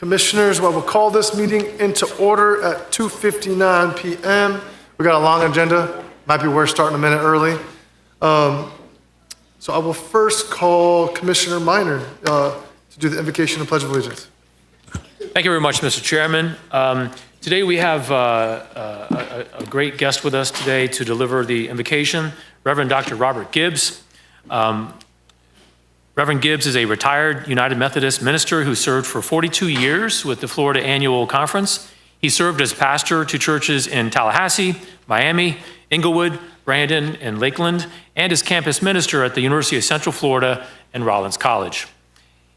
Commissioners, well, we'll call this meeting into order at 2:59 p.m. We got a long agenda. Might be worth starting a minute early. So I will first call Commissioner Minor to do the invocation and pledge of allegiance. Thank you very much, Mr. Chairman. Today we have a great guest with us today to deliver the invocation, Reverend Dr. Robert Gibbs. Reverend Gibbs is a retired United Methodist minister who served for 42 years with the Florida Annual Conference. He served as pastor to churches in Tallahassee, Miami, Inglewood, Brandon, and Lakeland, and as campus minister at the University of Central Florida and Rollins College.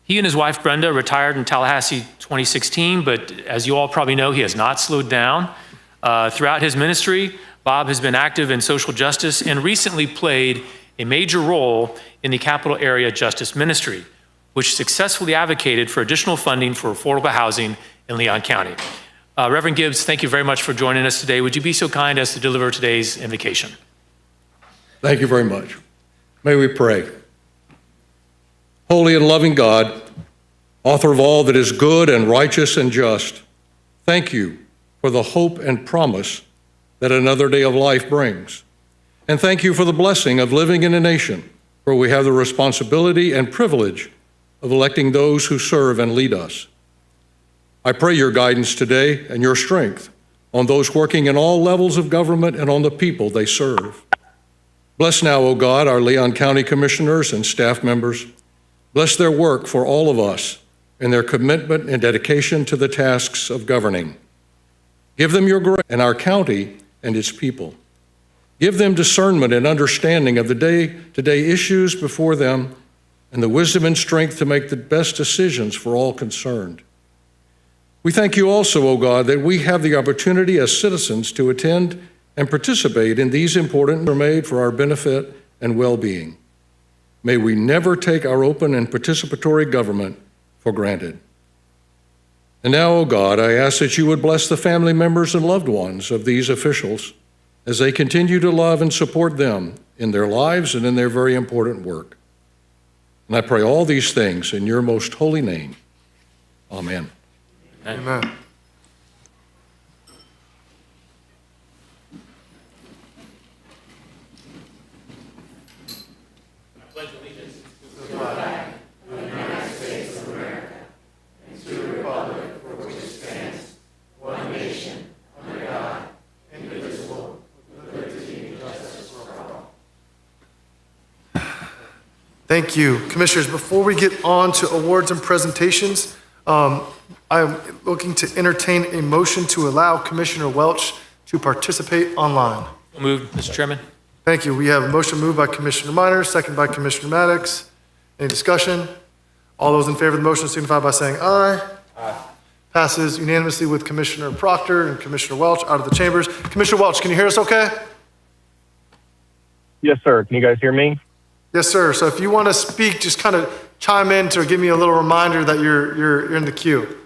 He and his wife Brenda retired in Tallahassee 2016, but as you all probably know, he has not slowed down. Throughout his ministry, Bob has been active in social justice and recently played a major role in the Capital Area Justice Ministry, which successfully advocated for additional funding for affordable housing in Leon County. Reverend Gibbs, thank you very much for joining us today. Would you be so kind as to deliver today's invocation? Thank you very much. May we pray. Holy and loving God, author of all that is good and righteous and just, thank you for the hope and promise that another day of life brings. And thank you for the blessing of living in a nation where we have the responsibility and privilege of electing those who serve and lead us. I pray your guidance today and your strength on those working in all levels of government and on the people they serve. Bless now, O God, our Leon County commissioners and staff members. Bless their work for all of us and their commitment and dedication to the tasks of governing. Give them your grace and our county and its people. Give them discernment and understanding of the day-to-day issues before them and the wisdom and strength to make the best decisions for all concerned. We thank you also, O God, that we have the opportunity as citizens to attend and participate in these important are made for our benefit and well-being. May we never take our open and participatory government for granted. And now, O God, I ask that you would bless the family members and loved ones of these officials as they continue to love and support them in their lives and in their very important work. And I pray all these things in your most holy name. Amen. Amen. Thank you. Commissioners, before we get on to awards and presentations, I'm looking to entertain a motion to allow Commissioner Welch to participate online. Moved, Mr. Chairman. Thank you. We have a motion moved by Commissioner Minor, second by Commissioner Maddox. Any discussion? All those in favor of the motion signify by saying aye. Aye. Passes unanimously with Commissioner Proctor and Commissioner Welch out of the chambers. Commissioner Welch, can you hear us okay? Yes, sir. Can you guys hear me? Yes, sir. So if you want to speak, just kind of chime in to give me a little reminder that you're in the queue.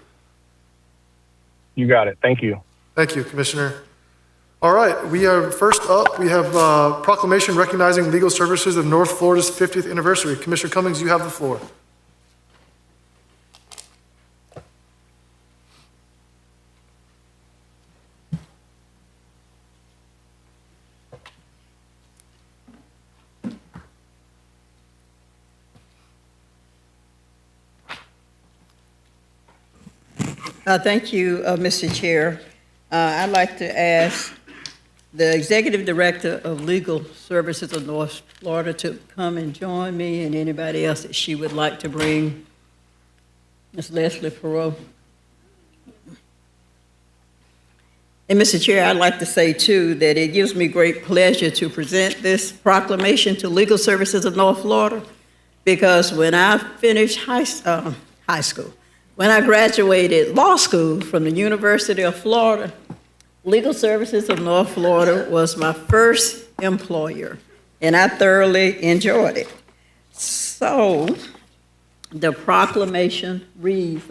You got it. Thank you. Thank you, Commissioner. All right. We are first up. We have proclamation recognizing legal services of North Florida's 50th anniversary. Commissioner Cummings, you have the floor. Thank you, Mr. Chair. I'd like to ask the Executive Director of Legal Services of North Florida to come and join me and anybody else that she would like to bring. Ms. Leslie Perot. And Mr. Chair, I'd like to say too that it gives me great pleasure to present this proclamation to Legal Services of North Florida, because when I finished high school, when I graduated law school from the University of Florida, Legal Services of North Florida was my first employer, and I thoroughly enjoyed it. So the proclamation reads,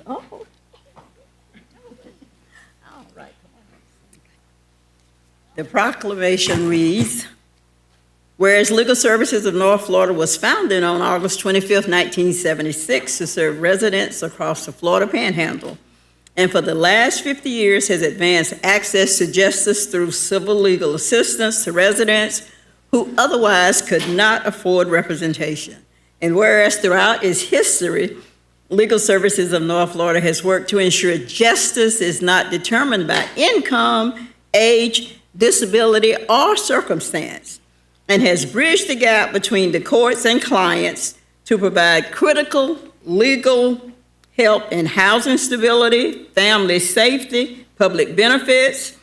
The proclamation reads, whereas Legal Services of North Florida was founded on August 25th, 1976 to serve residents across the Florida Panhandle, and for the last 50 years has advanced access to justice through civil legal assistance to residents who otherwise could not afford representation. And whereas throughout its history, Legal Services of North Florida has worked to ensure justice is not determined by income, age, disability, or circumstance, and has bridged the gap between the courts and clients to provide critical legal help in housing stability, family safety, public benefits,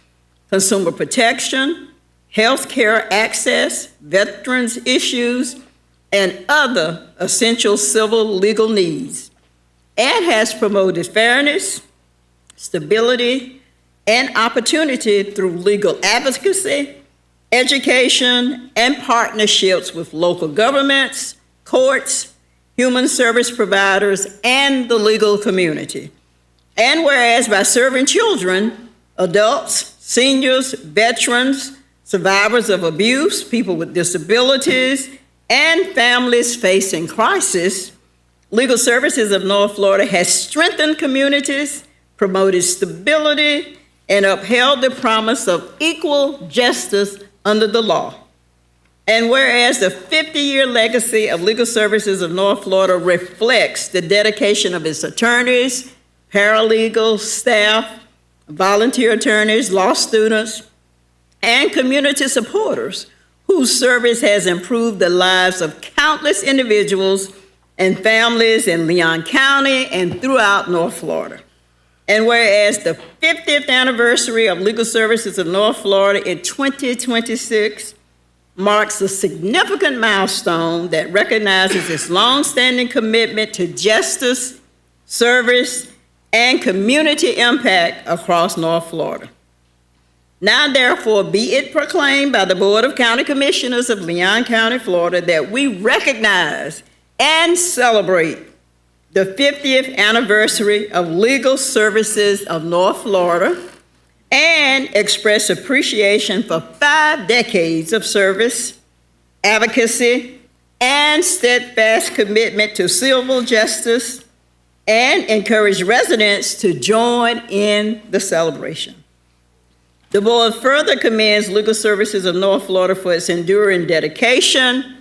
consumer protection, health care access, veterans issues, and other essential civil legal needs, and has promoted fairness, stability, and opportunity through legal advocacy, education, and partnerships with local governments, courts, human service providers, and the legal community. And whereas by serving children, adults, seniors, veterans, survivors of abuse, people with disabilities, and families facing crisis, Legal Services of North Florida has strengthened communities, promoted stability, and upheld the promise of equal justice under the law. And whereas the 50-year legacy of Legal Services of North Florida reflects the dedication of its attorneys, paralegals, staff, volunteer attorneys, law students, and community supporters whose service has improved the lives of countless individuals and families in Leon County and throughout North Florida. And whereas the 50th anniversary of Legal Services of North Florida in 2026 marks a significant milestone that recognizes its longstanding commitment to justice, service, and community impact across North Florida. Now, therefore, be it proclaimed by the Board of County Commissioners of Leon County, Florida, that we recognize and celebrate the 50th anniversary of Legal Services of North Florida and express appreciation for 5 decades of service, advocacy, and steadfast commitment to civil justice, and encourage residents to join in the celebration. The board further commends Legal Services of North Florida for its enduring dedication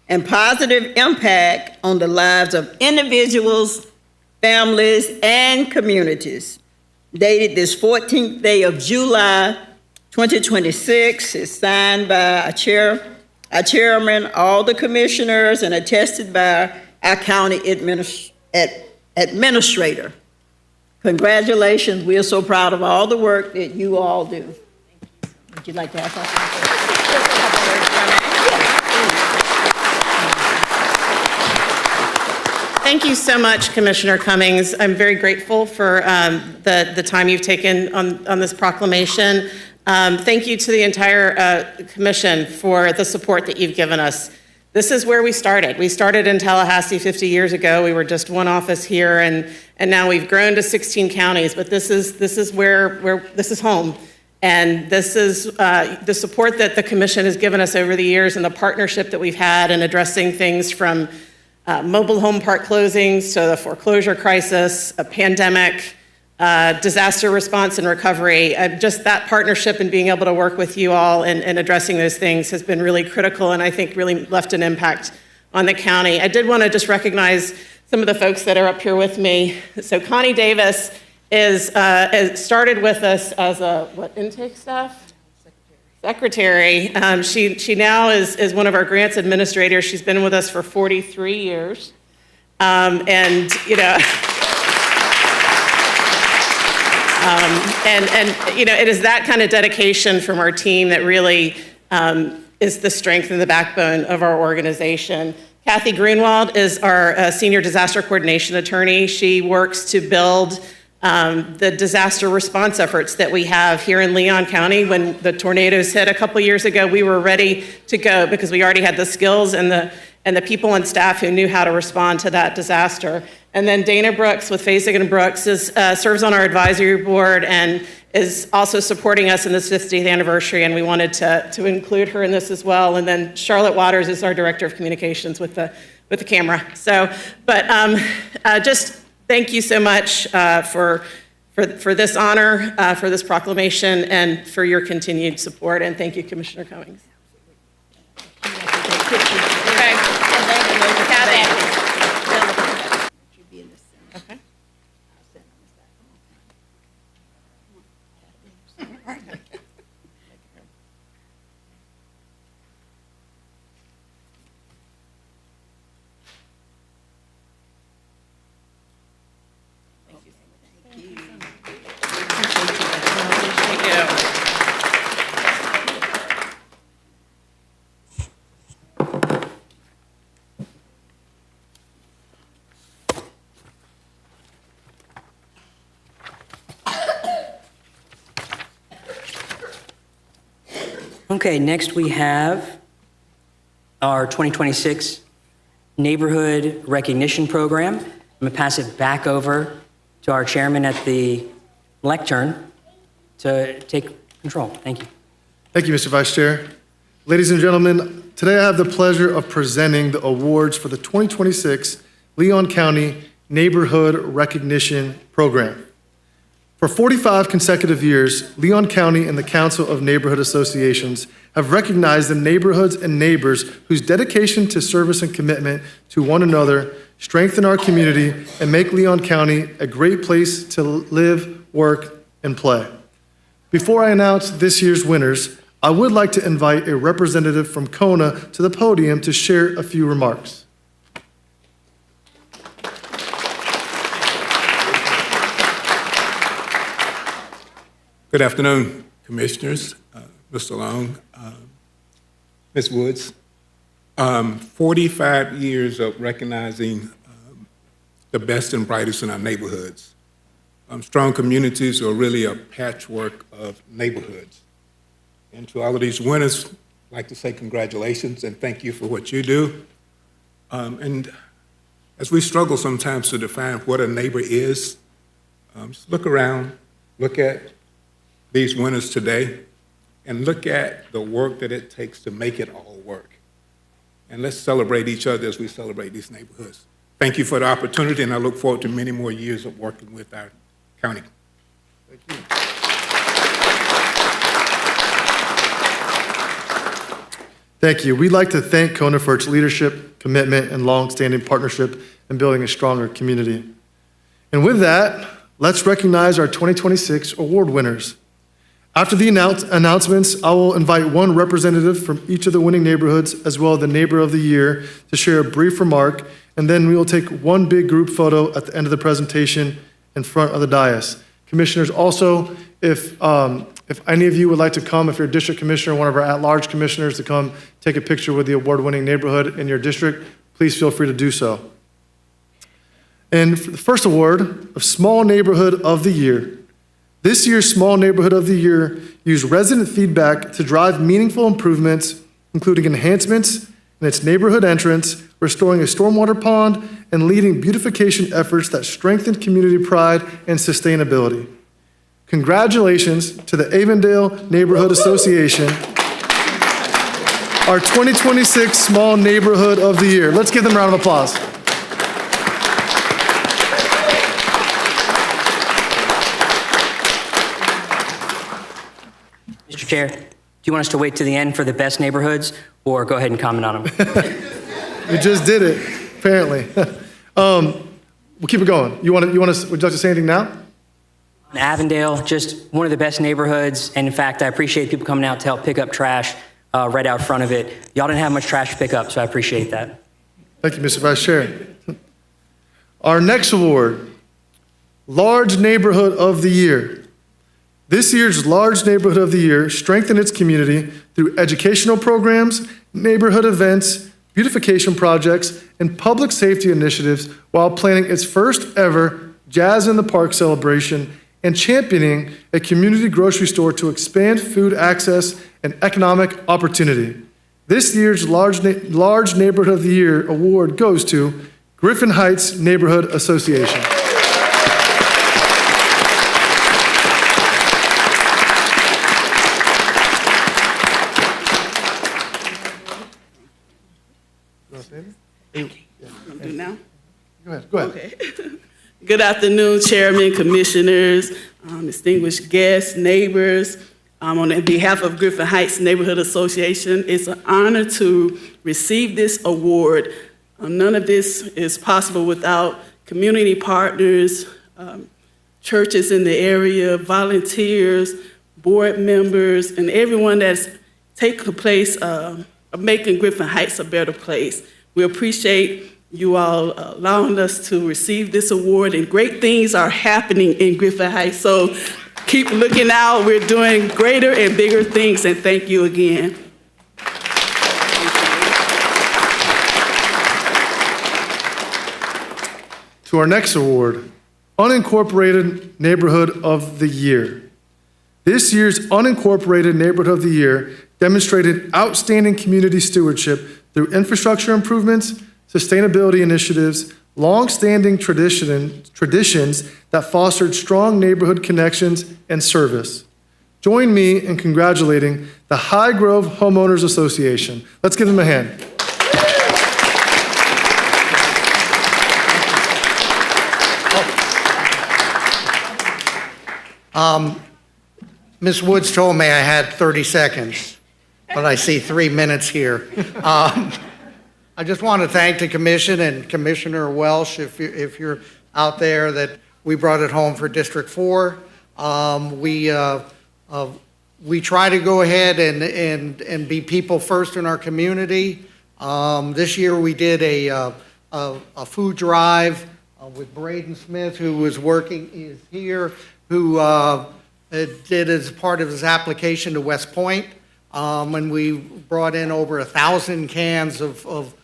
and positive impact on the lives of individuals, families, and communities. Dated this 14th day of July, 2026, is signed by our chairman, all the commissioners, and attested by our county administrator. Congratulations, we are so proud of all the work that you all do. Would you like to add something? Thank you so much, Commissioner Cummings. I'm very grateful for the time you've taken on this proclamation. Thank you to the entire commission for the support that you've given us. This is where we started. We started in Tallahassee 50 years ago. We were just one office here, and now we've grown to 16 counties. But this is where this is home, and this is the support that the commission has given us over the years, and the partnership that we've had in addressing things from mobile home park closings to the foreclosure crisis, a pandemic, disaster response and recovery. Just that partnership and being able to work with you all and addressing those things has been really critical, and I think really left an impact on the county. I did want to just recognize some of the folks that are up here with me. So Connie Davis started with us as a intake staff? Secretary. She now is one of our grants administrators. She's been with us for 43 years. And you know, it is that kind of dedication from our team that really is the strength and the backbone of our organization. Kathy Greenwald is our senior disaster coordination attorney. She works to build the disaster response efforts that we have here in Leon County. When the tornadoes hit a couple years ago, we were ready to go because we already had the skills and the people and staff who knew how to respond to that disaster. And then Dana Brooks with Faisig & Brooks serves on our advisory board and is also supporting us in this 50th anniversary, and we wanted to include her in this as well. And then Charlotte Waters is our director of communications with the camera. So, but just thank you so much for for this honor, for this proclamation, and for your continued support. And thank you, Commissioner Cummings. Okay. Kathy. Okay. Thank you. Okay, next we have our 2026 Neighborhood Recognition Program. I'm going to pass it back over to our chairman at the lectern to take control. Thank you. Thank you, Mr. Vice Chair. Ladies and gentlemen, today I have the pleasure of presenting the awards for the 2026 Leon County Neighborhood Recognition Program. For 45 consecutive years, Leon County and the Council of Neighborhood Associations have recognized the neighborhoods and neighbors whose dedication to service and commitment to one another strengthen our community and make Leon County a great place to live, work, and play. Before I announce this year's winners, I would like to invite a representative from Kona to the podium to share a few remarks. Good afternoon, Commissioners, Mr. Long, Ms. Woods. 45 years of recognizing the best and brightest in our neighborhoods. Strong communities are really a patchwork of neighborhoods. And to all of these winners, I'd like to say congratulations and thank you for what you do. And as we struggle sometimes to define what a neighbor is, just look around, look at these winners today, and look at the work that it takes to make it all work. And let's celebrate each other as we celebrate these neighborhoods. Thank you for the opportunity, and I look forward to many more years of working with our county. Thank you. Thank you. We'd like to thank Kona for its leadership, commitment, and long-standing partnership in building a stronger community. And with that, let's recognize our 2026 award winners. After the announcements, I will invite one representative from each of the winning neighborhoods, as well as the Neighbor of the Year, to share a brief remark, and then we will take one big group photo at the end of the presentation in front of the dais. Commissioners, also, if any of you would like to come, if you're a district commissioner, one of our at-large commissioners, to come take a picture with the award-winning neighborhood in your district, please feel free to do so. And for the first award of Small Neighborhood of the Year, this year's Small Neighborhood of the Year used resident feedback to drive meaningful improvements, including enhancements in its neighborhood entrance, restoring a stormwater pond, and leading beautification efforts that strengthen community pride and sustainability. Congratulations to the Avondale Neighborhood Association, our 2026 Small Neighborhood of the Year. Let's give them a round of applause. Mr. Chair, do you want us to wait to the end for the best neighborhoods, or go ahead and comment on them? You just did it, apparently. We'll keep it going. Would you like to say anything now? Avondale, just one of the best neighborhoods, and in fact, I appreciate people coming out to help pick up trash right out front of it. Y'all didn't have much trash to pick up, so I appreciate that. Thank you, Mr. Vice Chair. Our next award, Large Neighborhood of the Year. This year's Large Neighborhood of the Year strengthened its community through educational programs, neighborhood events, beautification projects, and public safety initiatives while planning its first ever Jazz in the Park celebration and championing a community grocery store to expand food access and economic opportunity. This year's Large Neighborhood of the Year award goes to Griffin Heights Neighborhood Association. Do now? Go ahead. Okay. Good afternoon, Chairman, Commissioners, distinguished guests, neighbors. On behalf of Griffin Heights Neighborhood Association, it's an honor to receive this award. None of this is possible without community partners, churches in the area, volunteers, board members, and everyone that's taken the place of making Griffin Heights a better place. We appreciate you all allowing us to receive this award, and great things are happening in Griffin Heights. So keep looking out. We're doing greater and bigger things, and thank you again. To our next award, Unincorporated Neighborhood of the Year. This year's Unincorporated Neighborhood of the Year demonstrated outstanding community stewardship through infrastructure improvements, sustainability initiatives, long-standing traditions that fostered strong neighborhood connections and service. Join me in congratulating the High Grove Homeowners Association. Let's give them a hand. Ms. Woods told me I had 30 seconds, but I see 3 minutes here. I just want to thank the commission and Commissioner Welsh, if you're out there, that we brought it home for District 4. We try to go ahead and be people first in our community. This year we did a food drive with Braden Smith, who is here, who did as part of his application to West Point. And we brought in over 1,000 cans of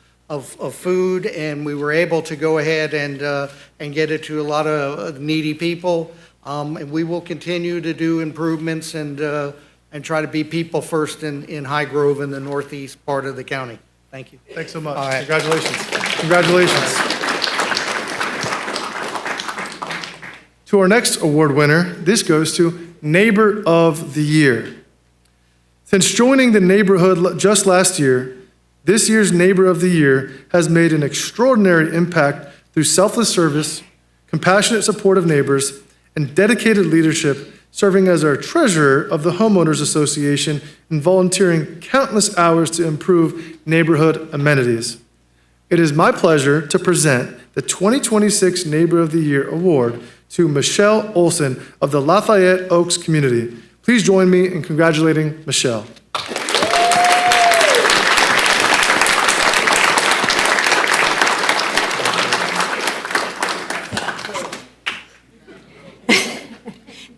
food, and we were able to go ahead and get it to a lot of needy people. And we will continue to do improvements and try to be people first in High Grove in the northeast part of the county. Thank you. Thanks so much. All right. Congratulations. Congratulations. To our next award winner, this goes to Neighbor of the Year. Since joining the neighborhood just last year, this year's Neighbor of the Year has made an extraordinary impact through selfless service, compassionate support of neighbors, and dedicated leadership, serving as our treasurer of the Homeowners Association and volunteering countless hours to improve neighborhood amenities. It is my pleasure to present the 2026 Neighbor of the Year Award to Michelle Olson of the Lafayette Oaks community. Please join me in congratulating Michelle.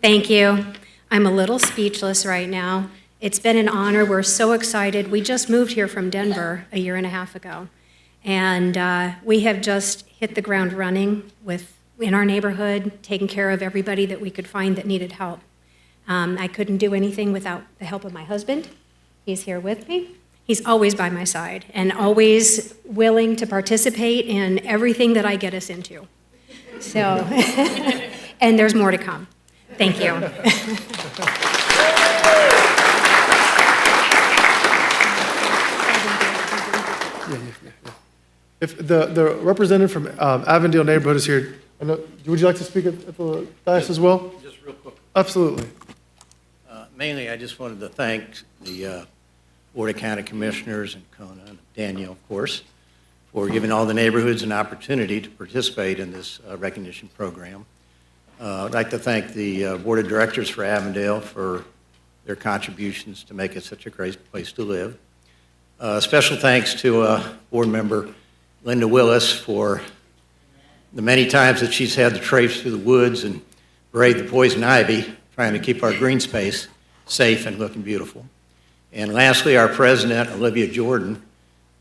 Thank you. I'm a little speechless right now. It's been an honor. We're so excited. We just moved here from Denver a year and a half ago, and we have just hit the ground running in our neighborhood, taking care of everybody that we could find that needed help. I couldn't do anything without the help of my husband. He's here with me. He's always by my side and always willing to participate in everything that I get us into. So, and there's more to come. Thank you. If the representative from Avondale neighborhood is here, would you like to speak at the dais as well? Just real quick. Absolutely. Mainly, I just wanted to thank the Board of County Commissioners and Kona and Danielle, of course, for giving all the neighborhoods an opportunity to participate in this recognition program. I'd like to thank the Board of Directors for Avondale for their contributions to make it such a great place to live. Special thanks to Board Member Linda Willis for the many times that she's had to traipse through the woods and brave the poison ivy, trying to keep our green space safe and looking beautiful. And lastly, our President, Olivia Jordan,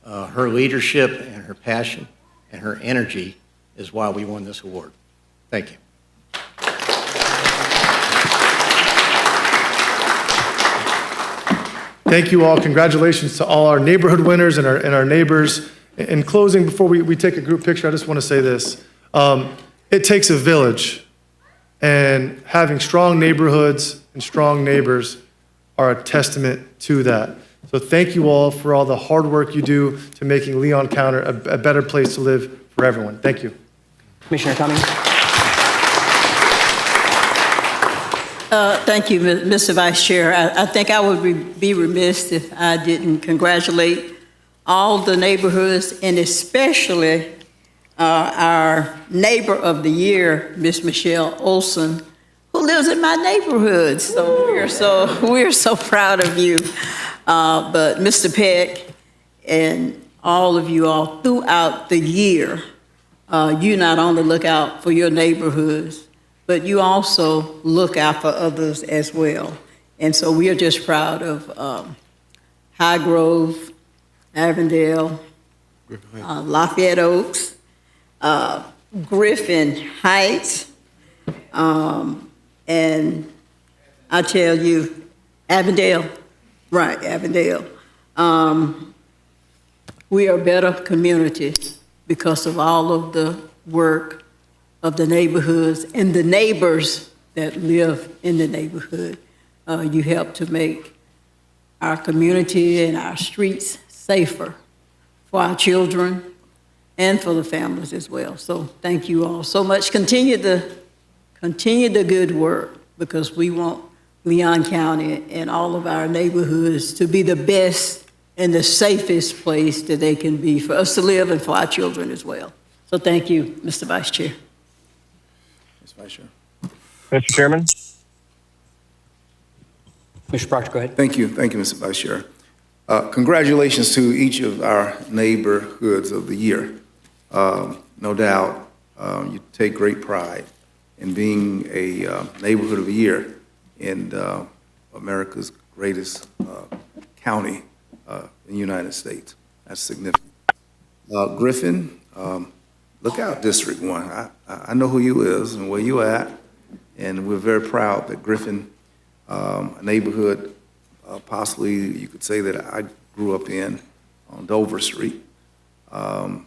her leadership and her passion and her energy is why we won this award. Thank you. Thank you all. Congratulations to all our neighborhood winners and our neighbors. In closing, before we take a group picture, I just want to say this. It takes a village, and having strong neighborhoods and strong neighbors are a testament to that. So thank you all for all the hard work you do to making Leon County a better place to live for everyone. Thank you. Commissioner Cummings? Thank you, Mr. Vice Chair. I think I would be remiss if I didn't congratulate all the neighborhoods, and especially our neighbor of the year, Miss Michelle Olson, who lives in my neighborhood. So we're so proud of you. But Mr. Peck and all of you all throughout the year, you not only look out for your neighborhoods, but you also look out for others as well. And so we are just proud of High Grove, Avondale, Lafayette Oaks, Griffin Heights, and I tell you, Avondale, right, Avondale. We are a better community because of all of the work of the neighborhoods and the neighbors that live in the neighborhood. You help to make our community and our streets safer for our children and for the families as well. So thank you all so much. Continue the good work, because we want Leon County and all of our neighborhoods to be the best and the safest place that they can be for us to live and for our children as well. So thank you, Mr. Vice Chair. Mr. Vice Chair. Mr. Chairman? Mr. Proctor, go ahead. Thank you, Mr. Vice Chair. Congratulations to each of our neighborhoods of the year. No doubt, you take great pride in being a neighborhood of the year in America's greatest county in the United States. That's significant. Griffin, look out, District 1. I know who you is and where you at, and we're very proud that Griffin, a neighborhood, possibly you could say that I grew up in on Dover Street. I don't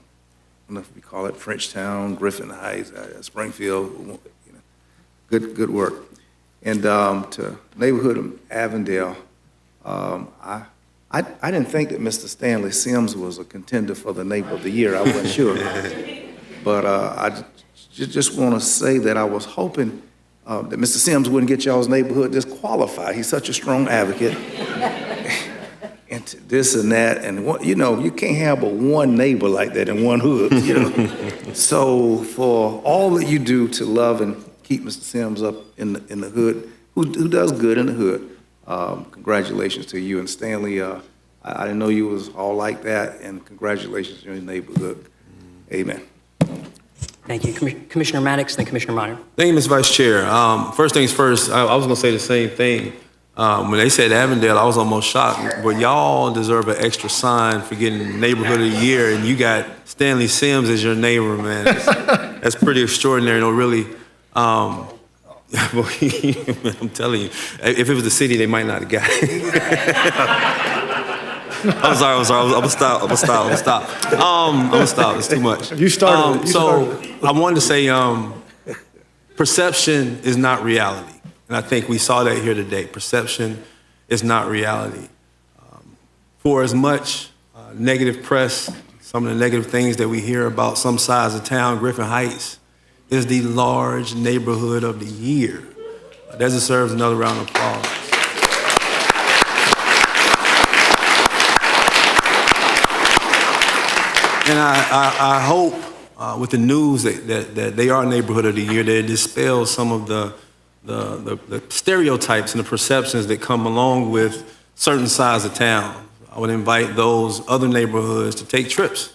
know if we call it Frenchtown, Griffin Heights, Springfield. You know, good work. And to neighborhood of Avondale, I didn't think that Mr. Stanley Sims was a contender for the neighbor of the year. I wasn't sure, but I just want to say that I was hoping that Mr. Sims wouldn't get y'all's neighborhood disqualified. He's such a strong advocate. And this and that, and what, you know, you can't have but one neighbor like that in one hood, you know. So for all that you do to love and keep Mr. Sims up in the hood, who does good in the hood, congratulations to you. And Stanley, I didn't know you was all like that, and congratulations to your neighborhood. Amen. Thank you. Commissioner Maddox, then Commissioner Meyer. Thank you, Mr. Vice Chair. First things first, I was going to say the same thing. When they said Avondale, I was almost shocked. But y'all deserve an extra sign for getting Neighborhood of the Year, and you got Stanley Sims as your neighbor, man. That's pretty extraordinary, no, really. I'm telling you, if it was the city, they might not have got it. I'm sorry. I'm gonna stop. It's too much. You started. So I wanted to say, perception is not reality. And I think we saw that here today. Perception is not reality. For as much negative press, some of the negative things that we hear about some sides of town, Griffin Heights is the large neighborhood of the year. That deserves another round of applause. And I hope with the news that they are neighborhood of the year, that it dispels some of the stereotypes and the perceptions that come along with certain sides of town. I would invite those other neighborhoods to take trips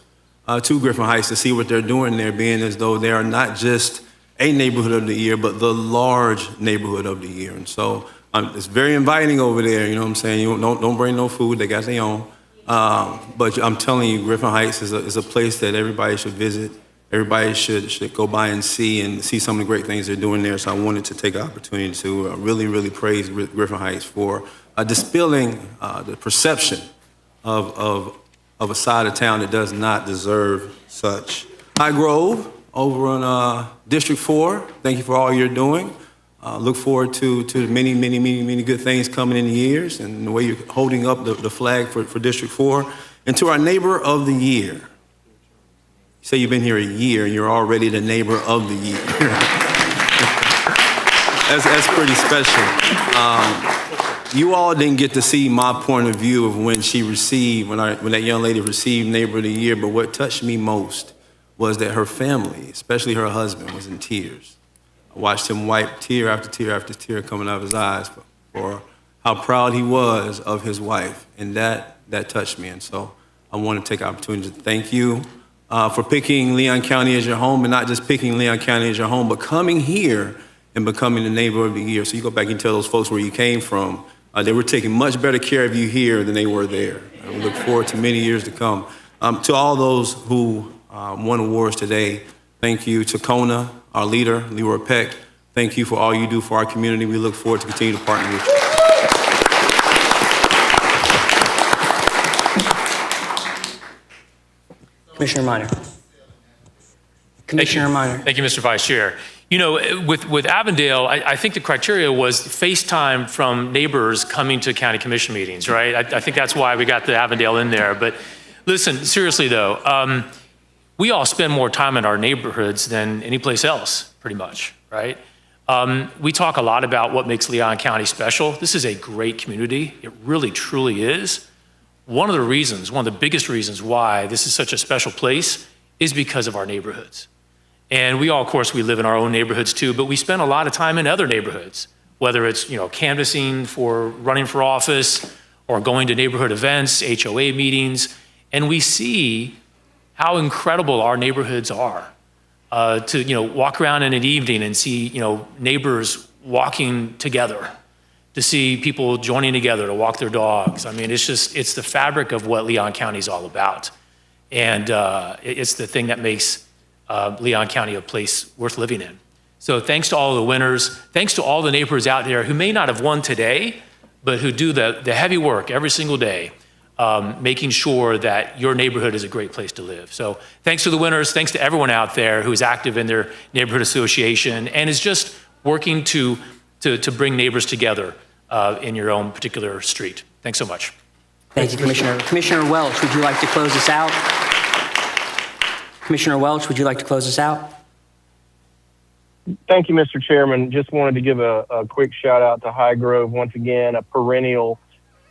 to Griffin Heights to see what they're doing there, being as though they are not just a neighborhood of the year, but the large neighborhood of the year. And so it's very inviting over there, you know what I'm saying? You don't bring no food, they got their own. But I'm telling you, Griffin Heights is a place that everybody should visit. Everybody should go by and see some of the great things they're doing there. So I wanted to take the opportunity to really praise Griffin Heights for dispelling the perception of a side of town that does not deserve such. High Grove over on District 4, thank you for all you're doing. Look forward to many good things coming in the years, and the way you're holding up the flag for District 4. And to our neighbor of the year. You say you've been here a year and you're already the neighbor of the year. That's pretty special. You all didn't get to see my point of view of when she received, when that young lady received Neighbor of the Year, but what touched me most was that her family, especially her husband, was in tears. I watched him wipe tear after tear after tear coming out of his eyes for how proud he was of his wife, and that touched me. And so I want to take the opportunity to thank you for picking Leon County as your home, and not just picking Leon County as your home, but coming here and becoming the Neighbor of the Year. So you go back and tell those folks where you came from, they were taking much better care of you here than they were there. And we look forward to many years to come. To all those who won awards today, thank you. To Kona, our leader, Leroy Peck, thank you for all you do for our community. We look forward to continue to partner with you. Commissioner Minor. Commissioner Minor. Thank you, Mr. Vice Chair. You know, with Avondale, I think the criteria was FaceTime from neighbors coming to county commission meetings, right? I think that's why we got the Avondale in there. But listen, seriously though, we all spend more time in our neighborhoods than any place else, pretty much, right? We talk a lot about what makes Leon County special. This is a great community. It really, truly is. One of the biggest reasons why this is such a special place is because of our neighborhoods. And we all, of course, we live in our own neighborhoods too, but we spend a lot of time in other neighborhoods, whether it's, canvassing for running for office or going to neighborhood events, HOA meetings, and we see how incredible our neighborhoods are. To walk around in an evening and see, neighbors walking together, to see people joining together to walk their dogs. I mean, it's the fabric of what Leon County is all about. And it's the thing that makes Leon County a place worth living in. So thanks to all the winners, thanks to all the neighbors out there who may not have won today, but who do the heavy work every single day, making sure that your neighborhood is a great place to live. So thanks to the winners, thanks to everyone out there who is active in their neighborhood association and is just working to bring neighbors together in your own particular street. Thanks so much. Thank you, Commissioner. Commissioner Welch, would you like to close us out? Commissioner Welch, would you like to close us out? Thank you, Mr. Chairman. Just wanted to give a quick shout out to High Grove, once again, a perennial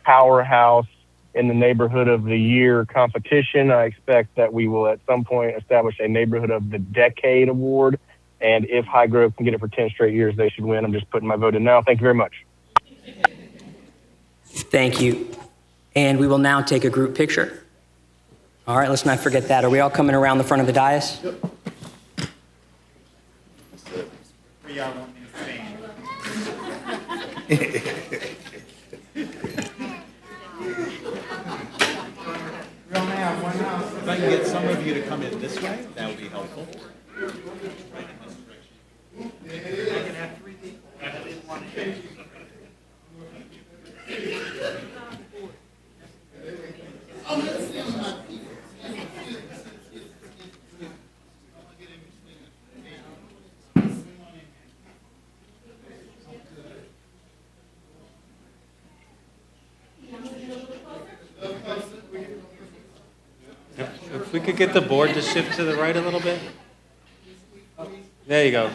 powerhouse in the Neighborhood of the Year competition. I expect that we will at some point establish a Neighborhood of the Decade award. And if High Grove can get it for 10 straight years, they should win. I'm just putting my vote in now. Thank you very much. Thank you. And we will now take a group picture. All right, let's not forget that. Are we all coming around the front of the dais? If I can get some of you to come in this way, that would be helpful. If we could get the board to shift to the right a little bit. There you go.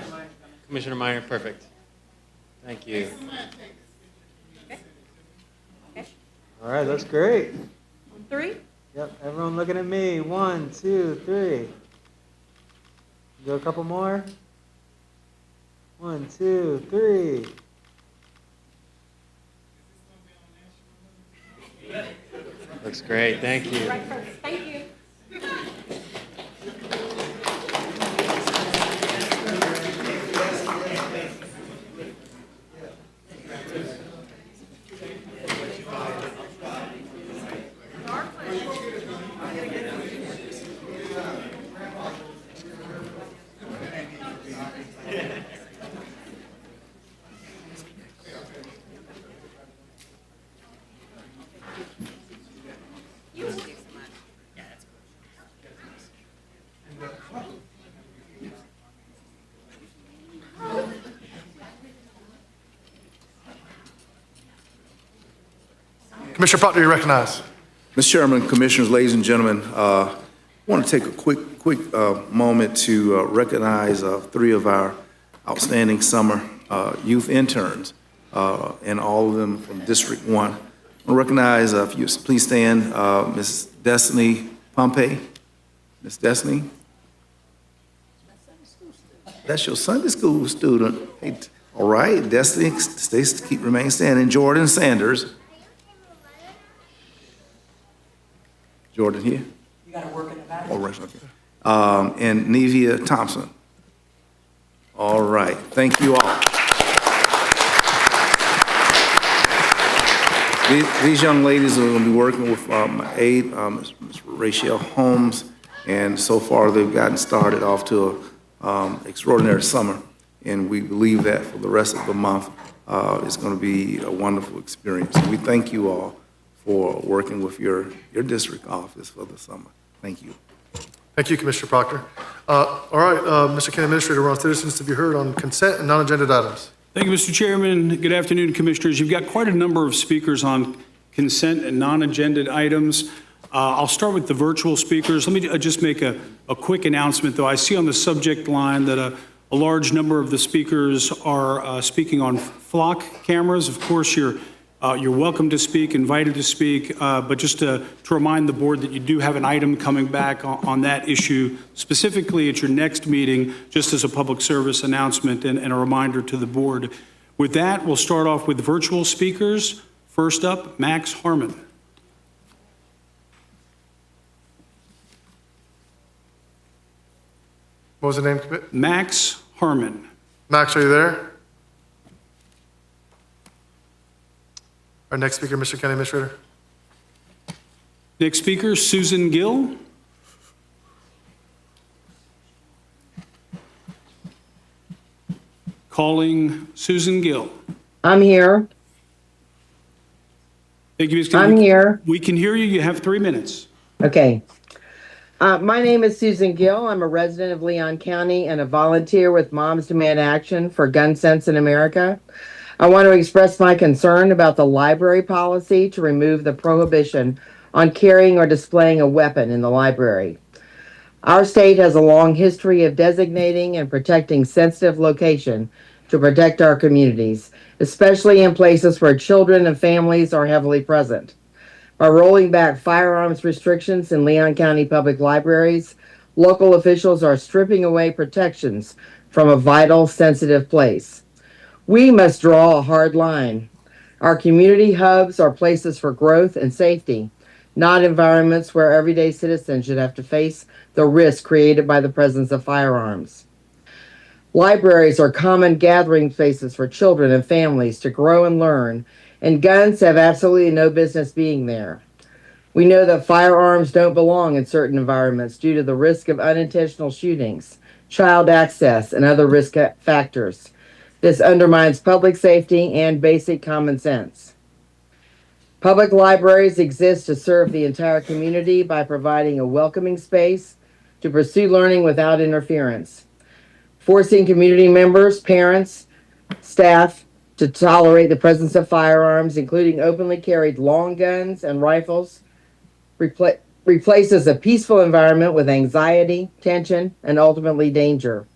Commissioner Minor, perfect. Thank you. All right, that's great. 3. Yep, everyone looking at me. 1, 2, 3. Go a couple more. 1, 2, 3. Looks great, thank you. Thank you. Commissioner Proctor, you recognize. Mr. Chairman, Commissioners, ladies and gentlemen, I want to take a quick moment to recognize 3 of our outstanding summer youth interns, and all of them from District 1. I want to recognize, if you please stand, Ms. Destiny Pompey. Ms. Destiny? That's your Sunday school student. Hey, all right, Destiny, remain standing. Jordan Sanders. Jordan here? You got to work in the back. All right, okay. And Nevia Thompson. All right, thank you all. These young ladies are going to be working with my aide, Ms. Rachel Holmes, and so far they've gotten started off to an extraordinary summer, and we believe that for the rest of the month it's going to be a wonderful experience. And we thank you all for working with your district office for the summer. Thank you. Thank you, Commissioner Proctor. All right, Mr. County Administrator, we're on citizens to be heard on consent and non-agenda items. Thank you, Mr. Chairman. Good afternoon, Commissioners. You've got quite a number of speakers on consent and non-agenda items. I'll start with the virtual speakers. Let me just make a quick announcement, though. I see on the subject line that a large number of the speakers are speaking on flock cameras. Of course, you're welcome to speak, invited to speak, but just to remind the board that you do have an item coming back on that issue, specifically at your next meeting, just as a public service announcement and a reminder to the board. With that, we'll start off with virtual speakers. First up, Max Harmon. What was the name? Max Harmon. Max, are you there? Our next speaker, Mr. County Administrator. Next speaker, Susan Gill. Calling Susan Gill. I'm here. Thank you, Ms. Gill. I'm here. We can hear you. You have 3 minutes. Okay. My name is Susan Gill. I'm a resident of Leon County and a volunteer with Moms Demand Action for Gun Sense in America. I want to express my concern about the library policy to remove the prohibition on carrying or displaying a weapon in the library. Our state has a long history of designating and protecting sensitive location to protect our communities, especially in places where children and families are heavily present. By rolling back firearms restrictions in Leon County public libraries, local officials are stripping away protections from a vital, sensitive place. We must draw a hard line. Our community hubs are places for growth and safety, not environments where everyday citizens should have to face the risk created by the presence of firearms. Libraries are common gathering places for children and families to grow and learn, and guns have absolutely no business being there. We know that firearms don't belong in certain environments due to the risk of unintentional shootings, child access, and other risk factors. This undermines public safety and basic common sense. Public libraries exist to serve the entire community by providing a welcoming space to pursue learning without interference. Forcing community members, parents, staff to tolerate the presence of firearms, including openly carried long guns and rifles, replaces a peaceful environment with anxiety, tension, and ultimately danger.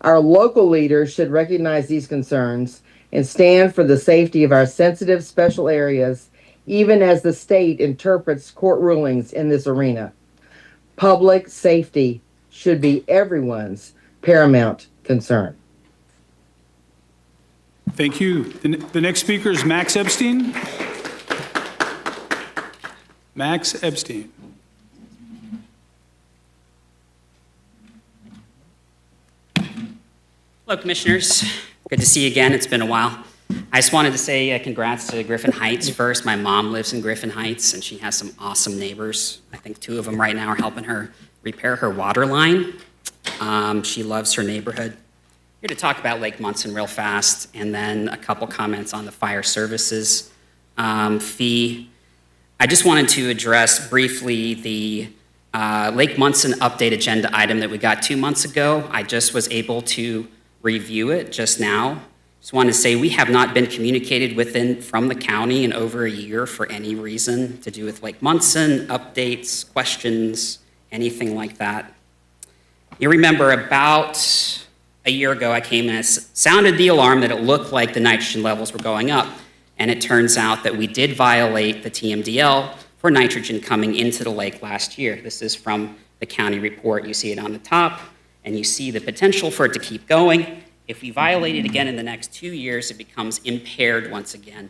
Our local leaders should recognize these concerns and stand for the safety of our sensitive special areas, even as the state interprets court rulings in this arena. Public safety should be everyone's paramount concern. Thank you. The next speaker is Max Epstein. Max Epstein. Hello, Commissioners. Good to see you again. It's been a while. I just wanted to say congrats to Griffin Heights first. My mom lives in Griffin Heights, and she has some awesome neighbors. I think 2 of them right now are helping her repair her water line. She loves her neighborhood. Here to talk about Lake Munson real fast, and then a couple comments on the fire services fee. I just wanted to address briefly the Lake Munson update agenda item that we got 2 months ago. I just was able to review it just now. Just wanted to say we have not been communicated from the county in over a year for any reason to do with Lake Munson, updates, questions, anything like that. You remember about a year ago, I came and I sounded the alarm that it looked like the nitrogen levels were going up. And it turns out that we did violate the TMDL for nitrogen coming into the lake last year. This is from the county report. You see it on the top, and you see the potential for it to keep going. If we violate it again in the next 2 years, it becomes impaired once again,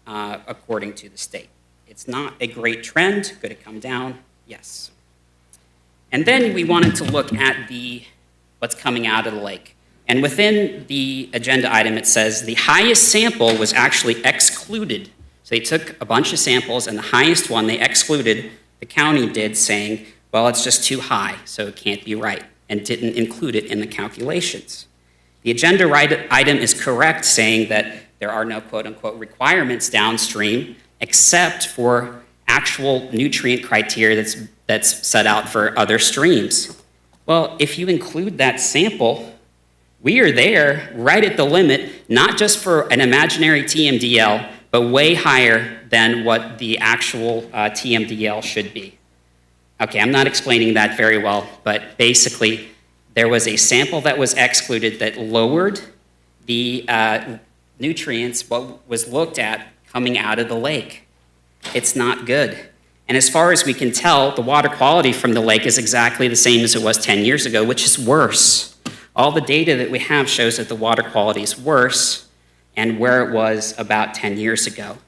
according to the state. It's not a great trend. Could it come down? Yes. And then we wanted to look at what's coming out of the lake. And within the agenda item, it says the highest sample was actually excluded. So they took a bunch of samples, and the highest one they excluded, the county did, saying, well, it's just too high, so it can't be right, and didn't include it in the calculations. The agenda item is correct, saying that there are no quote-unquote requirements downstream, except for actual nutrient criteria that's set out for other streams. Well, if you include that sample, we are there right at the limit, not just for an imaginary TMDL, but way higher than what the actual TMDL should be. Okay, I'm not explaining that very well, but basically, there was a sample that was excluded that lowered the nutrients, what was looked at coming out of the lake. It's not good. And as far as we can tell, the water quality from the lake is exactly the same as it was 10 years ago, which is worse. All the data that we have shows that the water quality is worse and where it was about 10 years ago.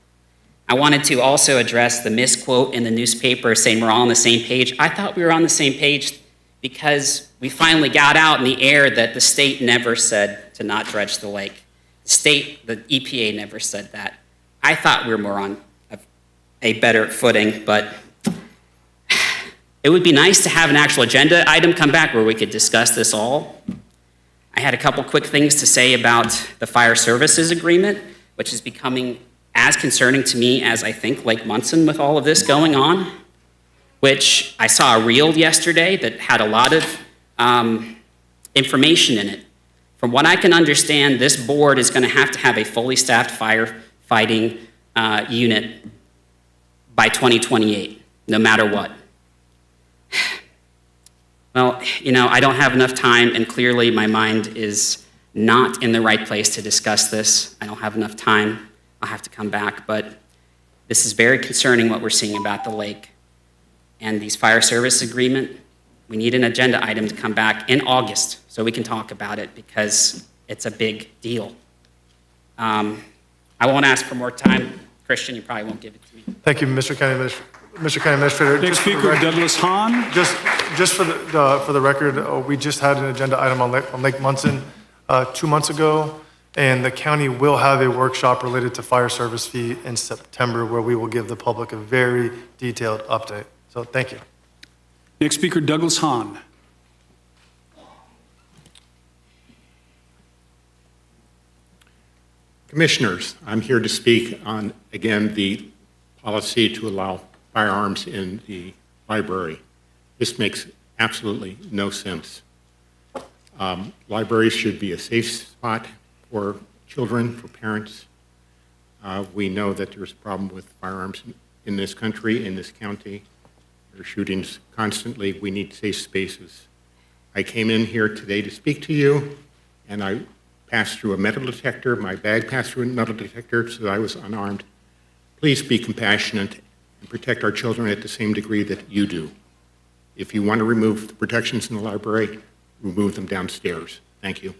I wanted to also address the misquote in the newspaper saying we're all on the same page. I thought we were on the same page because we finally got out in the air that the state never said to not dredge the lake. The EPA never said that. I thought we were more on a better footing, but it would be nice to have an actual agenda item come back where we could discuss this all. I had a couple quick things to say about the fire services agreement, which is becoming as concerning to me as I think Lake Munson with all of this going on, which I saw a reel yesterday that had a lot of information in it. From what I can understand, this board is going to have a fully staffed firefighting unit by 2028, no matter what. Well, I don't have enough time, and clearly my mind is not in the right place to discuss this. I don't have enough time. I'll have to come back, but this is very concerning what we're seeing about the lake. And these fire service agreement, we need an agenda item to come back in August so we can talk about it because it's a big deal. I won't ask for more time. Christian, you probably won't give it to me. Thank you, Mr. County Administrator. Next speaker, Douglas Hahn. Just for the record, we just had an agenda item on Lake Munson 2 months ago, and the county will have a workshop related to fire service fee in September where we will give the public a very detailed update. So thank you. Next speaker, Douglas Hahn. Commissioners, I'm here to speak on, again, the policy to allow firearms in the library. This makes absolutely no sense. Libraries should be a safe spot for children, for parents. We know that there's a problem with firearms in this country, in this county. There are shootings constantly. We need safe spaces. I came in here today to speak to you, and I passed through a metal detector. My bag passed through a metal detector, so I was unarmed. Please be compassionate and protect our children at the same degree that you do. If you want to remove the protections in the library, remove them downstairs. Thank you.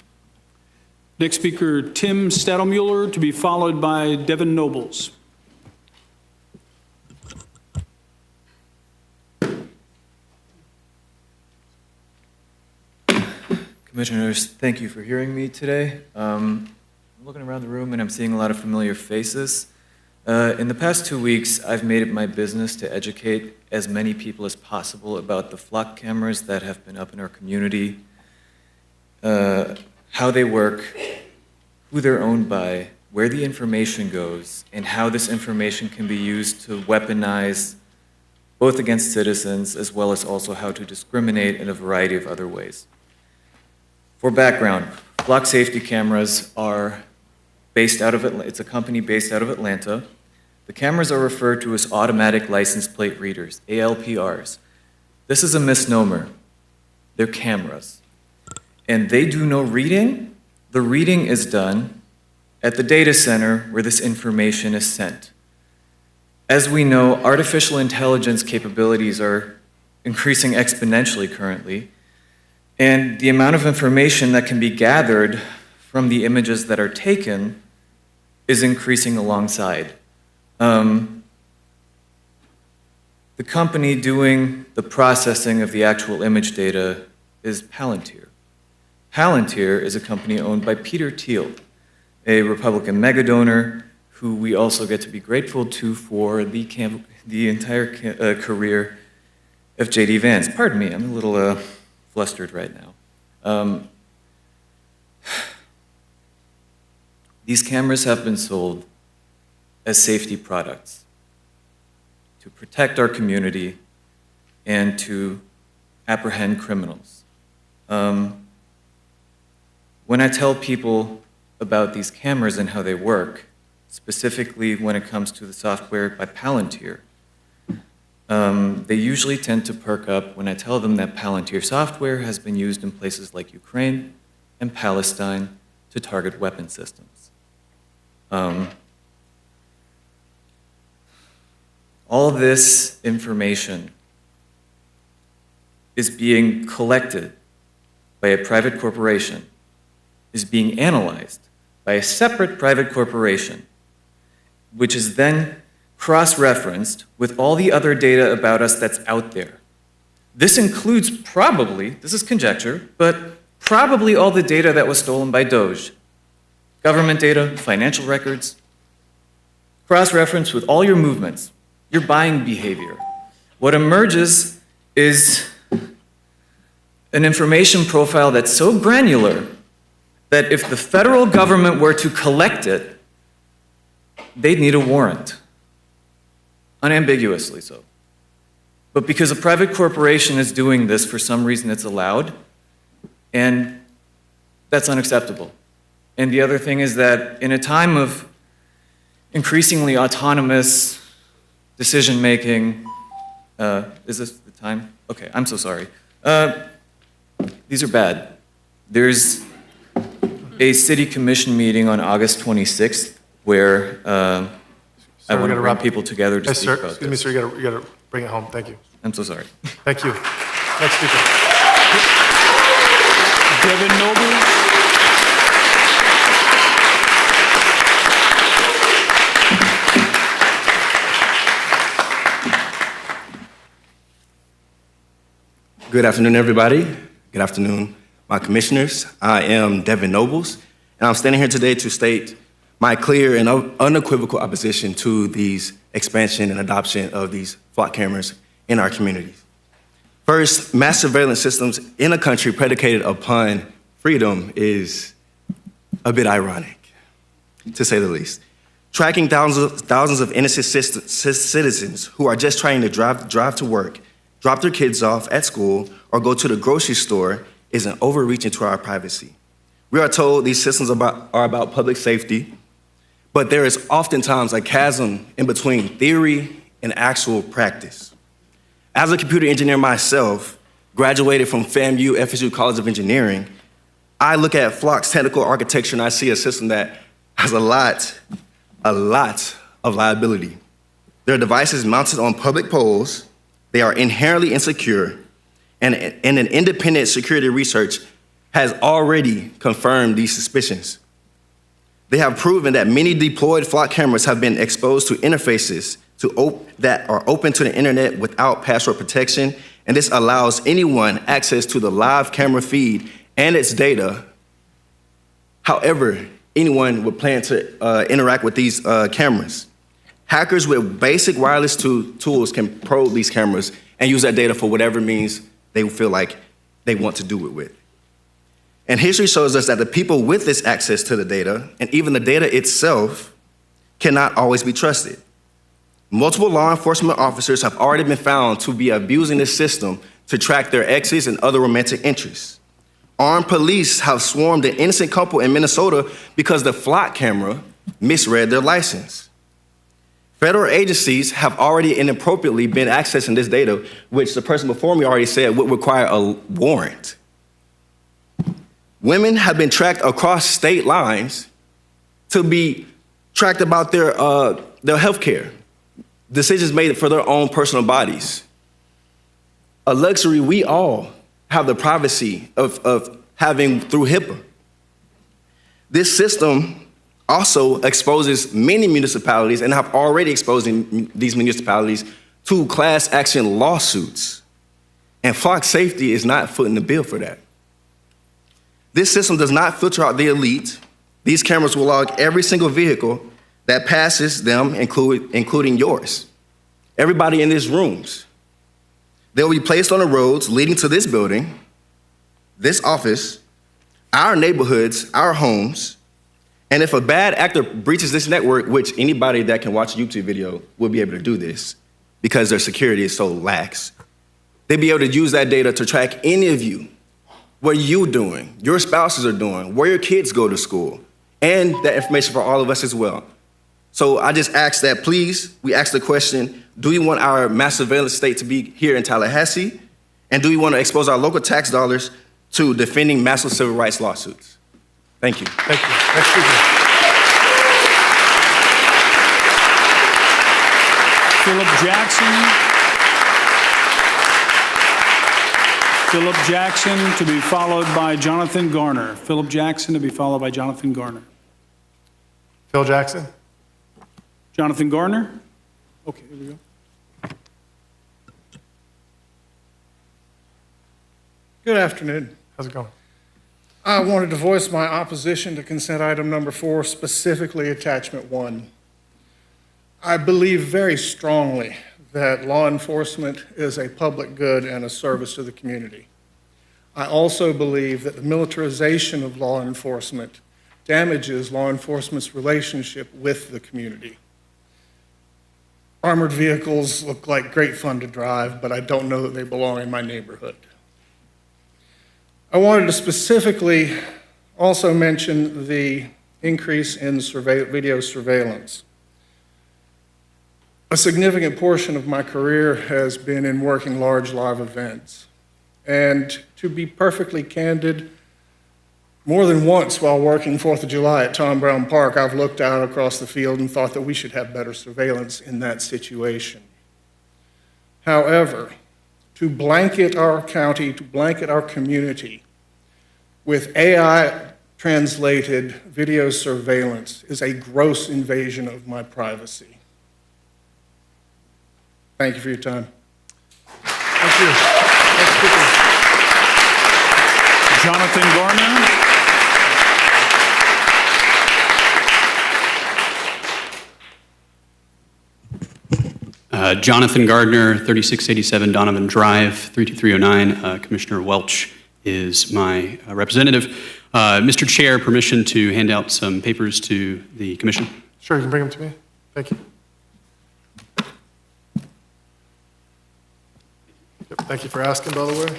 Next speaker, Tim Stadelmuller, to be followed by Devin Nobles. Commissioners, thank you for hearing me today. I'm looking around the room and I'm seeing a lot of familiar faces. In the past 2 weeks, I've made it my business to educate as many people as possible about the flock cameras that have been up in our community, how they work, who they're owned by, where the information goes, and how this information can be used to weaponize both against citizens as well as also how to discriminate in a variety of other ways. For background, flock safety cameras are based out of Atlanta. It's a company based out of Atlanta. The cameras are referred to as automatic license plate readers, ALPRs. This is a misnomer. They're cameras. and they do no reading, the reading is done at the data center where this information is sent. As we know, artificial intelligence capabilities are increasing exponentially currently, and the amount of information that can be gathered from the images that are taken is increasing alongside. The company doing the processing of the actual image data is Palantir. Palantir is a company owned by Peter Thiel, a Republican megadonor who we also get to be grateful to for the entire career of J.D. Vance. Pardon me, I'm a little flustered right now. These cameras have been sold as safety products to protect our community and to apprehend criminals. When I tell people about these cameras and how they work, specifically when it comes to the software by Palantir, they usually tend to perk up when I tell them that Palantir software has been used in places like Ukraine and Palestine to target weapon systems. All this information is being collected by a private corporation, is being analyzed by a separate private corporation, which is then cross-referenced with all the other data about us that's out there. This includes probably, this is conjecture, but probably all the data that was stolen by Doge. Government data, financial records, cross-referenced with all your movements, your buying behavior. What emerges is an information profile that's so granular that if the federal government were to collect it, they'd need a warrant, unambiguously so. But because a private corporation is doing this, for some reason it's allowed, and that's unacceptable. And the other thing is that in a time of increasingly autonomous decision-making, is this the time? Okay, I'm so sorry. These are bad. There's a city commission meeting on August 26th where I want to bring people together to speak about this. Excuse me, sir, you gotta bring it home. Thank you. I'm so sorry. Thank you. Next speaker. Devin Nobles. Good afternoon, everybody. Good afternoon, my commissioners. I am Devin Nobles, and I'm standing here today to state my clear and unequivocal opposition to these expansion and adoption of these flock cameras in our communities. First, mass surveillance systems in a country predicated upon freedom is a bit ironic, to say the least. Tracking thousands of innocent citizens who are just trying to drive to work, drop their kids off at school, or go to the grocery store is an overreach into our privacy. We are told these systems are about public safety, but there is oftentimes a chasm in between theory and actual practice. As a computer engineer myself, graduated from FAMU FSU College of Engineering, I look at Flock's technical architecture and I see a system that has a lot of liability. There are devices mounted on public poles. They are inherently insecure, and an independent security research has already confirmed these suspicions. They have proven that many deployed Flock cameras have been exposed to interfaces that are open to the internet without password protection, and this allows anyone access to the live camera feed and its data. However, anyone would plan to interact with these cameras. Hackers with basic wireless tools can probe these cameras and use that data for whatever means they feel like they want to do it with. And history shows us that the people with this access to the data, and even the data itself, cannot always be trusted. Multiple law enforcement officers have already been found to be abusing this system to track their exes and other romantic interests. Armed police have swarmed an innocent couple in Minnesota because the Flock camera misread their license. Federal agencies have already inappropriately been accessing this data, which the person before me already said would require a warrant. Women have been tracked across state lines to be tracked about their health care, decisions made for their own personal bodies. A luxury we all have the privacy of having through HIPAA. This system also exposes many municipalities, and have already exposed these municipalities to class action lawsuits. And Fox Safety is not footing the bill for that. This system does not filter out the elite. These cameras will log every single vehicle that passes them, including yours. Everybody in these rooms. They will be placed on the roads leading to this building, this office, our neighborhoods, our homes. And if a bad actor breaches this network, which anybody that can watch a YouTube video will be able to do this because their security is so lax, they'll be able to use that data to track any of you, what you're doing, your spouses are doing, where your kids go to school, and that information for all of us as well. So I just ask that, please, we ask the question, do we want our mass surveillance state to be here in Tallahassee? And do we want to expose our local tax dollars to defending massive civil rights lawsuits? Thank you. Thank you. Next speaker. Philip Jackson. Philip Jackson to be followed by Jonathan Garner. Philip Jackson to be followed by Jonathan Garner. Phil Jackson. Jonathan Garner? Okay, here we go. Good afternoon. How's it going? I wanted to voice my opposition to consent item number 4, specifically attachment 1. I believe very strongly that law enforcement is a public good and a service to the community. I also believe that the militarization of law enforcement damages law enforcement's relationship with the community. Armored vehicles look like great fun to drive, but I don't know that they belong in my neighborhood. I wanted to specifically also mention the increase in video surveillance. A significant portion of my career has been in working large live events. And to be perfectly candid, more than once while working 4th of July at Tom Brown Park, I've looked out across the field and thought that we should have better surveillance in that situation. However, to blanket our county, to blanket our community with AI-translated video surveillance is a gross invasion of my privacy. Thank you for your time. Thank you. Next speaker. Jonathan Garner. Jonathan Gardner, 3687 Donovan Drive, 32309. Commissioner Welch is my representative. Mr. Chair, permission to hand out some papers to the commission? Sure, you can bring them to me. Thank you. Yep, thank you for asking, by the way.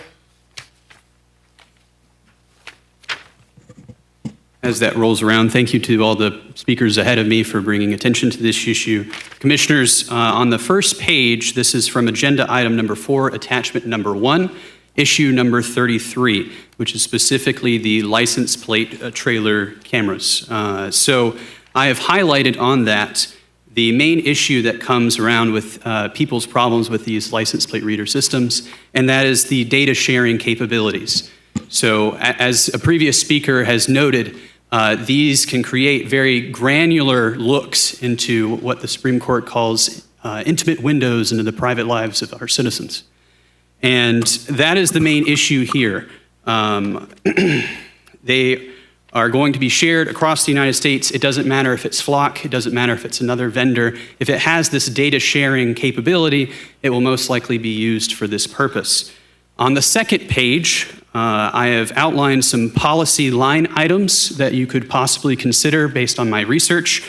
As that rolls around, thank you to all the speakers ahead of me for bringing attention to this issue. Commissioners, on the first page, this is from agenda item number 4, attachment number 1, issue number 33, which is specifically the license plate trailer cameras. So I have highlighted on that the main issue that comes around with people's problems with these license plate reader systems, and that is the data sharing capabilities. So as a previous speaker has noted, these can create very granular looks into what the Supreme Court calls intimate windows into the private lives of our citizens. And that is the main issue here. They are going to be shared across the United States. It doesn't matter if it's Flock, it doesn't matter if it's another vendor. If it has this data sharing capability, it will most likely be used for this purpose. On the second page, I have outlined some policy line items that you could possibly consider based on my research,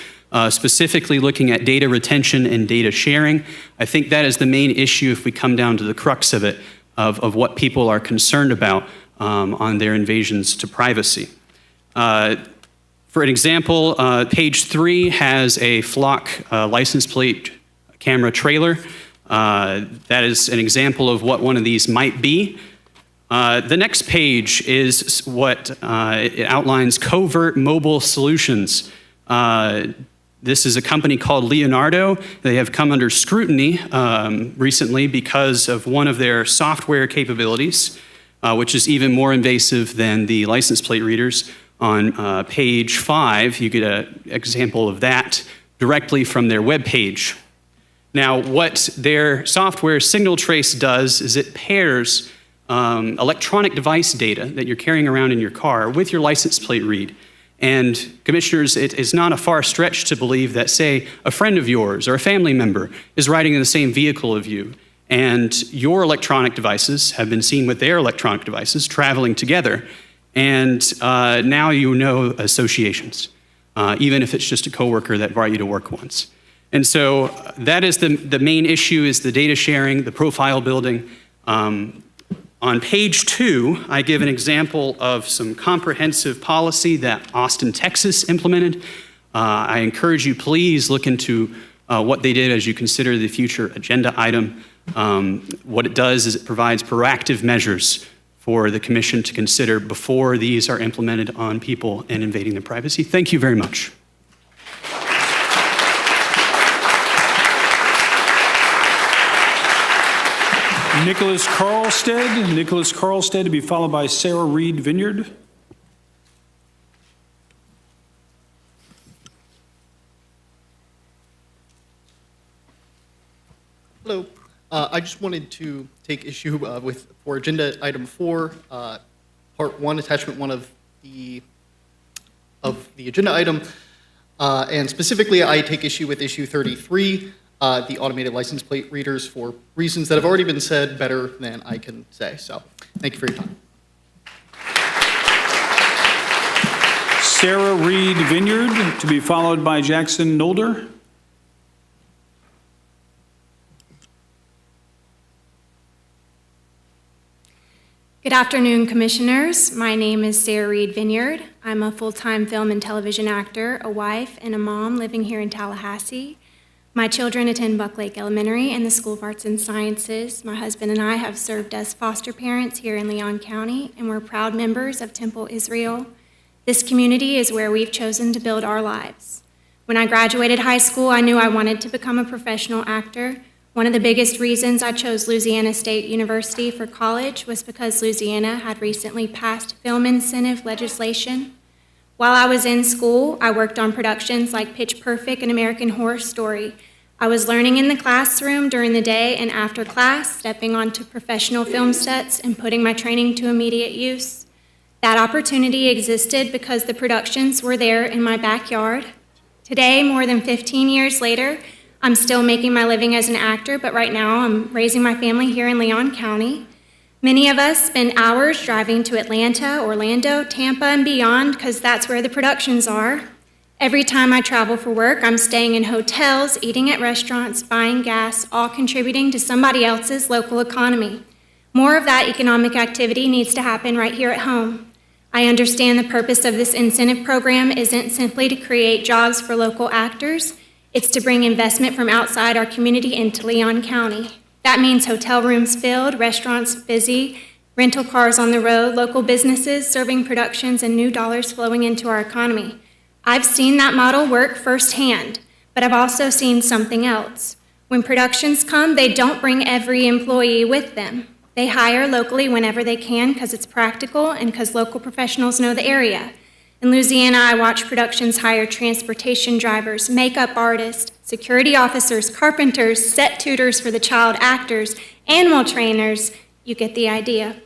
specifically looking at data retention and data sharing. I think that is the main issue if we come down to the crux of it, of what people are concerned about on their invasions to privacy. For an example, page 3 has a Flock license plate camera trailer. That is an example of what one of these might be. The next page is what it outlines Covert Mobile Solutions. This is a company called Leonardo. They have come under scrutiny recently because of one of their software capabilities, which is even more invasive than the license plate readers. On page 5, you get an example of that directly from their web page. Now, what their software Signal Trace does is it pairs electronic device data that you're carrying around in your car with your license plate read. And commissioners, it is not a far stretch to believe that, say, a friend of yours or a family member is riding in the same vehicle of you, and your electronic devices have been seen with their electronic devices traveling together, and now you know associations, even if it's just a coworker that brought you to work once. And so that is the main issue, is the data sharing, the profile building. On page 2, I give an example of some comprehensive policy that Austin, Texas implemented. I encourage you, please look into what they did as you consider the future agenda item. What it does is it provides proactive measures for the commission to consider before these are implemented on people and invading their privacy. Thank you very much. Nicholas Carlstead to be followed by Sarah Reed Vineyard. Hello. I just wanted to take issue for agenda item 4, part 1, attachment 1 of the agenda item, and specifically I take issue with issue 33. The automated license plate readers, for reasons that have already been said better than I can say. So thank you for your time. Sarah Reed Vineyard to be followed by Jackson Nolder. Good afternoon, Commissioners. My name is Sarah Reed Vineyard. I'm a full-time film and television actor, a wife, and a mom living here in Tallahassee. My children attend Buck Lake Elementary and the School of Arts and Sciences. My husband and I have served as foster parents here in Leon County, and we're proud members of Temple Israel. This community is where we've chosen to build our lives. When I graduated high school, I knew I wanted to become a professional actor. One of the biggest reasons I chose Louisiana State University for college was because Louisiana had recently passed film incentive legislation. While I was in school, I worked on productions like Pitch Perfect and American Horror Story. I was learning in the classroom during the day and after class, stepping onto professional film sets and putting my training to immediate use. That opportunity existed because the productions were there in my backyard. Today, more than 15 years later, I'm still making my living as an actor, but right now I'm raising my family here in Leon County. Many of us spend hours driving to Atlanta, Orlando, Tampa, and beyond because that's where the productions are. Every time I travel for work, I'm staying in hotels, eating at restaurants, buying gas, all contributing to somebody else's local economy. More of that economic activity needs to happen right here at home. I understand the purpose of this incentive program isn't simply to create jobs for local actors, it's to bring investment from outside our community into Leon County. That means hotel rooms filled, restaurants busy, rental cars on the road, local businesses serving productions, and new dollars flowing into our economy. I've seen that model work firsthand, but I've also seen something else. When productions come, they don't bring every employee with them. They hire locally whenever they can because it's practical and because local professionals know the area. In Louisiana, I watch productions hire transportation drivers, makeup artists, security officers, carpenters, set tutors for the child actors, animal trainers. You get the idea.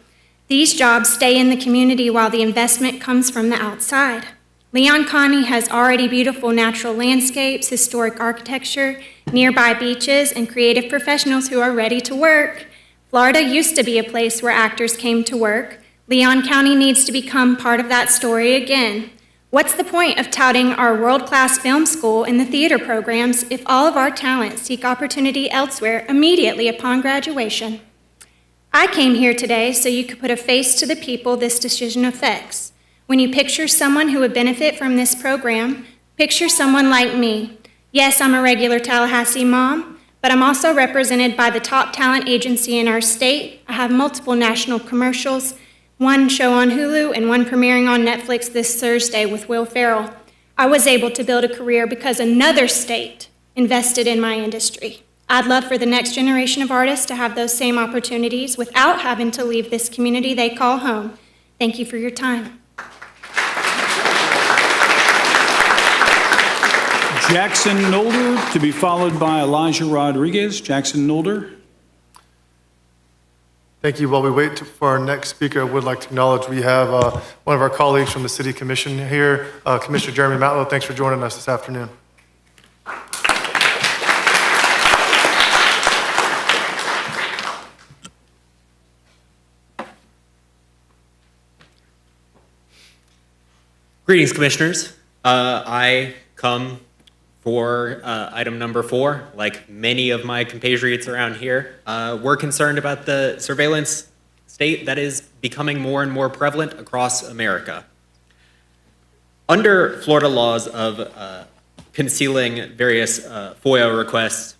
These jobs stay in the community while the investment comes from the outside. Leon County has already beautiful natural landscapes, historic architecture, nearby beaches, and creative professionals who are ready to work. Florida used to be a place where actors came to work. Leon County needs to become part of that story again. What's the point of touting our world-class film school and the theater programs if all of our talent seek opportunity elsewhere immediately upon graduation? I came here today so you could put a face to the people this decision affects. When you picture someone who would benefit from this program, picture someone like me. Yes, I'm a regular Tallahassee mom, but but I'm also represented by the top talent agency in our state. I have multiple national commercials, one show on Hulu and one premiering on Netflix this Thursday with Will Ferrell. I was able to build a career because another state invested in my industry. I'd love for the next generation of artists to have those same opportunities without having to leave this community they call home. Thank you for your time. Jackson Nolder, to be followed by Elijah Rodriguez. Jackson Nolder. Thank you. While we wait for our next speaker, I would like to acknowledge we have one of our colleagues from the City Commission here, Commissioner Jeremy Matlow. Thanks for joining us this afternoon. Greetings, Commissioners. I come for item number 4. Like many of my compatriots around here, we're concerned about the surveillance state that is becoming more and more prevalent across America. Under Florida laws of concealing various FOIA requests,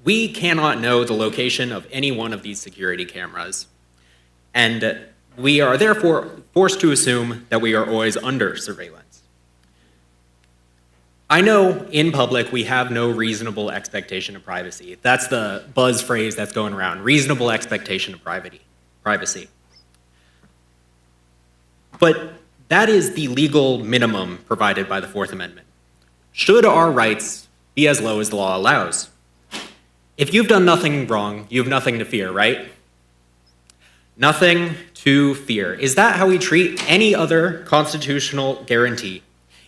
we cannot know the location of any one of these security cameras. And we are therefore forced to assume that we are always under surveillance. I know in public we have no reasonable expectation of privacy. That's the buzz phrase that's going around, reasonable expectation of privacy. But that is the legal minimum provided by the Fourth Amendment. Should our rights be as low as the law allows? If you've done nothing wrong, you have nothing to fear, right? Nothing to fear. Is that how we treat any other constitutional guarantee?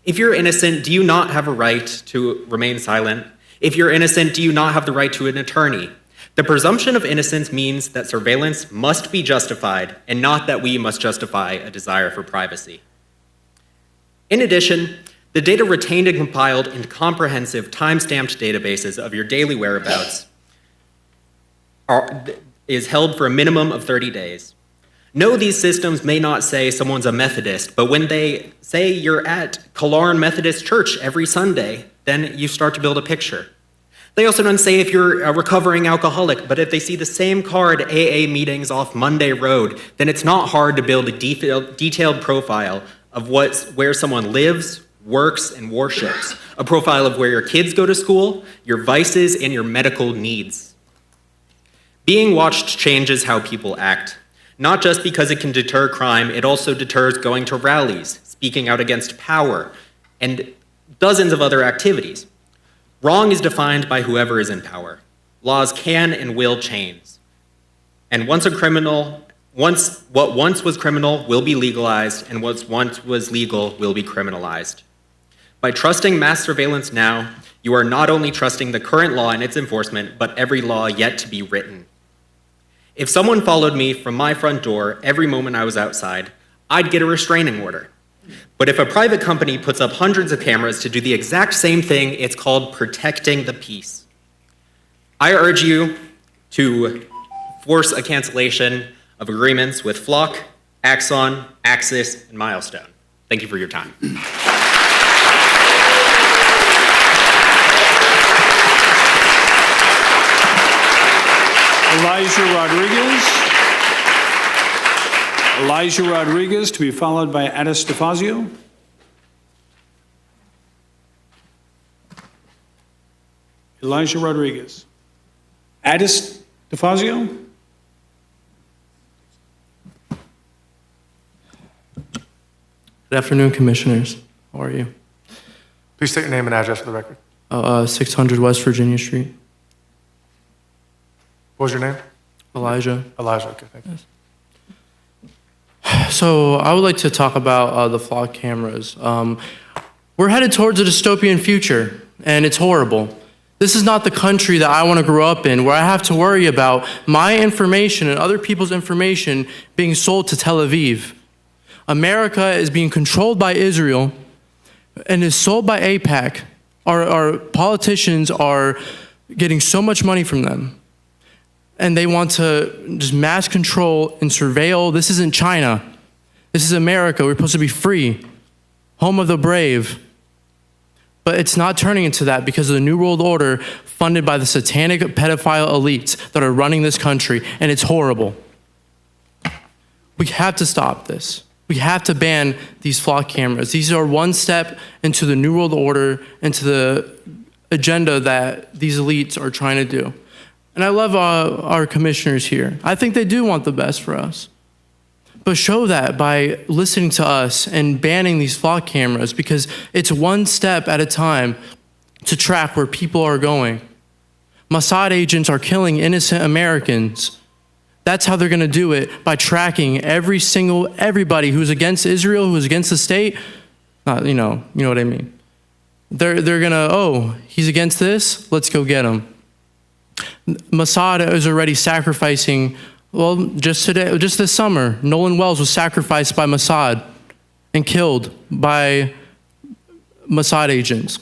If you're innocent, do you not have a right to remain silent? If you're innocent, do you not have the right to an attorney? The presumption of innocence means that surveillance must be justified and not that we must justify a desire for privacy. In addition, the data retained and compiled in comprehensive time-stamped databases of your daily whereabouts is held for a minimum of 30 days. No, these systems may not say someone's a Methodist, but when they say you're at Killearn Methodist Church every Sunday, then you start to build a picture. They also don't say if you're a recovering alcoholic, but if they see the same car at AA meetings off Monday Road, then it's not hard to build a detailed profile of where someone lives, works, and worships. A profile of where your kids go to school, your vices, and your medical needs. Being watched changes how people act. Not just because it can deter crime, it also deters going to rallies, speaking out against power, and dozens of other activities. Wrong is defined by whoever is in power. Laws can and will change. And what once was criminal will be legalized, and what once was legal will be criminalized. By trusting mass surveillance now, you are not only trusting the current law and its enforcement, but every law yet to be written. If someone followed me from my front door every moment I was outside, I'd get a restraining order. But if a private company puts up hundreds of cameras to do the exact same thing, it's called protecting the peace. I urge you to force a cancellation of agreements with Flock, Axon, Axis, and Milestone. Thank you for your time. Elijah Rodriguez, to be followed by Addis DeFazio. Elijah Rodriguez. Addis DeFazio. Good afternoon, Commissioners. How are you? Please state your name and address for the record. 600 West Virginia Street. What was your name? Elijah. Elijah, okay, thank you. So I would like to talk about the Flock cameras. We're headed towards a dystopian future, and it's horrible. This is not the country that I want to grow up in, where I have to worry about my information and other people's information being sold to Tel Aviv. America is being controlled by Israel and is sold by AIPAC. Our politicians are getting so much money from them. And they want to just mass control and surveil. This isn't China. This is America. We're supposed to be free, home of the brave. But it's not turning into that because of the New World Order funded by the satanic pedophile elites that are running this country, and it's horrible. We have to stop this. We have to ban these flock cameras. These are one step into the New World Order, into the agenda that these elites are trying to do. And I love our commissioners here. I think they do want the best for us. But show that by listening to us and banning these flock cameras, because it's one step at a time to track where people are going. Mossad agents are killing innocent Americans. That's how they're going to do it, by tracking everybody who's against Israel, who's against the state. You know what I mean. They're going to, oh, he's against this? Let's go get him. Mossad is already sacrificing. Well, just today, just this summer, Nolan Wells was sacrificed by Mossad and killed by Mossad agents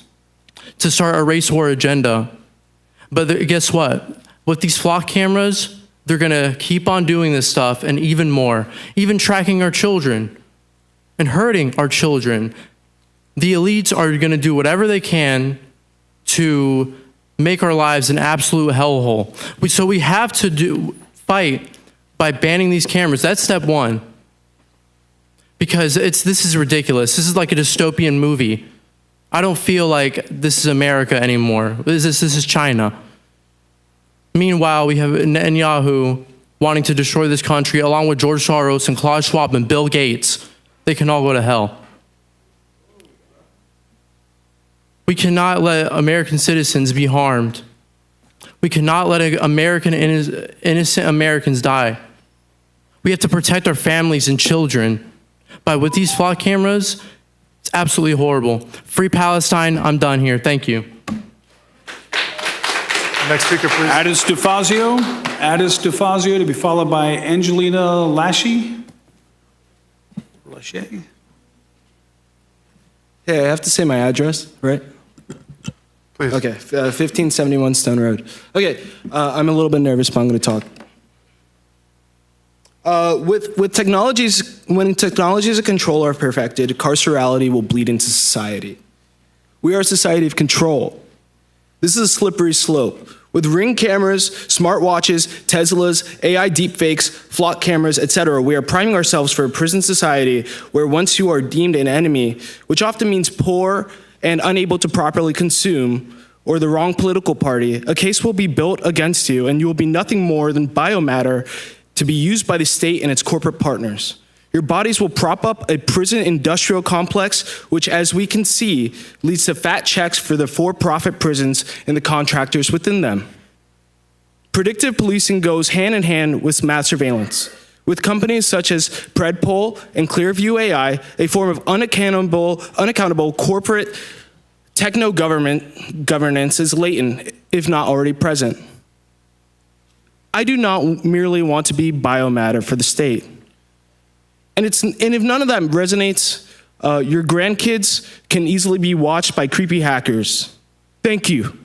to start a race war agenda. But guess what? With these flock cameras, they're going to keep on doing this stuff and even more, even tracking our children and hurting our children. The elites are going to do whatever they can to make our lives an absolute hellhole. So we have to fight by banning these cameras. That's step one. Because this is ridiculous. This is like a dystopian movie. I don't feel like this is America anymore. This is China. Meanwhile, we have Netanyahu wanting to destroy this country, along with George Soros and Klaus Schwab and Bill Gates. They can all go to hell. We cannot let American citizens be harmed. We cannot let innocent Americans die. We have to protect our families and children. But with these flock cameras, it's absolutely horrible. Free Palestine. I'm done here. Thank you. Next speaker, please. Addis DeFazio to be followed by Angelina Lachey. Hey, I have to say my address, right? Please. Okay, 1571 Stone Road. Okay, I'm a little bit nervous, but I'm going to talk. With technologies, when technologies of control are perfected, carcerality will bleed into society. We are a society of control. This is a slippery slope. With Ring cameras, smartwatches, Teslas, AI deepfakes, flock cameras, etc., we are priming ourselves for a prison society where once you are deemed an enemy, which often means poor and unable to properly consume, or the wrong political party, a case will be built against you and you will be nothing more than biomatter to be used by the state and its corporate partners. Your bodies will prop up a prison industrial complex, which, as we can see, leads to fat checks for the for-profit prisons and the contractors within them. Predictive policing goes hand in hand with mass surveillance. With companies such as Predpol and Clearview AI, a form of unaccountable corporate techno-governance is latent, if not already present. I do not merely want to be biomatter for the state. And if none of that resonates, your grandkids can easily be watched by creepy hackers. Thank you.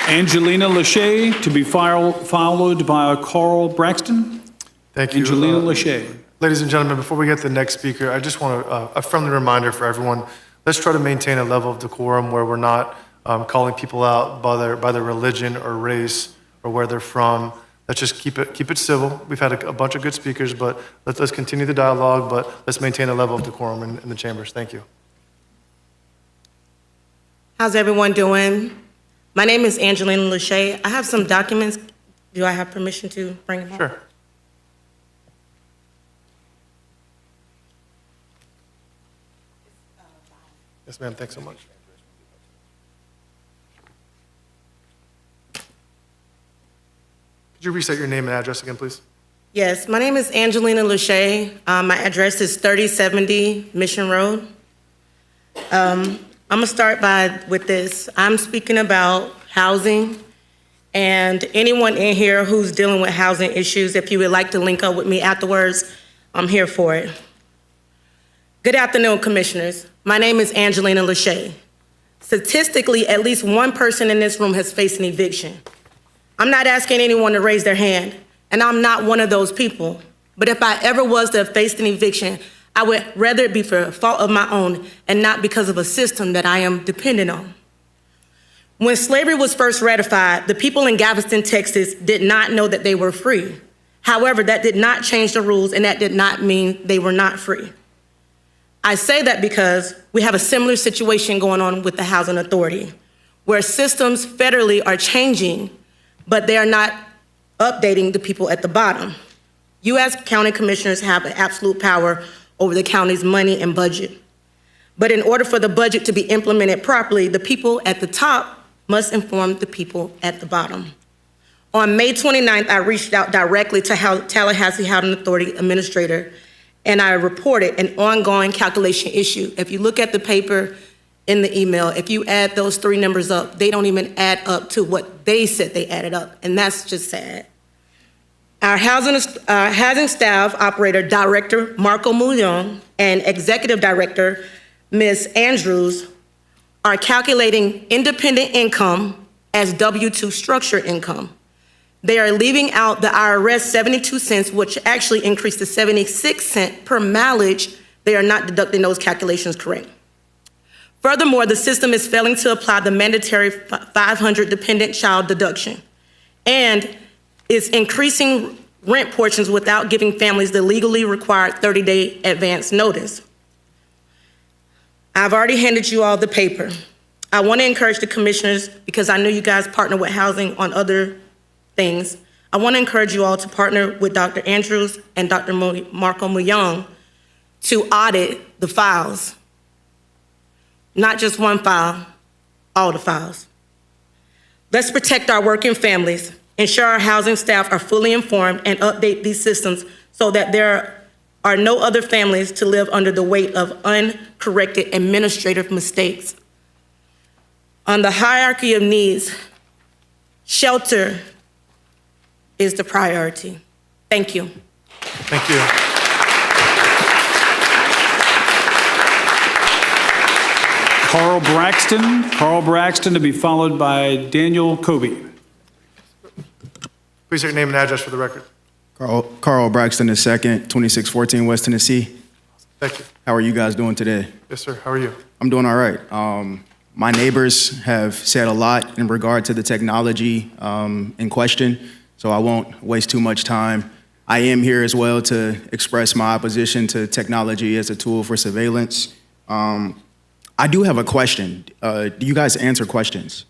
Angelina Lachey to be followed by Carl Braxton. Thank you. Angelina Lachey. Ladies and gentlemen, before we get to the next speaker, I just want a friendly reminder for everyone. Let's try to maintain a level of decorum where we're not calling people out by their religion or race or where they're from. Let's just keep it civil. We've had a bunch of good speakers, but let's continue the dialogue, but let's maintain a level of decorum in the chambers. Thank you. How's everyone doing? My name is Angelina Lachey. I have some documents. Do I have permission to bring them up? Sure. Yes, ma'am. Thanks so much. Could you reset your name and address again, please? Yes, my name is Angelina Lachey. My address is 3070 Mission Road. I'm gonna start with this. I'm speaking about housing, and anyone in here who's dealing with housing issues, if you would like to link up with me afterwards, I'm here for it. Good afternoon, commissioners. My name is Angelina Lachey. Statistically, at least one person in this room has faced an eviction. I'm not asking anyone to raise their hand, and I'm not one of those people. But if I ever was to have faced an eviction, I would rather it be for a fault of my own and not because of a system that I am dependent on. When slavery was first ratified, the people in Galveston, Texas did not know that they were free. However, that did not change the rules, and that did not mean they were not free. I say that because we have a similar situation going on with the Housing Authority, where systems federally are changing, but they are not updating the people at the bottom. You as county commissioners have absolute power over the county's money and budget. But in order for the budget to be implemented properly, the people at the top must inform the people at the bottom. On May 29th, I reached out directly to Tallahassee Housing Authority Administrator, and I reported an ongoing calculation issue. If you look at the paper in the email, if you add those three numbers up, they don't even add up to what they said they added up, and that's just sad. Our housing staff operator, Director Marco Mullon, and Executive Director, Ms. Andrews, are calculating independent income as W-2 structured income. They are leaving out the IRS 72 cents, which actually increased to 76 cents per mileage. They are not deducting those calculations correct. Furthermore, the system is failing to apply the mandatory 500 dependent child deduction and is increasing rent portions without giving families the legally required 30-day advance notice. I've already handed you all the paper. I want to encourage the commissioners, because I know you guys partner with housing on other things. I want to encourage you all to partner with Dr. Andrews and Dr. Marco Mullon to audit the files. Not just one file, all the files. Let's protect our working families, ensure our housing staff are fully informed, and update these systems so that there are no other families to live under the weight of uncorrected administrative mistakes. On the hierarchy of needs, shelter is the priority. Thank you. Thank you. Carl Braxton to be followed by Daniel Kobe. Please state your name and address for the record. Carl Braxton II, 2614 West Tennessee. Thank you. How are you guys doing today? Yes, sir. How are you? I'm doing all right. My neighbors have said a lot in regard to the technology in question, so I won't waste too much time. I am here as well to express my opposition to technology as a tool for surveillance. I do have a question. Do you guys answer questions?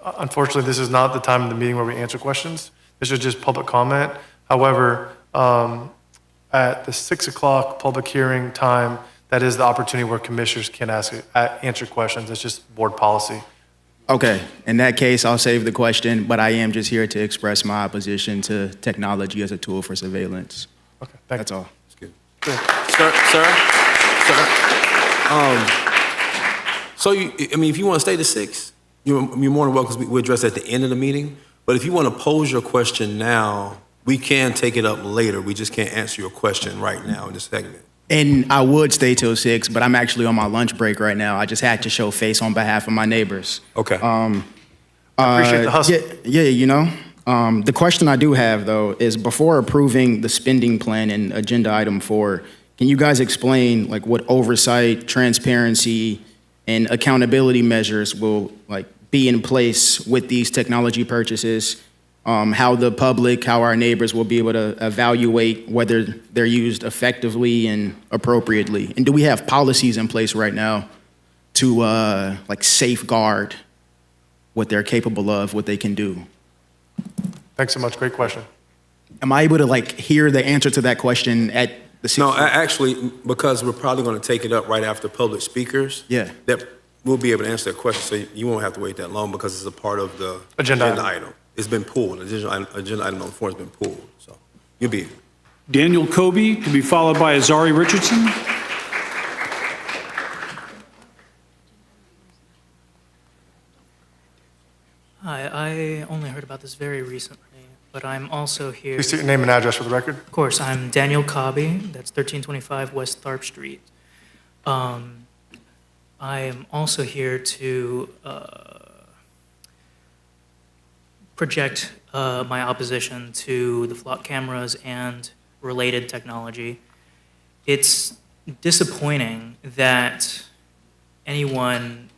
Unfortunately, this is not the time in the meeting where we answer questions. This is just public comment. However, at the 6 o'clock public hearing time, that is the opportunity where commissioners can answer questions. It's just board policy. Okay, in that case, I'll save the question, but I am just here to express my opposition to technology as a tool for surveillance. Okay, that's all. That's good. So, if you want to stay to 6, you're more than welcome. We'll address at the end of the meeting. But if you want to pose your question now, we can take it up later. We just can't answer your question right now in this segment. And I would stay till 6, but I'm actually on my lunch break right now. I just had to show face on behalf of my neighbors. Okay. I appreciate the hustle. The question I do have, though, is before approving the spending plan in agenda item 4, can you guys explain what oversight, transparency, and accountability measures will be in place with these technology purchases? How the public, how our neighbors will be able to evaluate whether they're used effectively and appropriately? And do we have policies in place right now to safeguard what they're capable of, what they can do? Thanks so much. Great question. Am I able to hear the answer to that question at the No, actually, because we're probably going to take it up right after public speakers. Yeah. That we'll be able to answer that question, so you won't have to wait that long because it's a part of the Agenda item. It's been pulled. Agenda item number 4 has been pulled, so you'll be. Daniel Kobe to be followed by Azari Richardson. Hi, I only heard about this very recently, but I'm also here. Please state your name and address for the record. Of course, I'm Daniel Cobby. That's 1325 West Tharp Street. I am also here to project my opposition to the flock cameras and related technology. It's disappointing that anyone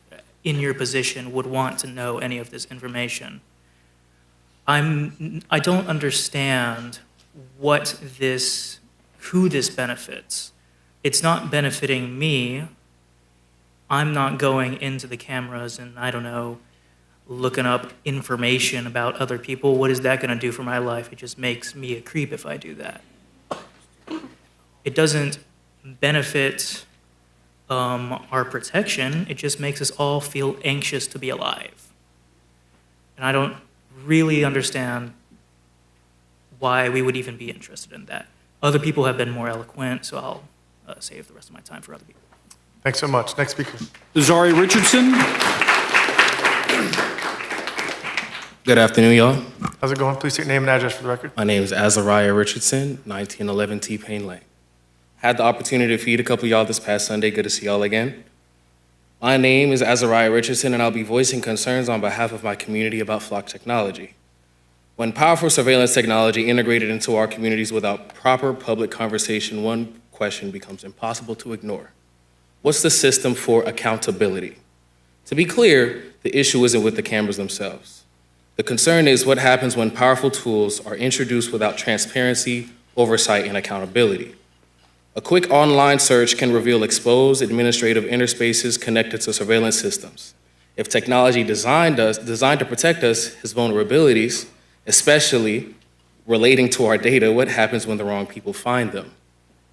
in your position would want to know any of this information. I don't understand who this benefits. It's not benefiting me. I'm not going into the cameras and, I don't know, looking up information about other people. What is that going to do for my life? It just makes me a creep if I do that. It doesn't benefit our protection. It just makes us all feel anxious to be alive. And I don't really understand why we would even be interested in that. Other people have been more eloquent, so I'll save the rest of my time for other people. Thanks so much. Next speaker. Zari Richardson. Good afternoon, y'all. How's it going? Please state your name and address for the record. My name is Azariah Richardson, 1911 T-Pain Lane. Had the opportunity to feed a couple of y'all this past Sunday. Good to see y'all again. My name is Azariah Richardson, and I'll be voicing concerns on behalf of my community about flock technology. When powerful surveillance technology integrated into our communities without proper public conversation, one question becomes impossible to ignore. What's the system for accountability? To be clear, the issue isn't with the cameras themselves. The concern is what happens when powerful tools are introduced without transparency, oversight, and accountability. A quick online search can reveal exposed administrative interspaces connected to surveillance systems. If technology designed to protect us, its vulnerabilities, especially relating to our data, what happens when the wrong people find them?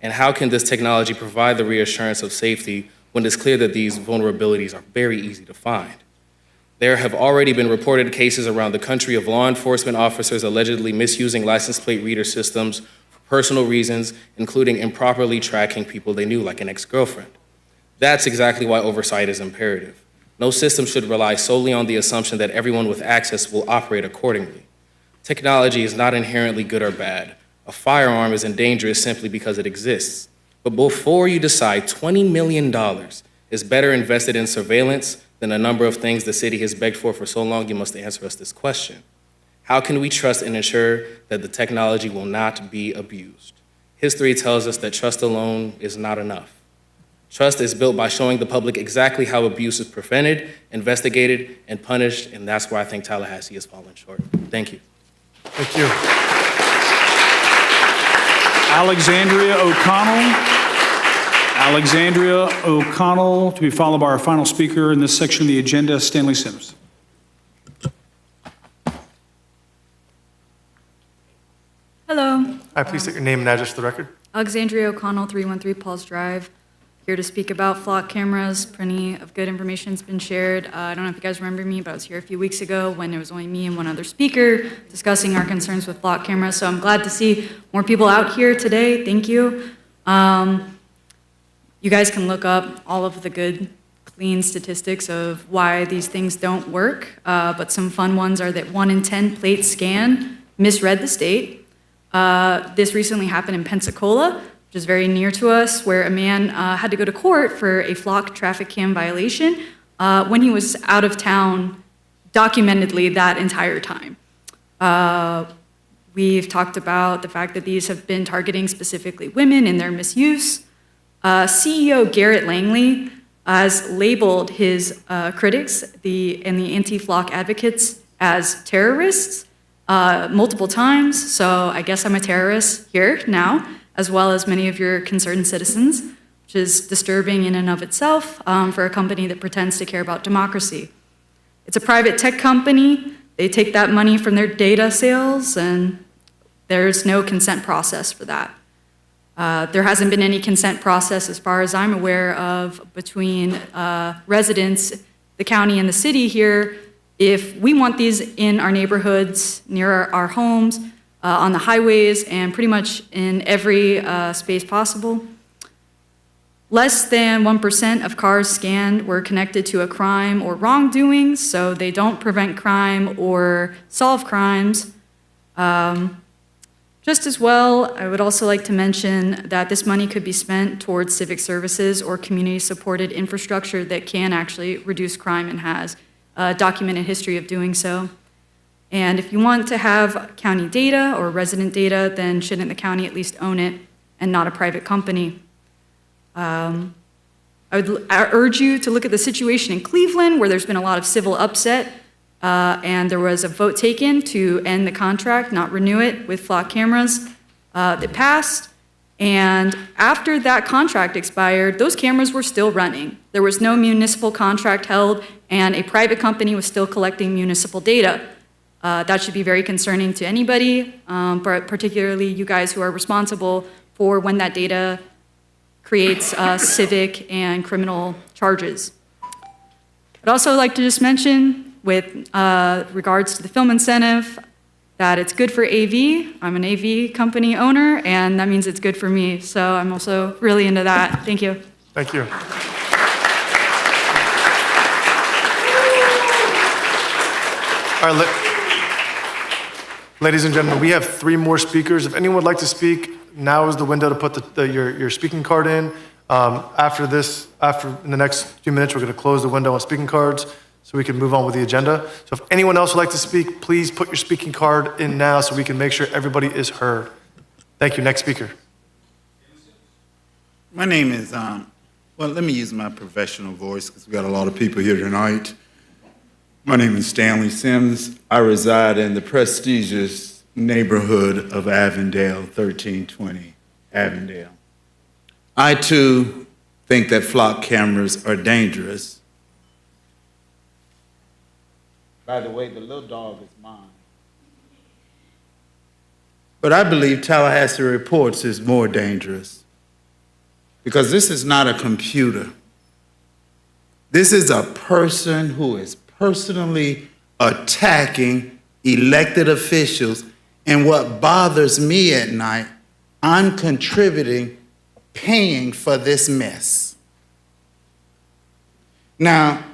And how can this technology provide the reassurance of safety when it's clear that these vulnerabilities are very easy to find? There have already been reported cases around the country of law enforcement officers allegedly misusing license plate reader systems for personal reasons, including improperly tracking people they knew, like an ex-girlfriend. That's exactly why oversight is imperative. No system should rely solely on the assumption that everyone with access will operate accordingly. Technology is not inherently good or bad. A firearm isn't dangerous simply because it exists. But before you decide $20 million is better invested in surveillance than a number of things the city has begged for so long, you must answer us this question. How can we trust and ensure that the technology will not be abused? History tells us that trust alone is not enough. Trust is built by showing the public exactly how abuse is prevented, investigated, and punished, and that's where I think Tallahassee has fallen short. Thank you. Thank you. Alexandria O'Connell. Alexandria O'Connell, to be followed by our final speaker in this section of the agenda, Stanley Sims. Hello. Hi, please state your name and address for the record. Alexandria O'Connell, 313 Paul's Drive. Here to speak about flock cameras. Plenty of good information has been shared. I don't know if you guys remember me, but I was here a few weeks ago when there was only me and one other speaker discussing our concerns with flock cameras. So I'm glad to see more people out here today. Thank you. You guys can look up all of the good, clean statistics of why these things don't work. But some fun ones are that 1 in 10 plate scan misread the state. This recently happened in Pensacola, which is very near to us, where a man had to go to court for a flock traffic cam violation when he was out of town documentedly that entire time. We've talked about the fact that these have been targeting specifically women and their misuse. CEO Garrett Langley has labeled his critics and the anti-flock advocates as terrorists multiple times, so I guess I'm a terrorist here now, as well as many of your concerned citizens, which is disturbing in and of itself for a company that pretends to care about democracy. It's a private tech company. They take that money from their data sales, and there's no consent process for that. There hasn't been any consent process, as far as I'm aware of, between residents, the county, and the city here. If we want these in our neighborhoods, near our homes, on the highways, and pretty much in every space possible. Less than 1% of cars scanned were connected to a crime or wrongdoing, so they don't prevent crime or solve crimes. Just as well, I would also like to mention that this money could be spent towards civic services or community-supported infrastructure that can actually reduce crime and has a documented history of doing so. And if you want to have county data or resident data, then shouldn't the county at least own it and not a private company? I urge you to look at the situation in Cleveland, where there's been a lot of civil upset, and there was a vote taken to end the contract, not renew it with flock cameras. That passed, and after that contract expired, those cameras were still running. There was no municipal contract held, and a private company was still collecting municipal data. That should be very concerning to anybody, but particularly you guys who are responsible for when that data creates civic and criminal charges. I'd also like to just mention, with regards to the film incentive, that it's good for AV. I'm an AV company owner, and that means it's good for me. So I'm also really into that. Thank you. Thank you. All right, ladies and gentlemen, we have 3 more speakers. If anyone would like to speak, now is the window to put your speaking card in. After in the next few minutes, we're going to close the window on speaking cards so we can move on with the agenda. So if anyone else would like to speak, please put your speaking card in now so we can make sure everybody is heard. Thank you. Next speaker. My name is, well, let me use my professional voice because we got a lot of people here tonight. My name is Stanley Sims. I reside in the prestigious neighborhood of Avondale, 1320 Avondale. I too think that flock cameras are dangerous. By the way, the little dog is mine. But I believe Tallahassee Reports is more dangerous because this is not a computer. This is a person who is personally attacking elected officials. And what bothers me at night, I'm contributing, paying for this mess. Now,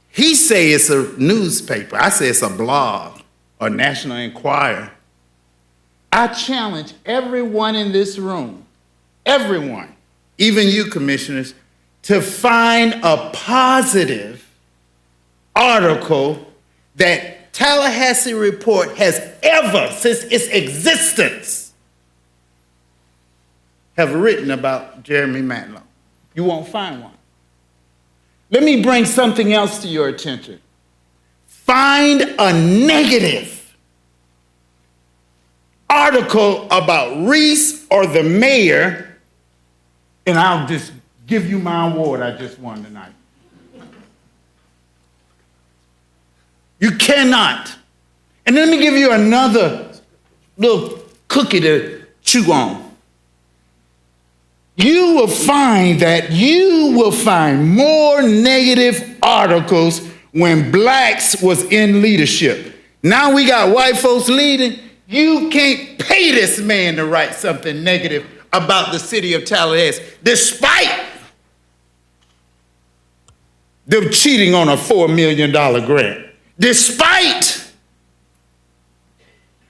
he say it's a newspaper. I say it's a blog or National Enquirer. I challenge everyone in this room, everyone, even you commissioners, to find a positive article that Tallahassee Report has ever, since its existence, have written about Jeremy Matlow. You won't find one. Let me bring something else to your attention. Find a negative article about Reese or the mayor, and I'll just give you my award I just won tonight. You cannot. And let me give you another little cookie to chew on. You will find more negative articles when blacks was in leadership. Now we got white folks leading. You can't pay this man to write something negative about the city of Tallahassee, despite them cheating on a $4 million grant, despite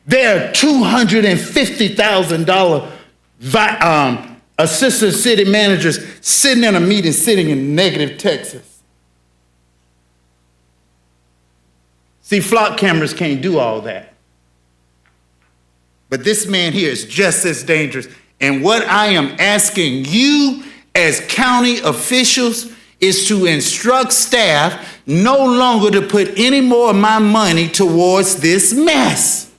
their $250,000 assistant city managers sitting in a meeting, sitting in negative Texas. See, flock cameras can't do all that. But this man here is just as dangerous. And what I am asking you as county officials is to instruct staff no longer to put any more of my money towards this mess.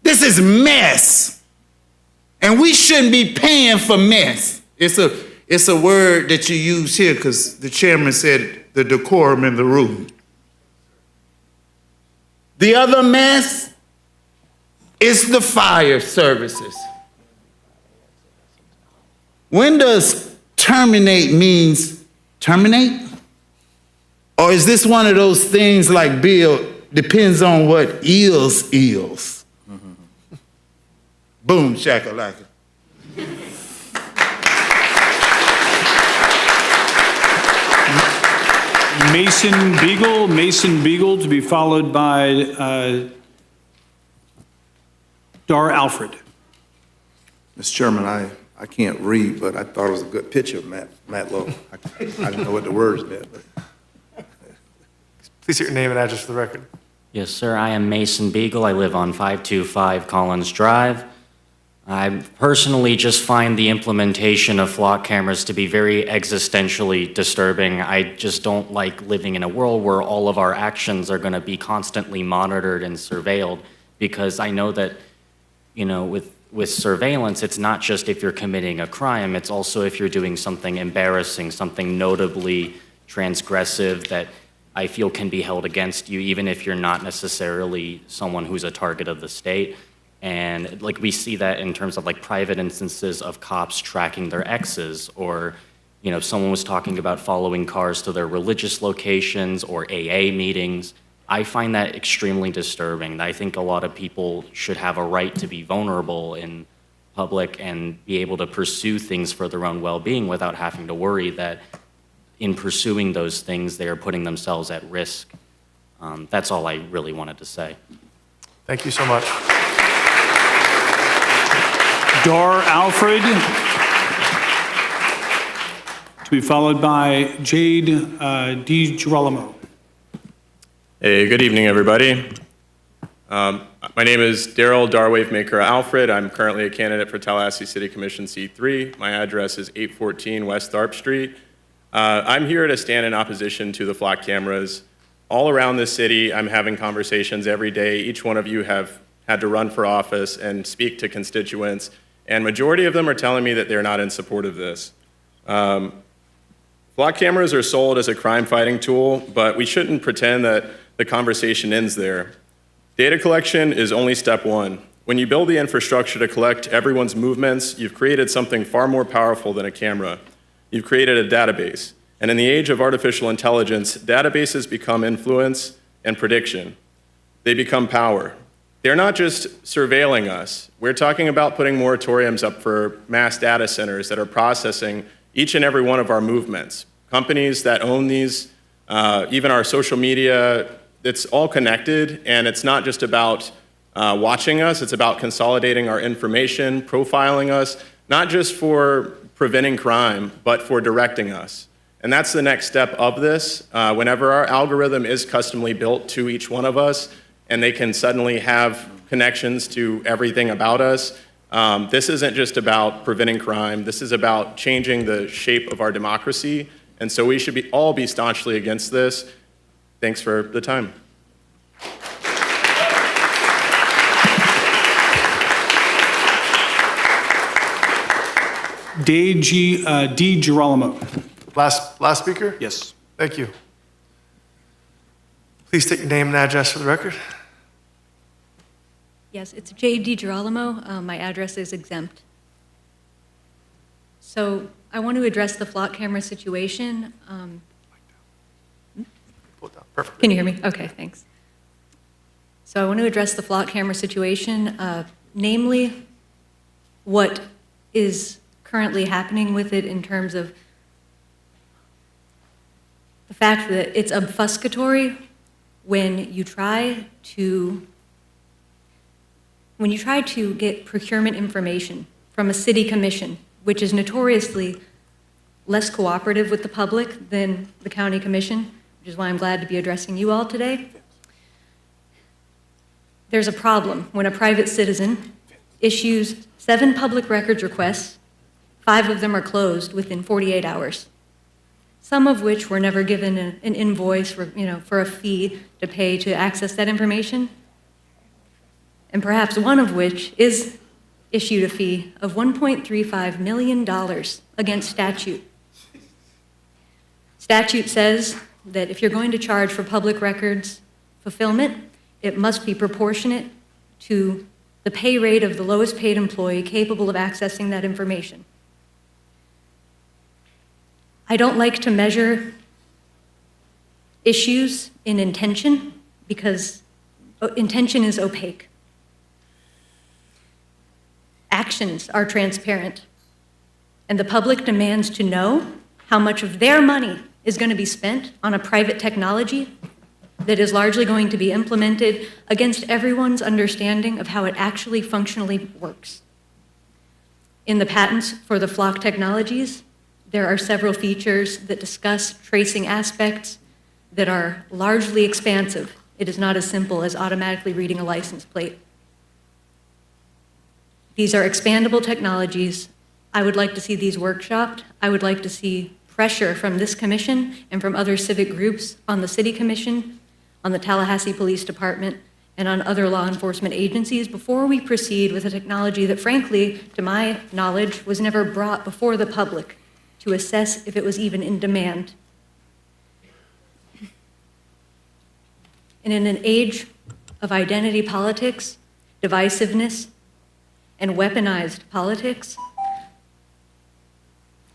This is mess. And we shouldn't be paying for mess. It's a word that you use here because the chairman said the decorum in the room. The other mess is the fire services. When does terminate means terminate? Or is this one of those things like Bill, depends on what eels? Boom, shakalaka. Mason Beagle to be followed by Dar Alfred. Mr. Chairman, I can't read, but I thought it was a good picture of Matlow. I didn't know what the words meant. But. Please state your name and address for the record. Yes, sir. I am Mason Beagle. I live on 525 Collins Drive. I personally just find the implementation of flock cameras to be very existentially disturbing. I just don't like living in a world where all of our actions are going to be constantly monitored and surveilled, because I know that, you know, with surveillance, it's not just if you're committing a crime, it's also if you're doing something embarrassing, something notably transgressive that I feel can be held against you, even if you're not necessarily someone who's a target of the state. And like we see that in terms of like private instances of cops tracking their exes, or, you know, someone was talking about following cars to their religious locations or AA meetings. I find that extremely disturbing. I think a lot of people should have a right to be vulnerable in public and be able to pursue things for their own well-being without having to worry that in pursuing those things, they are putting themselves at risk. That's all I really wanted to say. Thank you so much. Dar Alfred, to be followed by Jade DiGirolamo. Hey, good evening, everybody. My name is Daryl Darwave Maker Alfred. I'm currently a candidate for Tallahassee City Commission C3. My address is 814 West Tharp Street. I'm here to stand in opposition to the flock cameras. All around the city, I'm having conversations every day. Each one of you have had to run for office and speak to constituents, and majority of them are telling me that they're not in support of this. Flock cameras are sold as a crime-fighting tool, but we shouldn't pretend that the conversation ends there. Data collection is only step one. When you build the infrastructure to collect everyone's movements, you've created something far more powerful than a camera. You've created a database. And in the age of artificial intelligence, databases become influence and prediction. They become power. They're not just surveilling us. We're talking about putting moratoriums up for mass data centers that are processing each and every one of our movements. Companies that own these, even our social media, it's all connected, and it's not just about watching us, it's about consolidating our information, profiling us, not just for preventing crime, but for directing us. And that's the next step of this. Whenever our algorithm is customly built to each one of us, and they can suddenly have connections to everything about us, this isn't just about preventing crime, this is about changing the shape of our democracy, and so we should all be staunchly against this. Thanks for the time. DiGirolamo. Last speaker? Yes. Thank you. Please state your name and address for the record. Yes, it's Jade DiGirolamo. My address is exempt. So I want to address the flock camera situation. Perfect. Can you hear me? Okay, thanks. So I want to address the flock camera situation, namely what is currently happening with it in terms of the fact that it's obfuscatory when you try to get procurement information from a city commission, which is notoriously less cooperative with the public than the county commission, which is why I'm glad to be addressing you all today. There's a problem when a private citizen issues 7 public records requests, 5 of them are closed within 48 hours, some of which were never given an invoice for a fee to pay to access that information, and perhaps one of which is issued a fee of $1.35 million against statute. Statute says that if you're going to charge for public records fulfillment, it must be proportionate to the pay rate of the lowest paid employee capable of accessing that information. I don't like to measure issues in intention because intention is opaque. Actions are transparent, and the public demands to know how much of their money is going to be spent on a private technology that is largely going to be implemented against everyone's understanding of how it actually functionally works. In the patents for the flock technologies, there are several features that discuss tracing aspects that are largely expansive. It is not as simple as automatically reading a license plate. These are expandable technologies. I would like to see these workshopped. I would like to see pressure from this commission and from other civic groups on the city commission, on the Tallahassee Police Department, and on other law enforcement agencies before we proceed with a technology that, frankly, to my knowledge, was never brought before the public to assess if it was even in demand. And in an age of identity politics, divisiveness, and weaponized politics,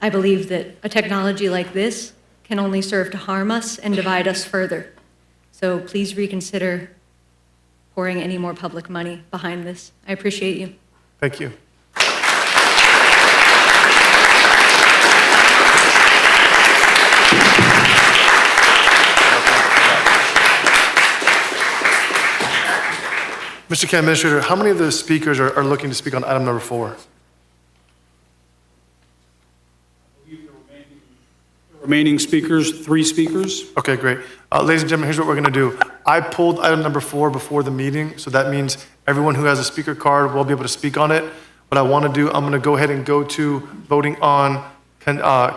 I believe that a technology like this can only serve to harm us and divide us further. So please reconsider pouring any more public money behind this. I appreciate you. Thank you. Mr. County Administrator, how many of the speakers are looking to speak on item number 4? Remaining speakers, 3 speakers. Okay, great. Ladies and gentlemen, here's what we're going to do. I pulled item number 4 before the meeting, so that means everyone who has a speaker card will be able to speak on it. What I want to do, I'm going to go ahead and go to voting on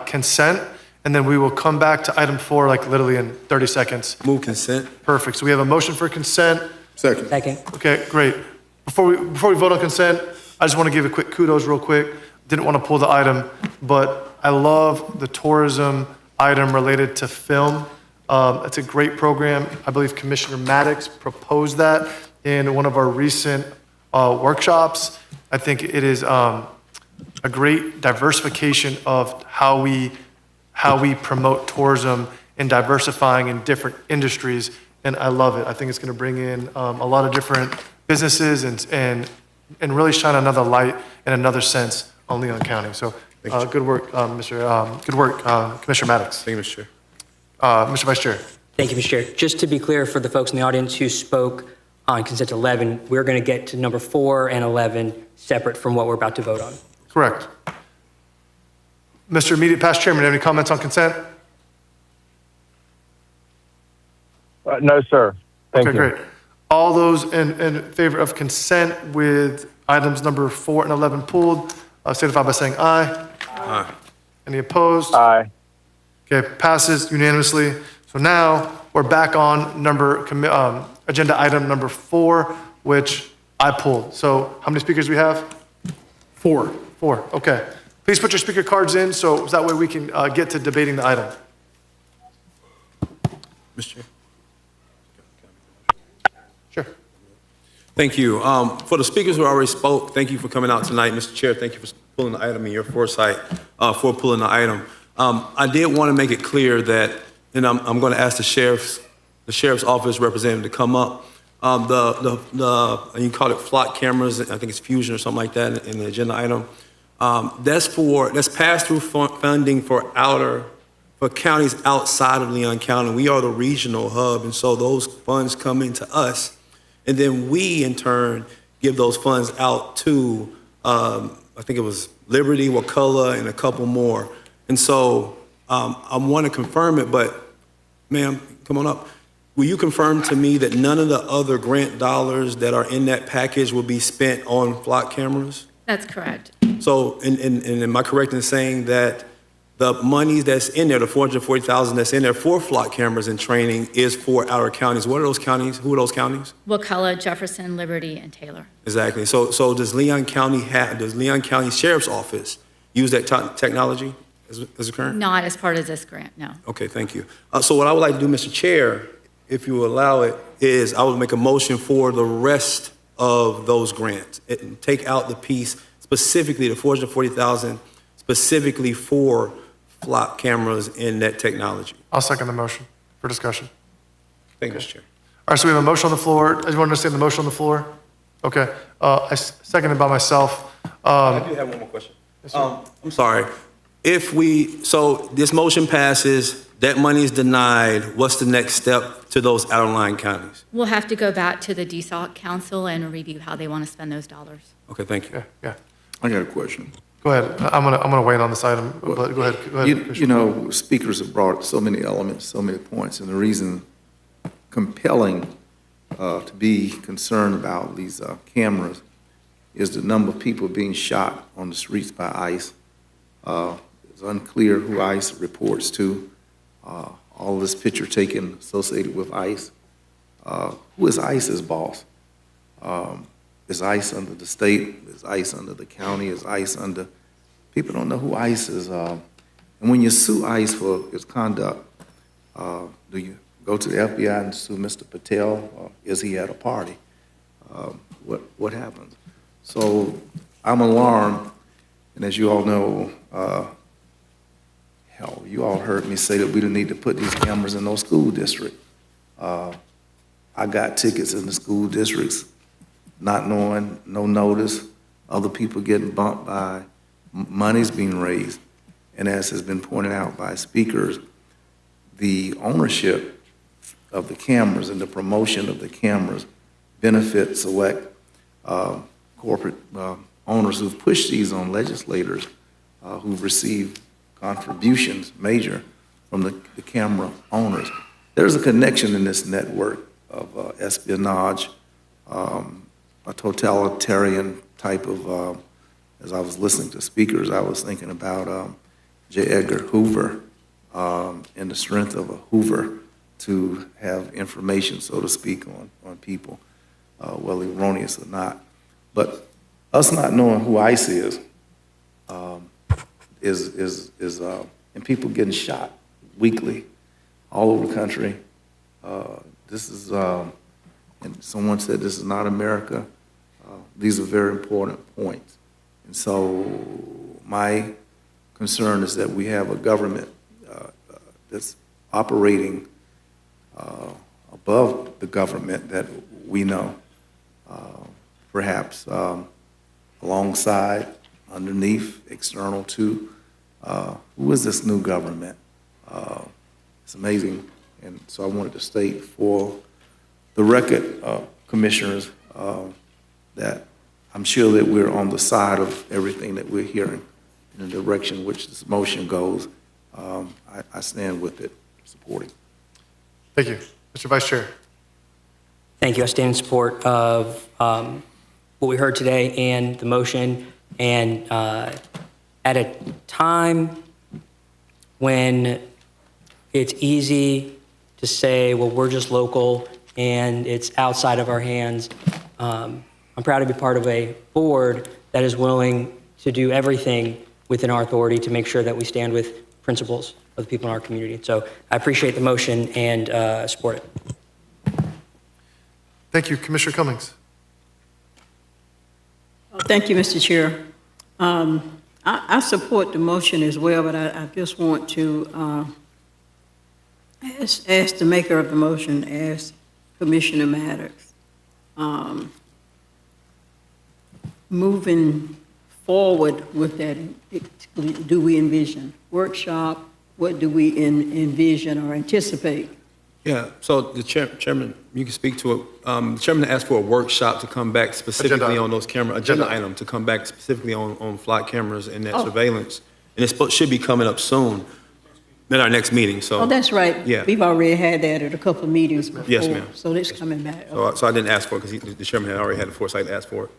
consent, and then we will come back to item 4 like literally in 30 seconds. Move consent. Perfect. So we have a motion for consent. Second. Okay, great. Before we vote on consent, I just want to give a quick kudos real quick. Didn't want to pull the item, but I love the tourism item related to film. It's a great program. I believe Commissioner Maddox proposed that in one of our recent workshops. I think it is a great diversification of how we promote tourism and diversifying in different industries, and I love it. I think it's going to bring in a lot of different businesses and really shine another light in another sense on Leon County. So good work, Commissioner Maddox. Thank you, Mr. Chair. Mr. Vice Chair. Thank you, Mr. Chair. Just to be clear for the folks in the audience who spoke on consent 11, we're going to get to number 4 and 11 separate from what we're about to vote on. Correct. Mr. Immediate Past Chairman, any comments on consent? No, sir. Thank you. Okay, great. All those in favor of consent with items number 4 and 11 pulled, signify by saying aye. Aye. Any opposed? Aye. Okay, passes unanimously. So now we're back on agenda item number 4, which I pulled. So how many speakers do we have? 4. 4, okay. Please put your speaker cards in so that way we can get to debating the item. Mr. Chair. Sure. Thank you. For the speakers who already spoke, thank you for coming out tonight. Mr. Chair, thank you for pulling the item and your foresight for pulling the item. I did want to make it clear that, and I'm going to ask the sheriff's office representative to come up. You call it flock cameras, I think it's Fusion or something like that in the agenda item. That's pass-through funding for counties outside of Leon County. We are the regional hub, and so those funds come into us. And then we, in turn, give those funds out to, I think it was Liberty, Wakulla, and a couple more. And so I want to confirm it, but ma'am, come on up. Will you confirm to me that none of the other grant dollars that are in that package will be spent on flock cameras? That's correct. So, and am I correct in saying that the money that's in there, the $440,000 that's in there for flock cameras and training is for our counties? What are those counties? Who are those counties? Wakulla, Jefferson, Liberty, and Taylor. Exactly. So does Leon County Sheriff's Office use that technology as a current? Not as part of this grant, no. Okay, thank you. So what I would like to do, Mr. Chair, if you will allow it, is I would make a motion for the rest of those grants and take out the piece specifically, the $440,000 specifically for flock cameras in that technology. I'll second the motion for discussion. Thank you, Mr. Chair. All right, so we have a motion on the floor. I just want to understand the motion on the floor. Okay, I seconded by myself. I do have one more question. I'm sorry. So this motion passes, that money is denied, what's the next step to those outlying counties? We'll have to go back to the DSALT Council and review how they want to spend those dollars. Okay, thank you. Yeah. I got a question. Go ahead. I'm gonna wait on this item, but go ahead. You know, speakers have brought so many elements, so many points, and the reason compelling to be concerned about these cameras is the number of people being shot on the streets by ICE. It's unclear who ICE reports to. All this picture taken associated with ICE. Who is ICE's boss? Is ICE under the state? Is ICE under the county? Is ICE under... People don't know who ICE is. And when you sue ICE for its conduct, do you go to the FBI and sue Mr. Patel, or is he at a party? What happens? So I'm alarmed, and as you all know, hell, you all heard me say that we don't need to put these cameras in no school district. I got tickets in the school districts, not knowing, no notice, other people getting bumped by money's being raised. And as has been pointed out by speakers, the ownership of the cameras and the promotion of the cameras benefit select corporate owners who've pushed these on legislators who've received contributions major from the camera owners. There's a connection in this network of espionage, a totalitarian type of, as I was listening to speakers, I was thinking about J. Edgar Hoover and the strength of a Hoover to have information, so to speak, on people, whether erroneous or not. But us not knowing who ICE is, and people getting shot weekly all over the country. This is, and someone said this is not America. These are very important points. And so my concern is that we have a government that's operating above the government that we know, perhaps alongside, underneath, external to. Who is this new government? It's amazing. And so I wanted to state for the record, commissioners, that I'm sure that we're on the side of everything that we're hearing in the direction which this motion goes. I stand with it, supporting. Thank you. Mr. Vice Chair. Thank you. I stand in support of what we heard today and the motion. And at a time when it's easy to say, well, we're just local and it's outside of our hands, I'm proud to be part of a board that is willing to do everything within our authority to make sure that we stand with principles of the people in our community. So I appreciate the motion and support it. Thank you. Commissioner Cummings. Thank you, Mr. Chair. I support the motion as well, but I just want to ask the maker of the motion, ask Commissioner Maddox, moving forward with that, do we envision workshop? What do we envision or anticipate? Yeah, so the chairman, you can speak to it. The chairman asked for a workshop to come back specifically on those agenda item, to come back specifically on flock cameras and that surveillance. And it should be coming up soon, at our next meeting, so. Oh, that's right. Yeah. We've already had that at a couple of meetings before. Yes, ma'am. So it's coming back. So I didn't ask for it because the chairman had already had the foresight to ask for it.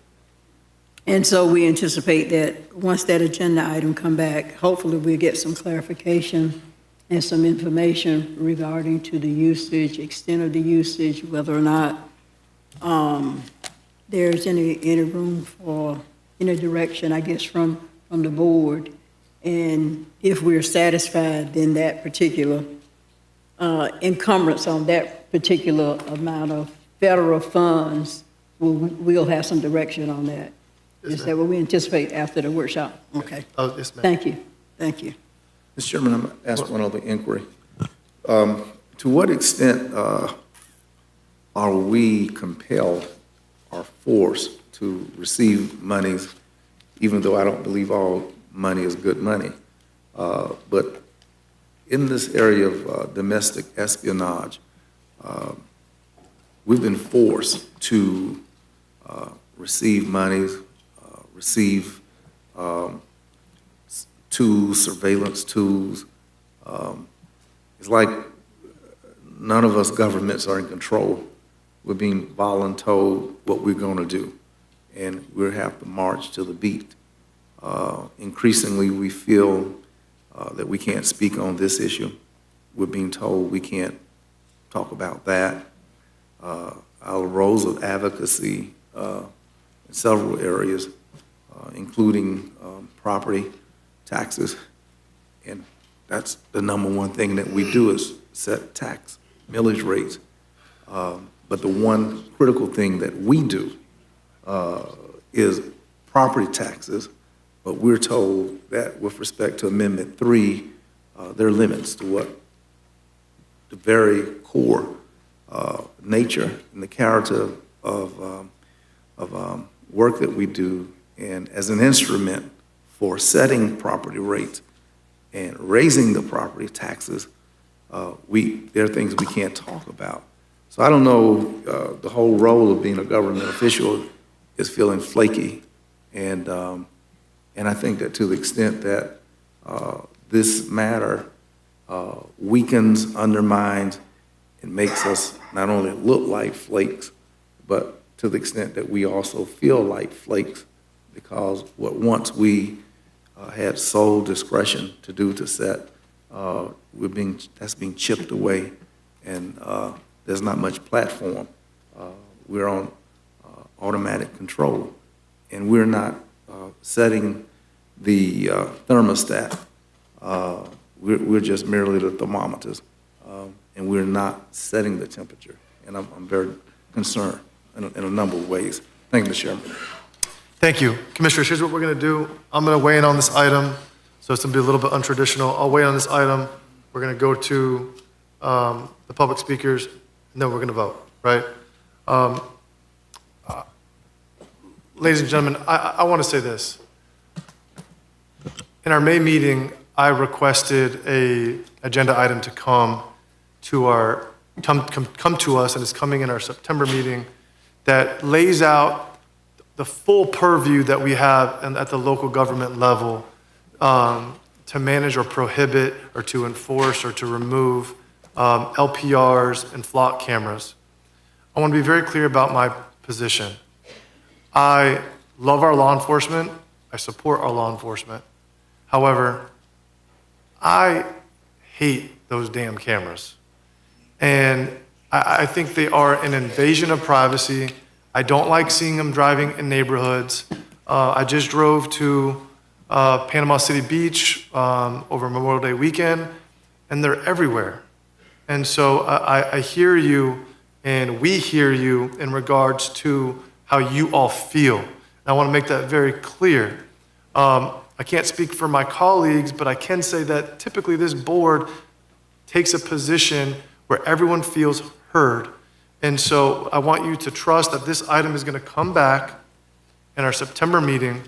And so we anticipate that once that agenda item come back, hopefully we'll get some clarification and some information regarding to the usage, extent of the usage, whether or not there's any room for any direction, I guess, from the board. And if we're satisfied, then that particular encumbrance on that particular amount of federal funds, we'll have some direction on that. Is that what we anticipate after the workshop? Okay. Oh, yes, ma'am. Thank you. Thank you. Mr. Chairman, I'm going to ask one other inquiry. To what extent are we compelled or forced to receive monies, even though I don't believe all money is good money? But in this area of domestic espionage, we've been forced to receive monies, receive tools, surveillance tools. It's like none of us governments are in control. We're being voluntold what we're going to do. and we'll have to march to the beat. Increasingly, we feel that we can't speak on this issue. We're being told we can't talk about that. Our roles of advocacy in several areas, including property taxes, and that's the number one thing that we do is set tax millage rates. But the one critical thing that we do is property taxes, but we're told that with respect to Amendment 3, there are limits to what the very core nature and the character of work that we do, and as an instrument for setting property rates and raising the property taxes, there are things we can't talk about. So I don't know, the whole role of being a government official is feeling flaky, and I think that to the extent that this matter weakens, undermines, and makes us not only look like flakes, but to the extent that we also feel like flakes, because what once we had sole discretion to do to set, that's being chipped away, and there's not much platform. We're on automatic control, and we're not setting the thermostat. We're just merely the thermometers, and we're not setting the temperature. And I'm very concerned in a number of ways. Thank you, Mr. Chairman. Thank you. Commissioners, here's what we're going to do. I'm going to weigh in on this item, so it's going to be a little bit untraditional. I'll weigh in on this item. We're going to go to the public speakers, and then we're going to vote, right? Ladies and gentlemen, I want to say this. In our May meeting, I requested an agenda item to come to us, and it's coming in our September meeting, that lays out the full purview that we have at the local government level to manage or prohibit or to enforce or to remove LPRs and flock cameras. I want to be very clear about my position. I love our law enforcement. I support our law enforcement. However, I hate those damn cameras. And I think they are an invasion of privacy. I don't like seeing them driving in neighborhoods. I just drove to Panama City Beach over Memorial Day weekend, and they're everywhere. And so I hear you, and we hear you in regards to how you all feel. And I want to make that very clear. I can't speak for my colleagues, but I can say that typically this board takes a position where everyone feels heard. And so I want you to trust that this item is going to come back in our September meeting.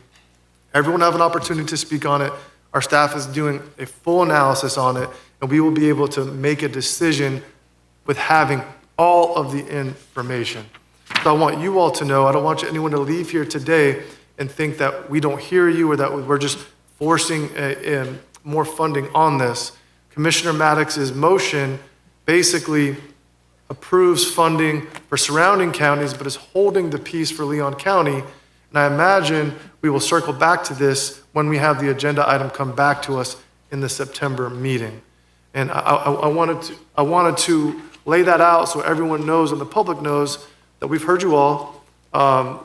Everyone will have an opportunity to speak on it. Our staff is doing a full analysis on it, and we will be able to make a decision with having all of the information. So I want you all to know, I don't want anyone to leave here today and think that we don't hear you or that we're just forcing more funding on this. Commissioner Maddox's motion basically approves funding for surrounding counties, but is holding the piece for Leon County. And I imagine we will circle back to this when we have the agenda item come back to us in the September meeting. And I wanted to lay that out so everyone knows and the public knows that we've heard you all.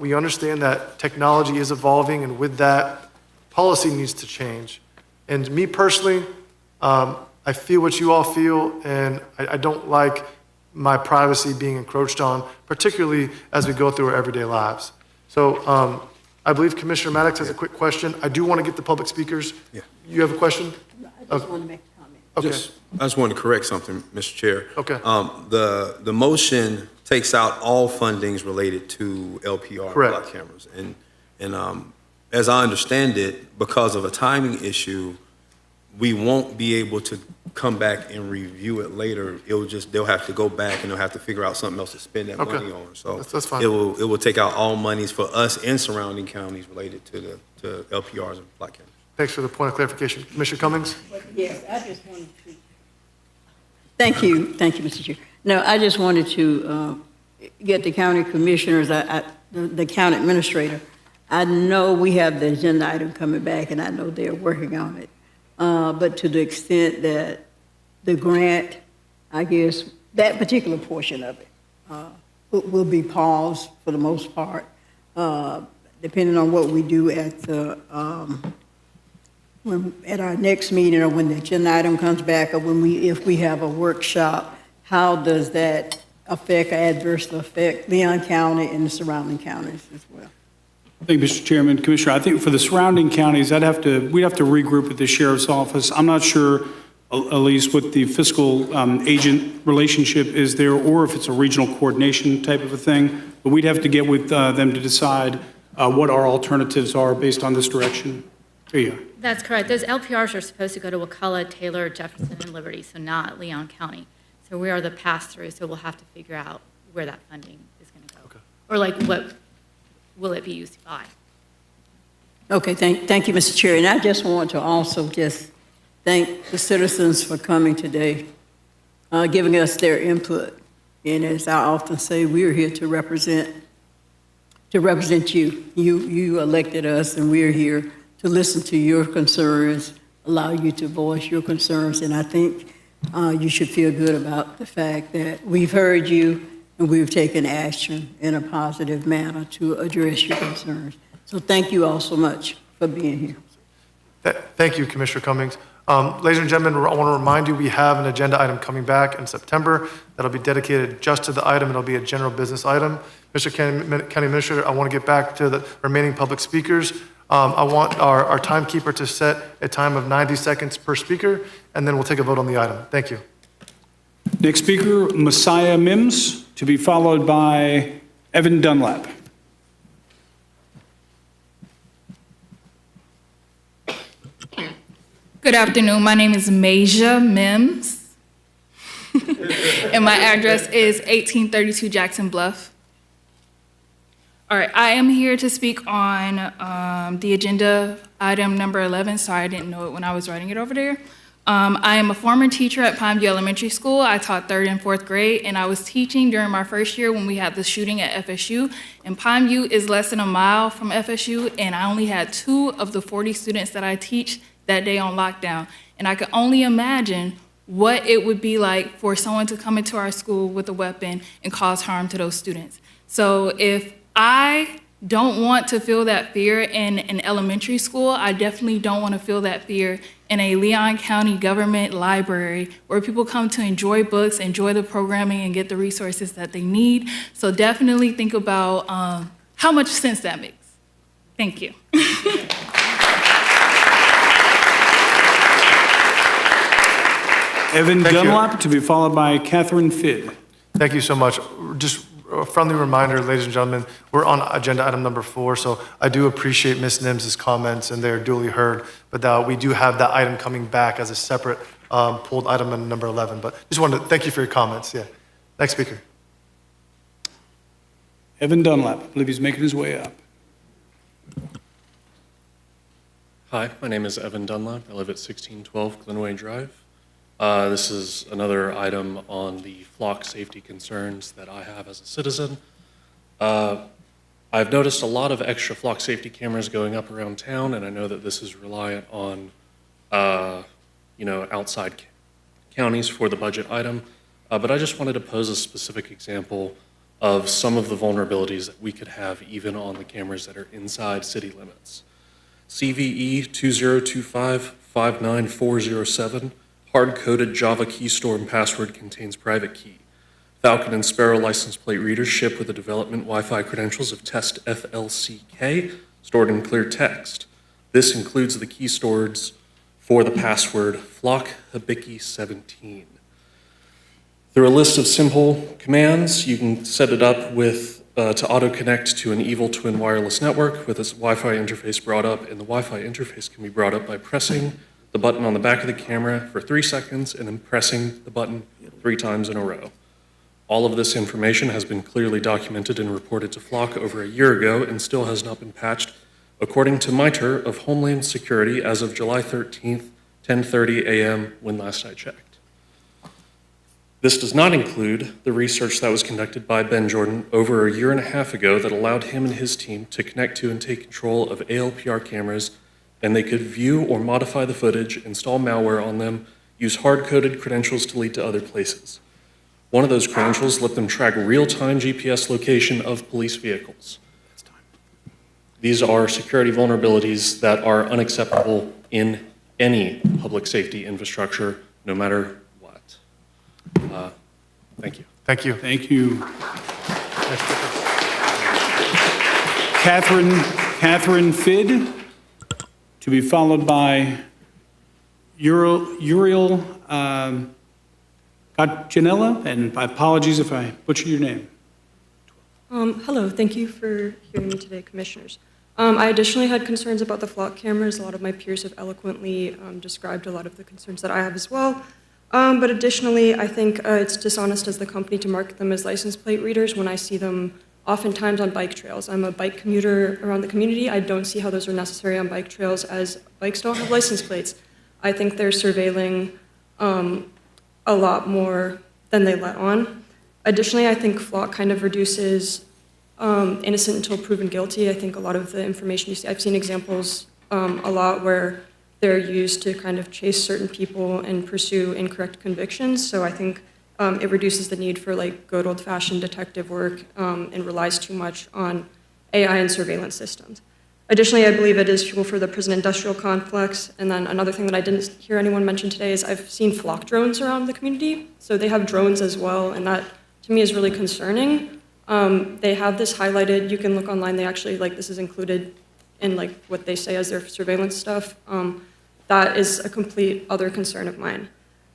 We understand that technology is evolving, and with that, policy needs to change. And me personally, I feel what you all feel, and I don't like my privacy being encroached on, particularly as we go through our everyday lives. So I believe Commissioner Maddox has a quick question. I do want to get the public speakers. Yeah. You have a question? I just want to make a comment. Okay. I just want to correct something, Mr. Chair. Okay. The motion takes out all fundings related to LPR Correct. block cameras. And as I understand it, because of a timing issue, we won't be able to come back and review it later. They'll have to go back and they'll have to figure out something else to spend that Okay. money on. So That's fine. it will take out all monies for us and surrounding counties related to LPRs and block cameras. Thanks for the point of clarification. Commissioner Cummings? Yes, I just wanted to. Thank you, Mr. Chair. No, I just wanted to get the county commissioners, the county administrator, I know we have the agenda item coming back, and I know they're working on it. But to the extent that the grant, I guess, that particular portion of it will be paused for the most part, depending on what we do at the, at our next meeting, or when the agenda item comes back, or if we have a workshop. How does that adversely affect Leon County and the surrounding counties as well? Thank you, Mr. Chairman. Commissioner, I think for the surrounding counties, we'd have to regroup with the sheriff's office. I'm not sure, Elise, what the fiscal agent relationship is there, or if it's a regional coordination type of a thing. But we'd have to get with them to decide what our alternatives are based on this direction. There you are. That's correct. Those LPRs are supposed to go to Wakulla, Taylor, Jefferson, and Liberty, so not Leon County. So we are the pass-through, so we'll have to figure out where that funding is going to go. Okay. Or like, what will it be used by? Okay, thank you, Mr. Chair. And I just want to also just thank the citizens for coming today, giving us their input. And as I often say, we're here to represent you. You elected us, and we're here to listen to your concerns, allow you to voice your concerns. And I think you should feel good about the fact that we've heard you and we've taken action in a positive manner to address your concerns. So thank you all so much for being here. Thank you, Commissioner Cummings. Ladies and gentlemen, I want to remind you, we have an agenda item coming back in September that'll be dedicated just to the item. It'll be a general business item. Mr. County Administrator, I want to get back to the remaining public speakers. I want our timekeeper to set a time of 90 seconds per speaker, and then we'll take a vote on the item. Thank you. Next speaker, Messiah Mims, to be followed by Evan Dunlap. Good afternoon. My name is Masia Mims, and my address is 1832 Jackson Bluff. All right, I am here to speak on the agenda item number 11. Sorry, I didn't know it when I was writing it over there. I am a former teacher at Pineview Elementary School. I taught 3rd and 4th grade, and I was teaching during my first year when we had the shooting at FSU. And Pineview is less than a mile from FSU, and I only had 2 of the 40 students that I teach that day on lockdown. And I could only imagine what it would be like for someone to come into our school with a weapon and cause harm to those students. So if I don't want to feel that fear in an elementary school, I definitely don't want to feel that fear in a Leon County government library where people come to enjoy books, enjoy the programming, and get the resources that they need. So definitely think about how much sense that makes. Thank you. Evan Dunlap, to be followed by Catherine Fidd. Thank you so much. Just a friendly reminder, ladies and gentlemen, we're on agenda item number 4, so I do appreciate Ms. Nims' comments, and they're duly heard, but we do have that item coming back as a separate pulled item in number 11. But just wanted to thank you for your comments. Yeah. Next speaker. Evan Dunlap, I believe he's making his way up. Hi, my name is Evan Dunlap. I live at 1612 Glenway Drive. This is another item on the flock safety concerns that I have as a citizen. I've noticed a lot of extra flock safety cameras going up around town, and I know that this is reliant on, outside counties for the budget item. But I just wanted to pose a specific example of some of the vulnerabilities that we could have even on the cameras that are inside city limits. CVE 2025-59407. Hard-coded Java key store and password contains private key. Falcon and Sparrow license plate readers ship with the development Wi-Fi credentials of test FLCK stored in clear text. This includes the key stores for the password flockhabiki17. Through a list of simple commands, you can set it up with to auto-connect to an Evil Twin wireless network with its Wi-Fi interface brought up, and the Wi-Fi interface can be brought up by pressing the button on the back of the camera for 3 seconds and then pressing the button 3 times in a row. All of this information has been clearly documented and reported to Flock over a year ago and still has not been patched, according to MITRE of Homeland Security as of July 13th, 10:30 a.m. when last I checked. This does not include the research that was conducted by Ben Jordan over a year and a half ago that allowed him and his team to connect to and take control of ALPR cameras, and they could view or modify the footage, install malware on them, use hard-coded credentials to lead to other places. One of those credentials let them track real-time GPS location of police vehicles. These are security vulnerabilities that are unacceptable in any public safety infrastructure, no matter what. Thank you. Thank you. Thank you. Catherine Fidd, to be followed by Uriel Gachinella, and apologies if I butchered your name. Hello, thank you for hearing me today, Commissioners. I additionally had concerns about the flock cameras. A lot of my peers have eloquently described a lot of the concerns that I have as well. But additionally, I think it's dishonest as the company to market them as license plate readers when I see them oftentimes on bike trails. I'm a bike commuter around the community. I don't see how those are necessary on bike trails as bikes don't have license plates. I think they're surveilling a lot more than they let on. Additionally, I think flock kind of reduces innocent until proven guilty. I think a lot of the information you see, I've seen examples a lot where they're used to kind of chase certain people and pursue incorrect convictions. So I think it reduces the need for like good old-fashioned detective work and relies too much on AI and surveillance systems. Additionally, I believe it is fuel for the prison industrial complex. And then another thing that I didn't hear anyone mention today is I've seen flock drones around the community. So they have drones as well, and that to me is really concerning. They have this highlighted. You can look online. They actually, like, this is included in, like, what they say as their surveillance stuff. That is a complete other concern of mine.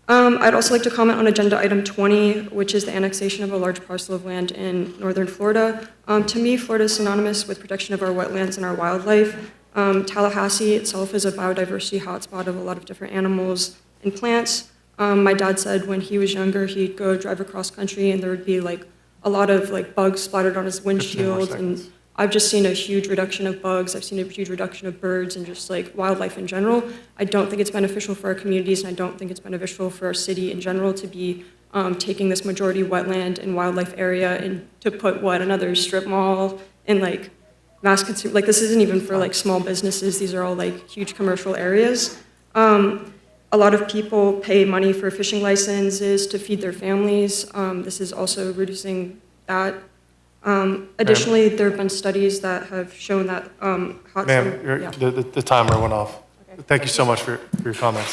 I'd also like to comment on agenda item 20, which is the annexation of a large parcel of land in northern Florida. To me, Florida is synonymous with protection of our wetlands and our wildlife. Tallahassee itself is a biodiversity hotspot of a lot of different animals and plants. My dad said when he was younger, he'd go drive across country and there would be like a lot of like bugs splattered on his windshield, and I've just seen a huge reduction of bugs. I've seen a huge reduction of birds and just like wildlife in general. I don't think it's beneficial for our communities, and I don't think it's beneficial for our city in general to be taking this majority wetland and wildlife area and to put another strip mall and like mass consumer. Like this isn't even for like small businesses. These are all like huge commercial areas. A lot of people pay money for fishing licenses to feed their families. This is also reducing that. Additionally, there have been studies that have shown that hot Ma'am, sun- yeah. the timer went off. Okay. Thank you so much for your comments.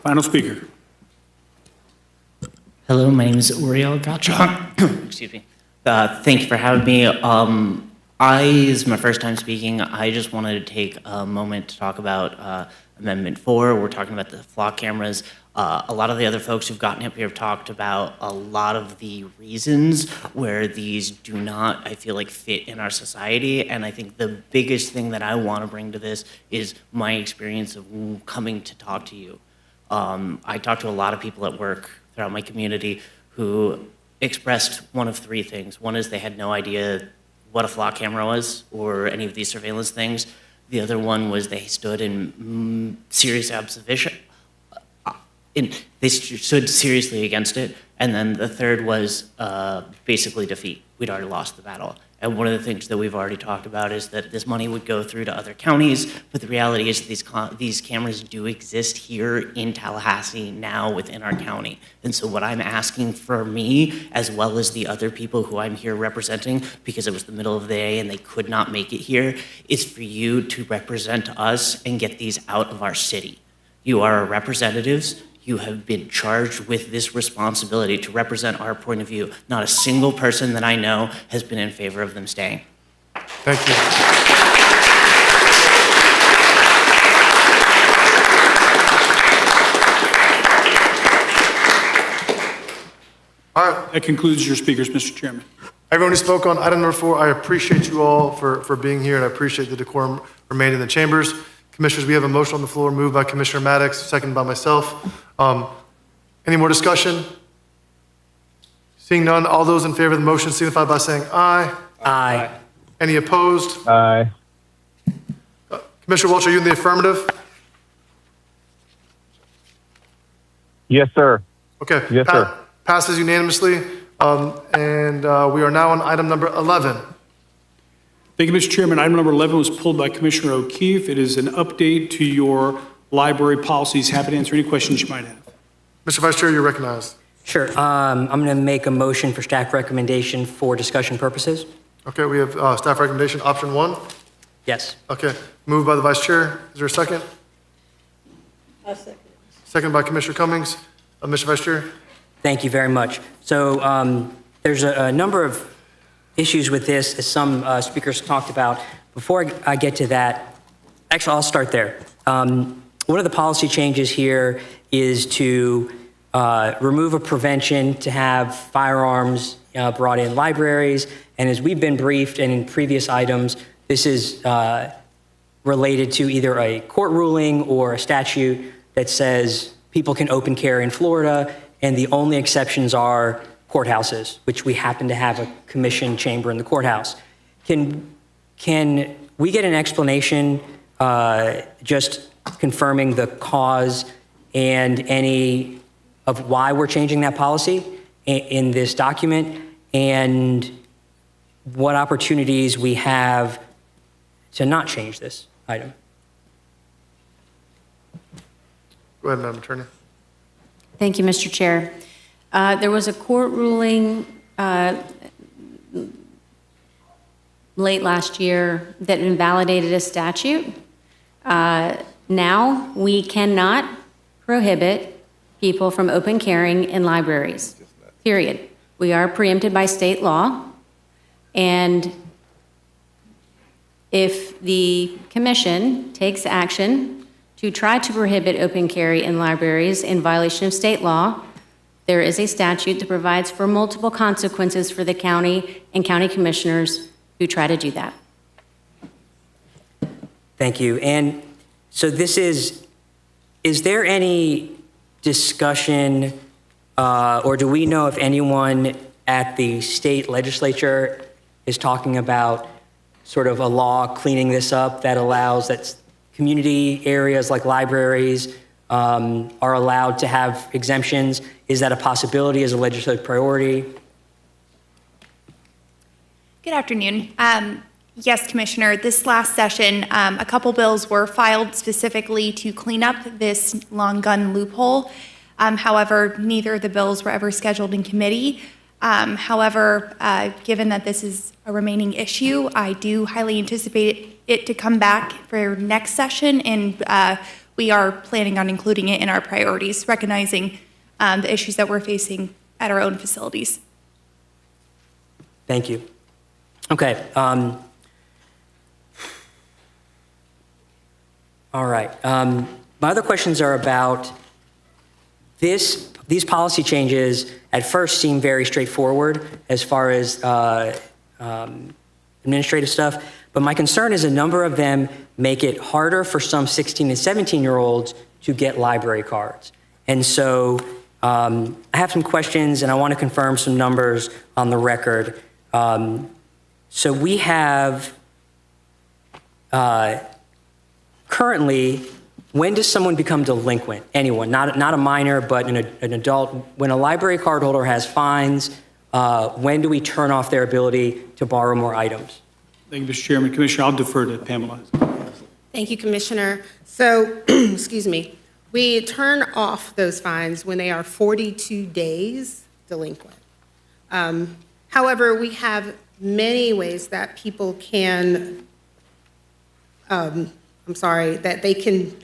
Final speaker. Hello, my name is Uriel Gachinella. Excuse me. Thank you for having me. This is my first time speaking. I just wanted to take a moment to talk about Amendment 4. We're talking about the flock cameras. A lot of the other folks who've gotten up here have talked about a lot of the reasons where these do not, I feel like, fit in our society. And I think the biggest thing that I want to bring to this is my experience of coming to talk to you. I talked to a lot of people at work throughout my community who expressed one of three things. One is they had no idea what a flock camera was or any of these surveillance things. The other one was they stood in serious opposition. They stood seriously against it. And then the third was basically defeat. We'd already lost the battle. And one of the things that we've already talked about is that this money would go through to other counties, but the reality is these cameras do exist here in Tallahassee now within our county. And so what I'm asking for me, as well as the other people who I'm here representing, because it was the middle of the day and they could not make it here, is for you to represent us and get these out of our city. You are our representatives. You have been charged with this responsibility to represent our point of view. Not a single person that I know has been in favor of them staying. Thank you. All right. That concludes your speakers, Mr. Chairman. Everyone who spoke on item number 4, I appreciate you all for being here, and I appreciate the decorum remaining in the chambers. Commissioners, we have a motion on the floor moved by Commissioner Maddox, seconded by myself. Any more discussion? Seeing none, all those in favor of the motion signify by saying aye. Aye. Any opposed? Aye. Commissioner Welch, are you in the affirmative? Yes, sir. Okay. Yes, sir. Passes unanimously. And we are now on item number 11. Thank you, Mr. Chairman. Item number 11 was pulled by Commissioner O'Keefe. It is an update to your library policies. Happy to answer any questions you might have. Mr. Vice Chair, you're recognized. Sure. I'm going to make a motion for staff recommendation for discussion purposes. Okay, we have staff recommendation, option 1. Yes. Okay, moved by the Vice Chair. Is there a second? I second. Second by Commissioner Cummings. Mr. Vice Chair? Thank you very much. So there's a number of issues with this, as some speakers talked about. Before I get to that, actually, I'll start there. One of the policy changes here is to remove a prevention to have firearms brought in libraries. And as we've been briefed and in previous items, this is related to either a court ruling or a statute that says people can open carry in Florida, and the only exceptions are courthouses, which we happen to have a commission chamber in the courthouse. Can we get an explanation just confirming the cause and any of why we're changing that policy in this document, and what opportunities we have to not change this item? Go ahead, Madam Attorney. Thank you, Mr. Chair. There was a court ruling late last year that invalidated a statute. Now, we cannot prohibit people from open carrying in libraries, period. We are preempted by state law, and if the commission takes action to try to prohibit open carry in libraries in violation of state law, there is a statute that provides for multiple consequences for the county and county commissioners who try to do that. Thank you. And so this is there any discussion, or do we know if anyone at the state legislature is talking about sort of a law cleaning this up that allows that community areas like libraries are allowed to have exemptions? Is that a possibility as a legislative priority? Good afternoon. Yes, Commissioner, this last session, a couple bills were filed specifically to clean up this long gun loophole. However, neither of the bills were ever scheduled in committee. However, given that this is a remaining issue, I do highly anticipate it to come back for next session, and we are planning on including it in our priorities, recognizing the issues that we're facing at our own facilities. Thank you. Okay. All right. My other questions are about this. These policy changes at first seem very straightforward as far as administrative stuff, but my concern is a number of them make it harder for some 16 and 17-year-olds to get library cards. And so I have some questions, and I want to confirm some numbers on the record. So we have currently, when does someone become delinquent? Anyone, not a minor, but an adult. When a library card holder has fines, when do we turn off their ability to borrow more items? Thank you, Mr. Chairman. Commissioner, I'll defer to Pamela. Thank you, Commissioner. So, excuse me, we turn off those fines when they are 42 days delinquent. However, we have many ways that people can, that they can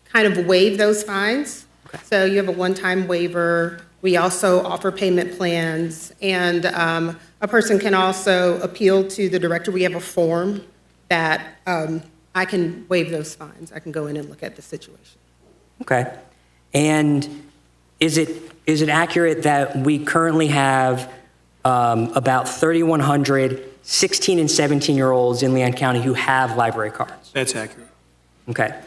kind of waive those fines. Okay. So you have a one-time waiver. We also offer payment plans, and a person can also appeal to the director. We have a form that I can waive those fines. I can go in and look at the situation. Okay. And is it accurate that we currently have about 3,100 16 and 17-year-olds in Leon County who have library cards? That's accurate. Okay.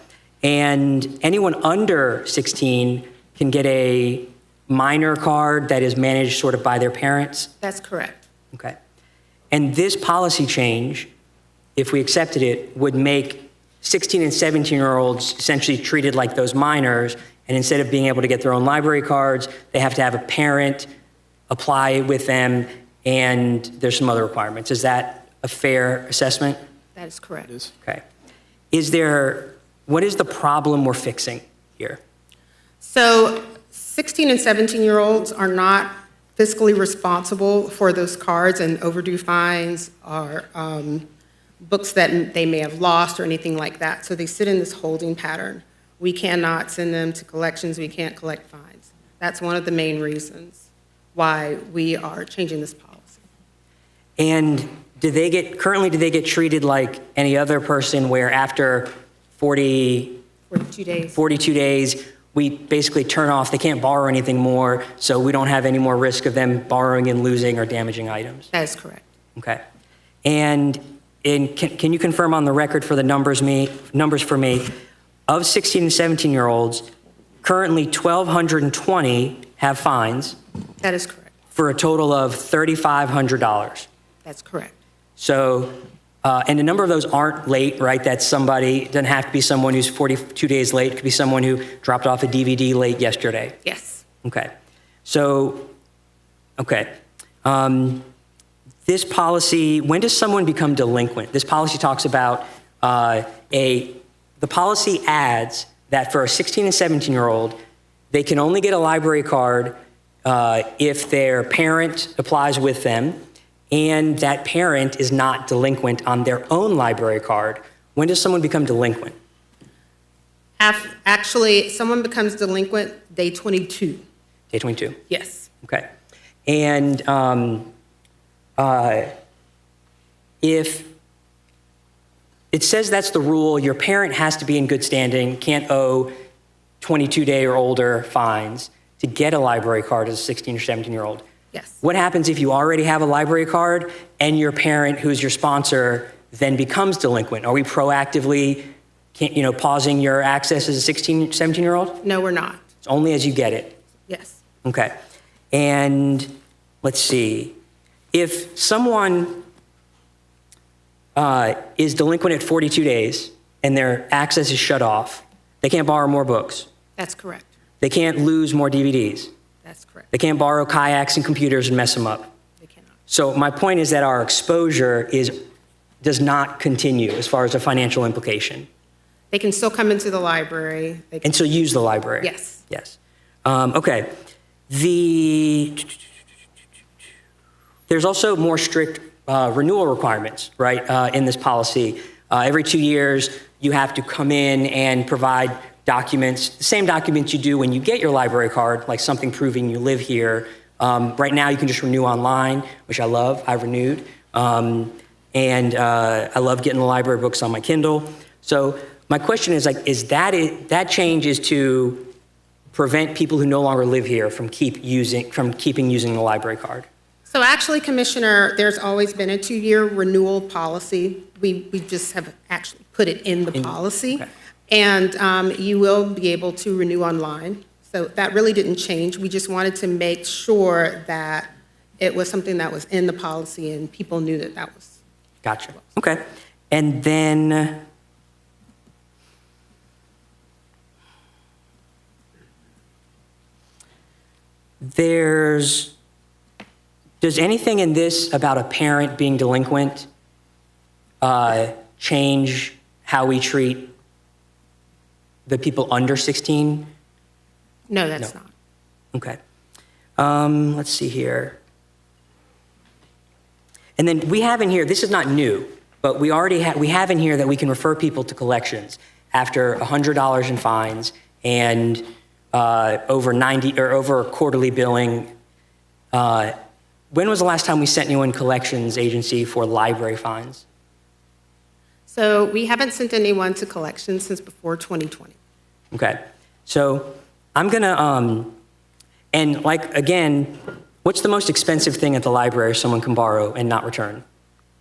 And anyone under 16 can get a minor card that is managed sort of by their parents? That's correct. Okay. And this policy change if we accepted it, would make 16 and 17-year-olds essentially treated like those minors, and instead of being able to get their own library cards, they have to have a parent apply with them, and there's some other requirements. Is that a fair assessment? That is correct. Okay. What is the problem we're fixing here? So 16 and 17-year-olds are not fiscally responsible for those cards, and overdue fines are books that they may have lost or anything like that. So they sit in this holding pattern. We cannot send them to collections. We can't collect fines. That's one of the main reasons why we are changing this policy. And currently do they get treated like any other person where after 42 days, we basically turn off, they can't borrow anything more, so we don't have any more risk of them borrowing and losing or damaging items? That is correct. Okay. And can you confirm on the record for the numbers for me, of 16 and 17-year-olds, currently 1,220 have fines? That is correct. For a total of $3,500. That's correct. So, and a number of those aren't late, right? That's somebody, doesn't have to be someone who's 42 days late. It could be someone who dropped off a DVD late yesterday. Yes. Okay. So, okay. This policy, when does someone become delinquent? This policy talks about the policy adds that for a 16 and 17-year-old, they can only get a library card if their parent applies with them and that parent is not delinquent on their own library card. When does someone become delinquent? Actually, someone becomes delinquent day 22. Day 22? Yes. Okay. And if it says that's the rule, your parent has to be in good standing, can't owe 22-day or older fines to get a library card as a 16 or 17-year-old. Yes. What happens if you already have a library card and your parent, who's your sponsor, then becomes delinquent? Are we proactively, pausing your access as a 16, 17-year-old? No, we're not. It's only as you get it. Yes. Okay. And let's see. If someone is delinquent at 42 days and their access is shut off, they can't borrow more books. That's correct. They can't lose more DVDs. That's correct. They can't borrow kayaks and computers and mess them up. They cannot. So my point is that our exposure does not continue as far as a financial implication. They can still come into the library. They can, And so use the library. yes. Yes. Okay. There's also more strict renewal requirements, right, in this policy. Every 2 years, you have to come in and provide documents, the same documents you do when you get your library card, like something proving you live here. Right now, you can just renew online, which I love. I renewed. And I love getting the library books on my Kindle. So my question is, that change is to prevent people who no longer live here from keeping using the library card? So actually, Commissioner, there's always been a 2-year renewal policy. We just have actually put it in the policy. Okay. And you will be able to renew online. So that really didn't change. We just wanted to make sure that it was something that was in the policy and people knew that that was. Gotcha. Okay. And then does anything in this about a parent being delinquent change how we treat the people under 16? No, that's not. Okay. Let's see here. And then we have in here, this is not new, but we have in here that we can refer people to collections after $100 in fines and over quarterly billing. When was the last time we sent anyone collections agency for library fines? So we haven't sent anyone to collections since before 2020. Okay. So I'm gonna, and again, what's the most expensive thing at the library someone can borrow and not return?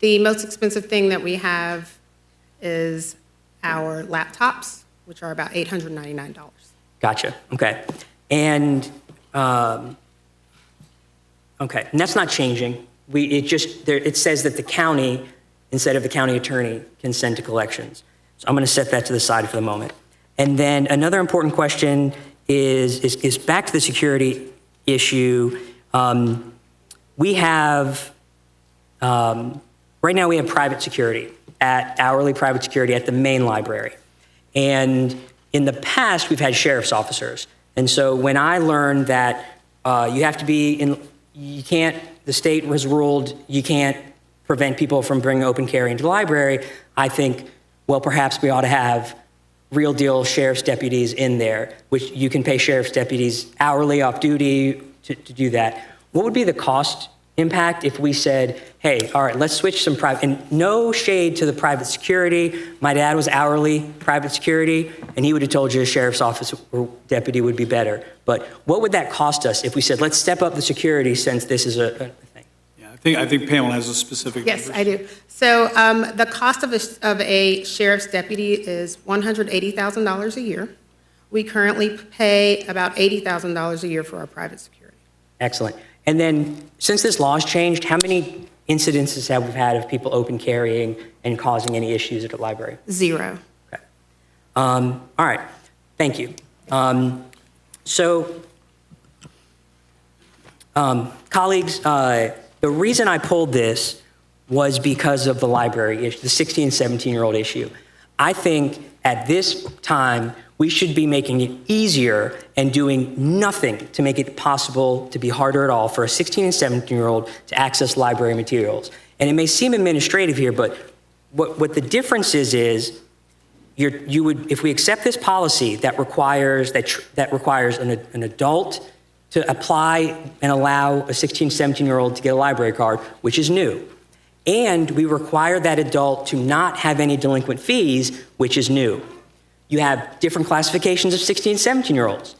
The most expensive thing that we have is our laptops, which are about $899. Gotcha. Okay. And, okay, and that's not changing. It says that the county instead of the county attorney can send to collections. So I'm going to set that to the side for the moment. And then another important question is back to the security issue. We have, right now we have private security, hourly private security at the main library. And in the past, we've had sheriff's officers. And so when I learned that you have to be in, you can't, the state was ruled you can't prevent people from bringing open carry into the library, I think, well, perhaps we ought to have real deal sheriff's deputies in there, which you can pay sheriff's deputies hourly off duty to do that. What would be the cost impact if we said, hey, all right, let's switch some private, and no shade to the private security. My dad was hourly private security, and he would have told you a sheriff's office or deputy would be better. But what would that cost us if we said, let's step up the security since this is a thing? Yeah, I think Pamela has a specific. Yes, I do. So the cost of a sheriff's deputy is $180,000 a year. We currently pay about $80,000 a year for our private security. Excellent. And then, since this law's changed, how many incidences have we had of people open carrying and causing any issues at the library? 0. Okay. All right. Thank you. Colleagues, the reason I pulled this was because of the library issue, the 16 and 17-year-old issue. I think at this time, we should be making it easier and doing nothing to make it possible to be harder at all for a 16 and 17-year-old to access library materials. And it may seem administrative here, but what the difference is you would, if we accept this policy that requires an adult to apply and allow a 16, 17-year-old to get a library card, which is new, and we require that adult to not have any delinquent fees, which is new. You have different classifications of 16 and 17-year-olds.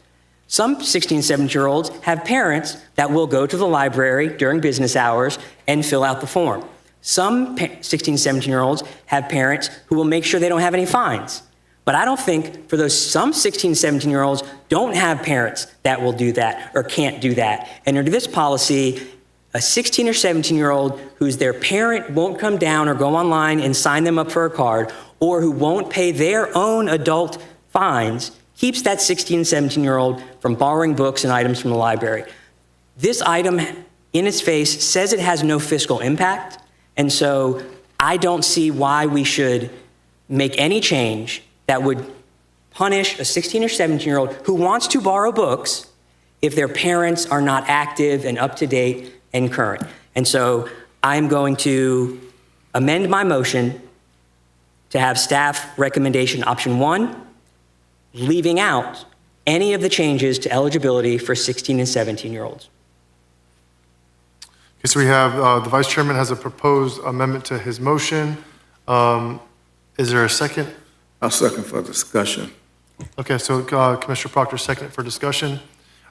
Some 16 and 17-year-olds have parents that will go to the library during business hours and fill out the form. Some 16 and 17-year-olds have parents who will make sure they don't have any fines. But I don't think for those some 16 and 17-year-olds don't have parents that will do that or can't do that. And under this policy, a 16 or 17-year-old whose their parent won't come down or go online and sign them up for a card, or who won't pay their own adult fines, keeps that 16 and 17-year-old from borrowing books and items from the library. This item in its face says it has no fiscal impact, and so I don't see why we should make any change that would punish a 16 or 17-year-old who wants to borrow books if their parents are not active and up to date and current. And so I'm going to amend my motion to have staff recommendation option 1, leaving out any of the changes to eligibility for 16 and 17-year-olds. Okay, so we have, the vice chairman has a proposed amendment to his motion. Is there a second? I'll second for discussion. Okay, so Commissioner Proctor, second for discussion.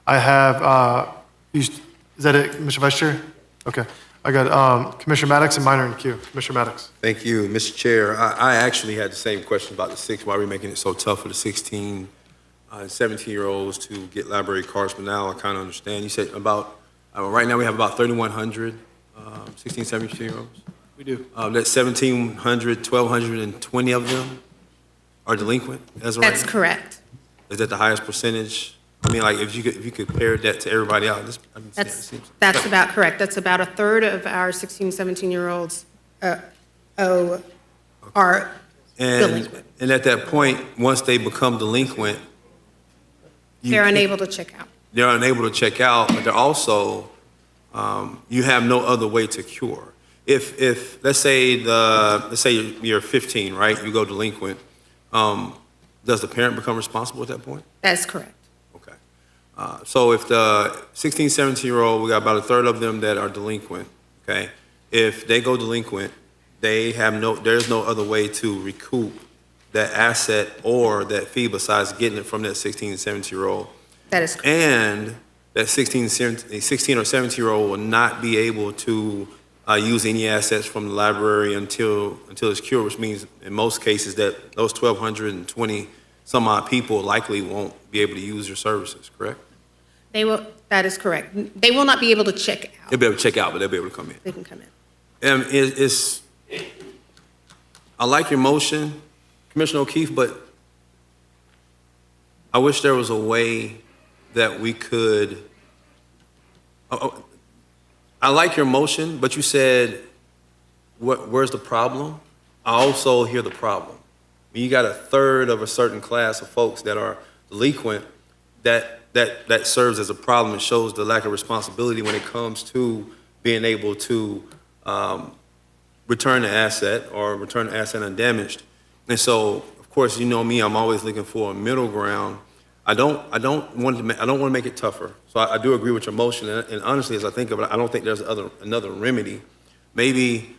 I have, is that it, Mr. Vice Chair? Okay, I got Commissioner Maddox and minor in queue. Commissioner Maddox. Thank you, Mr. Chair. I actually had the same question about the 6, why are we making it so tough for the 16 and 17-year-olds to get library cards, but now I kind of understand. You said about, right now we have about 3,100 16, 17-year-olds. We do. That's 1,700, 1,220 of them are delinquent as of right now? That's correct. Is that the highest percentage? I mean, like, if you could compare that to everybody else, That's about correct. That's about a third of our 16, 17-year-olds are delinquent. And at that point, once they become delinquent, They're unable to check out. They're unable to check out, but they're also, you have no other way to cure. If let's say you're 15, right? You go delinquent. Does the parent become responsible at that point? That's correct. Okay. So if the 16, 17-year-old, we got about a third of them that are delinquent, okay? If they go delinquent, there's no other way to recoup that asset or that fee besides getting it from that 16 and 17-year-old. That is correct. And that 16 or 17-year-old will not be able to use any assets from the library until it's cured, which means in most cases that those 1,220 some odd people likely won't be able to use your services, correct? That is correct. They will not be able to check out. They'll be able to check out, but they'll be able to come in. They can come in. I like your motion, Commissioner O'Keefe, but I wish there was a way that we could, I like your motion, but you said, where's the problem? I also hear the problem. When you got a third of a certain class of folks that are delinquent, that serves as a problem and shows the lack of responsibility when it comes to being able to return the asset or return the asset undamaged. And so, of course, you know me, I'm always looking for a middle ground. I don't want to make it tougher. So I do agree with your motion. And honestly, as I think of it, I don't think there's another remedy. Maybe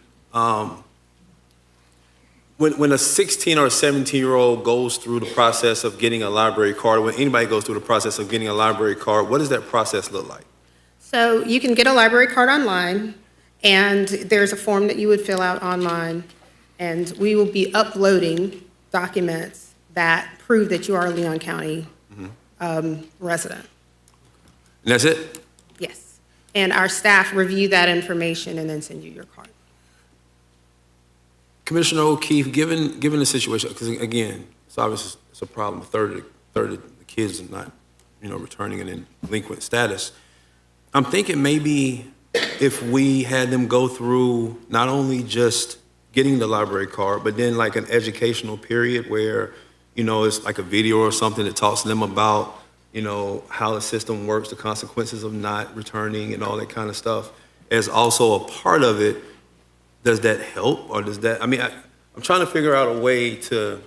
when a 16 or a 17-year-old goes through the process of getting a library card, or when anybody goes through the process of getting a library card, what does that process look like? So you can get a library card online, and there's a form that you would fill out online, and we will be uploading documents that prove that you are a Leon County resident. And that's it? Yes. And our staff review that information and then send you your card. Commissioner O'Keefe, given the situation, because again, it's obvious it's a problem. A third of the kids are not, returning in delinquent status. I'm thinking maybe if we had them go through not only just getting the library card, but then like an educational period where, it's like a video or something that talks to them about, how the system works, the consequences of not returning and all that kind of stuff, as also a part of it. Does that help, or does that? I'm trying to figure out a way to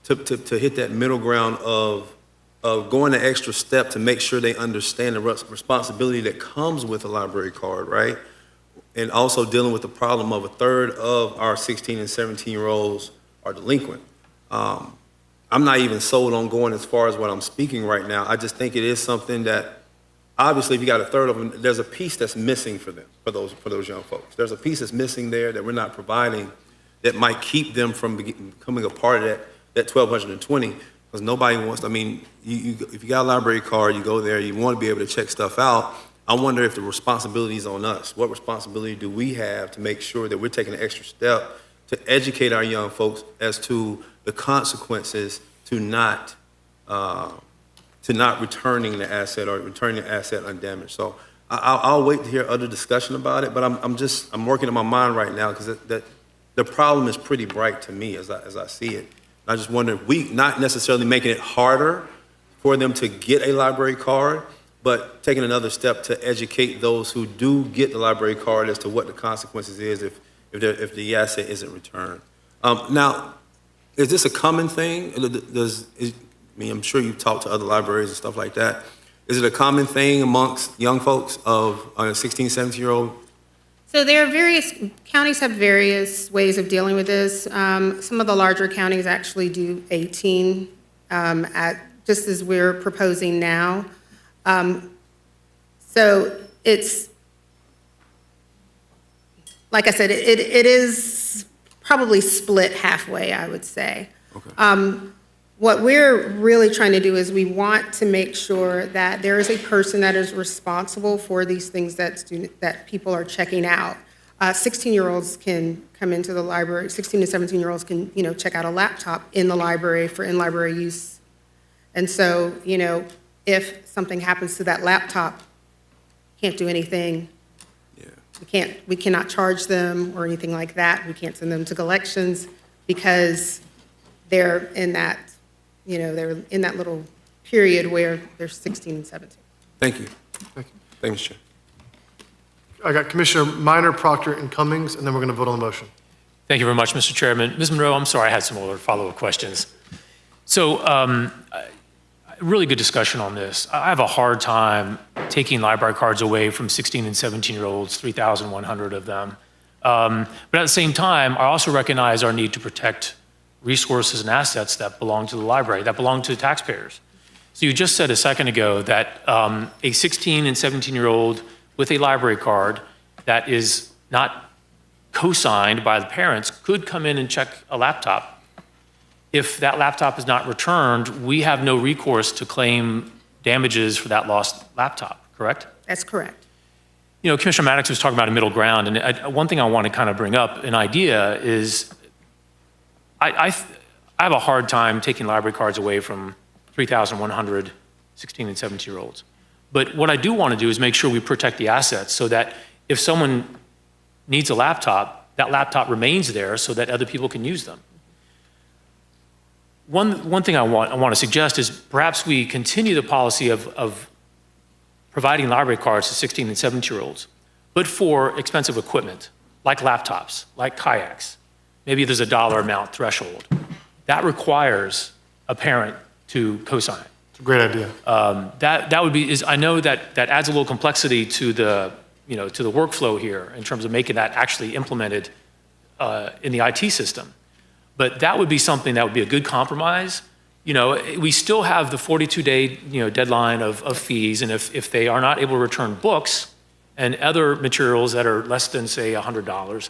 hit that middle ground of going the extra step to make sure they understand the responsibility that comes with a library card, right? And also dealing with the problem of a third of our 16 and 17-year-olds are delinquent. I'm not even sold on going as far as what I'm speaking right now. I just think it is something that, obviously, if you got a third of them, there's a piece that's missing for them, for those young folks. There's a piece that's missing there that we're not providing that might keep them from becoming a part of that 1,220, because nobody wants, if you got a library card, you go there, you want to be able to check stuff out. I wonder if the responsibility is on us. What responsibility do we have to make sure that we're taking an extra step to educate our young folks as to the consequences to not returning the asset or returning the asset undamaged. So I'll wait to hear other discussion about it, but I'm working in my mind right now because the problem is pretty bright to me as I see it. I just wonder if we, not necessarily making it harder for them to get a library card, but taking another step to educate those who do get the library card as to what the consequences is if the asset isn't returned. Now, is this a common thing? I'm sure you've talked to other libraries and stuff like that. Is it a common thing amongst young folks of 16, 17-year-old? So there are counties have various ways of dealing with this. Some of the larger counties actually do 18, just as we're proposing now. So it's, like I said, it is probably split halfway, I would say. Okay. What we're really trying to do is we want to make sure that there is a person that is responsible for these things that people are checking out. 16-year-olds can come into the library, 16 to 17-year-olds can, check out a laptop in the library for in-library use. And so, if something happens to that laptop, can't do anything. Yeah. We cannot charge them or anything like that. We can't send them to collections because they're in that, they're in that little period where they're 16 and 17. Thank you. Thank you, Mr. Chair. I got Commissioner Minor, Proctor, and Cummings, and then we're going to vote on the motion. Thank you very much, Mr. Chairman. Ms. Monroe, I'm sorry, I had some other follow-up questions. So, really good discussion on this. I have a hard time taking library cards away from 16 and 17-year-olds, 3,100 of them. But at the same time, I also recognize our need to protect resources and assets that belong to the library, that belong to taxpayers. So you just said a second ago that a 16 and 17-year-old with a library card that is not co-signed by the parents could come in and check a laptop. If that laptop is not returned, we have no recourse to claim damages for that lost laptop, correct? That's correct. Commissioner Maddox was talking about a middle ground, and one thing I want to kind of bring up, an idea, is I have a hard time taking library cards away from 3,100 16 and 17-year-olds. But what I do want to do is make sure we protect the assets so that if someone needs a laptop, that laptop remains there so that other people can use them. One thing I want to suggest is perhaps we continue the policy of providing library cards to 16 and 17-year-olds, but for expensive equipment, like laptops, like kayaks. Maybe there's a dollar amount threshold. That requires a parent to co-sign it. It's a great idea. That would be, I know that adds a little complexity to the workflow here in terms of making that actually implemented in the IT system. But that would be something that would be a good compromise. We still have the 42-day deadline of fees, and if they are not able to return books and other materials that are less than, say, $100,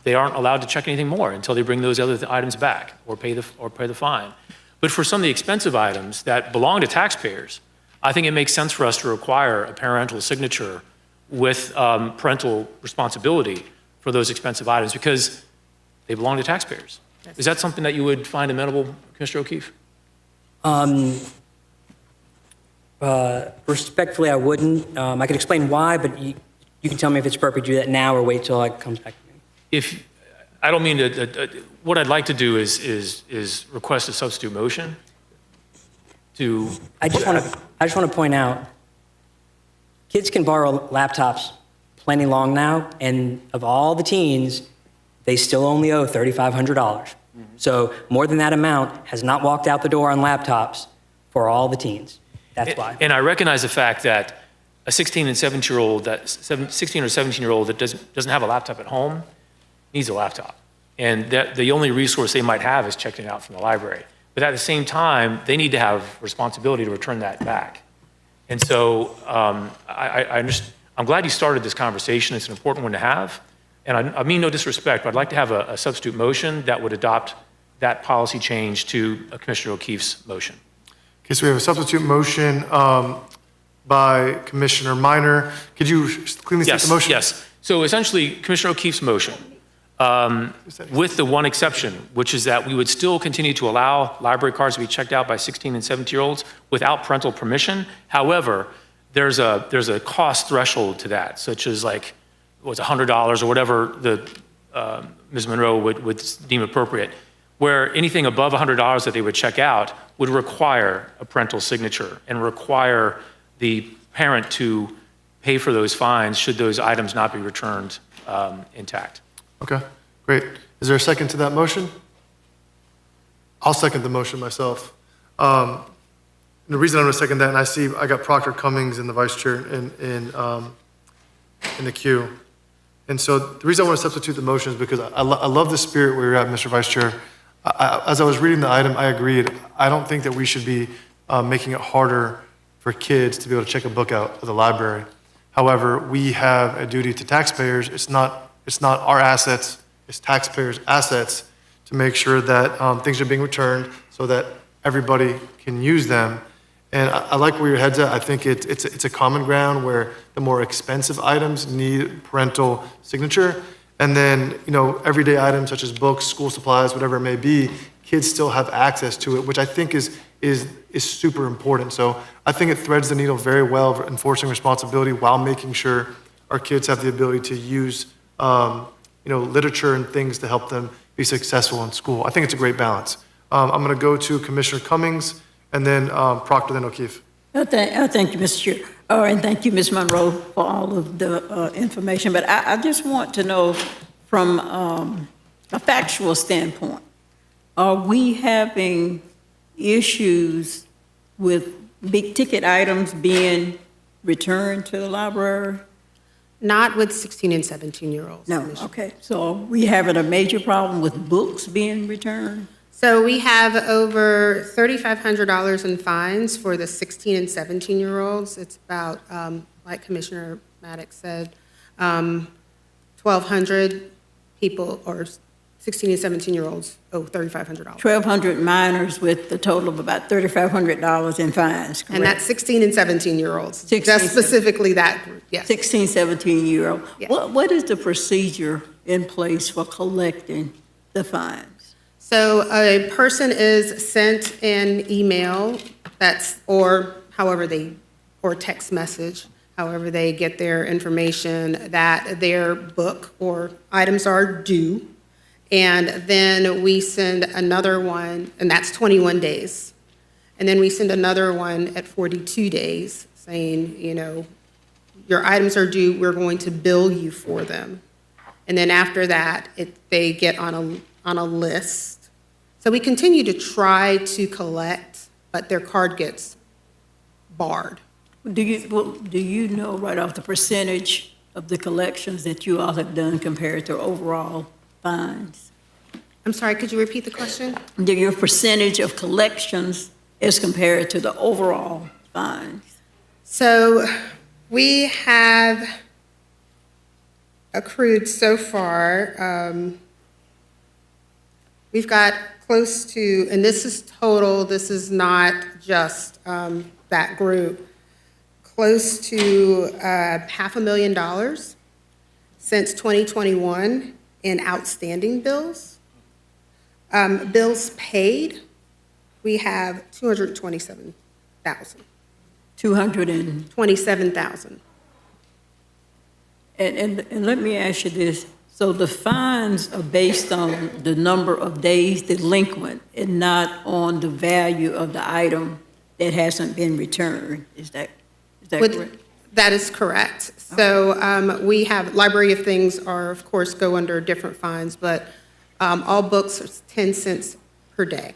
they aren't allowed to check anything more until they bring those other items back or pay the fine. But for some of the expensive items that belong to taxpayers, I think it makes sense for us to require a parental signature with parental responsibility for those expensive items because they belong to taxpayers. Is that something that you would find amenable, Commissioner O'Keefe? Respectfully, I wouldn't. I could explain why, but you can tell me if it's appropriate to do that now or wait till it comes back to me. I don't mean to, what I'd like to do is request a substitute motion to. I just want to point out, kids can borrow laptops plenty long now, and of all the teens, they still only owe $3,500. So more than that amount has not walked out the door on laptops for all the teens. That's why. And I recognize the fact that a 16 and 17-year-old, 16 or 17-year-old that doesn't have a laptop at home needs a laptop. And the only resource they might have is checking it out from the library. But at the same time, they need to have responsibility to return that back. And so I'm glad you started this conversation. It's an important one to have. And I mean no disrespect, but I'd like to have a substitute motion that would adopt that policy change to Commissioner O'Keefe's motion. Okay, so we have a substitute motion by Commissioner Minor. Could you cleanly state the motion? Yes. So essentially, Commissioner O'Keefe's motion, with the one exception, which is that we would still continue to allow library cards to be checked out by 16 and 17-year-olds without parental permission. However, there's a cost threshold to that, such as like, what's $100 or whatever Ms. Monroe would deem appropriate, where anything above $100 that they would check out would require a parental signature and require the parent to pay for those fines should those items not be returned intact. Okay, great. Is there a second to that motion? I'll second the motion myself. And the reason I'm going to second that, and I got Proctor Cummings and the vice chair in the queue. And so the reason I want to substitute the motion is because I love the spirit where you're at, Mr. Vice Chair. As I was reading the item, I agreed. I don't think that we should be making it harder for kids to be able to check a book out at the library. However, we have a duty to taxpayers. It's not our assets, it's taxpayers' assets to make sure that things are being returned so that everybody can use them. And I like where your head's at. I think it's a common ground where the more expensive items need parental signature. And then, everyday items such as books, school supplies, whatever it may be, kids still have access to it, which I think is super important. So I think it threads the needle very well for enforcing responsibility while making sure our kids have the ability to use, literature and things to help them be successful in school. I think it's a great balance. I'm going to go to Commissioner Cummings, and then Proctor, then O'Keefe. Thank you, Mr. Chair. And thank you, Ms. Monroe, for all of the information. But I just want to know from a factual standpoint, are we having issues with big ticket items being returned to the library? Not with 16 and 17-year-olds. No, okay. So are we having a major problem with books being returned? So we have over $3,500 in fines for the 16 and 17-year-olds. It's about, like Commissioner Maddox said, 1,200 people or 16 and 17-year-olds owe $3,500. 1,200 minors with a total of about $3,500 in fines, correct? And that's 16 and 17-year-olds. 16, Just specifically that group, yes. 16, 17-year-old. Yes. What is the procedure in place for collecting the fines? So a person is sent an email or text message, however they get their information, that their book or items are due. And then we send another one, and that's 21 days. And then we send another one at 42 days saying, your items are due, we're going to bill you for them. And then after that, they get on a list. So we continue to try to collect, but their card gets barred. Do you know right off the percentage of the collections that you all have done compared to overall fines? I'm sorry, could you repeat the question? Your percentage of collections as compared to the overall fines? So we have accrued so far, we've got close to, and this is total, this is not just that group, close to $500,000 since 2021 in outstanding bills. Bills paid, we have 227,000. 227,000. And let me ask you this. So the fines are based on the number of days delinquent and not on the value of the item that hasn't been returned. Is that correct? That is correct. So we have, Library of Things are, of course, go under different fines, but all books are 10 cents per day.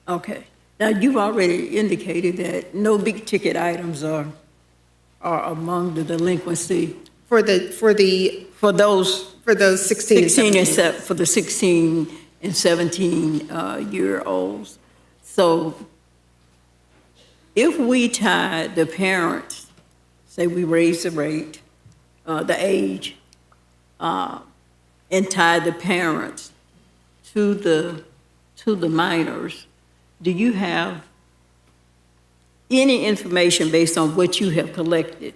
Okay. Now, you've already indicated that no big-ticket items are among the delinquency. For those 16 and 17. For the 16 and 17-year-olds. So if we tie the parents, say we raise the rate, the age, and tie the parents to the minors, do you have any information based on what you have collected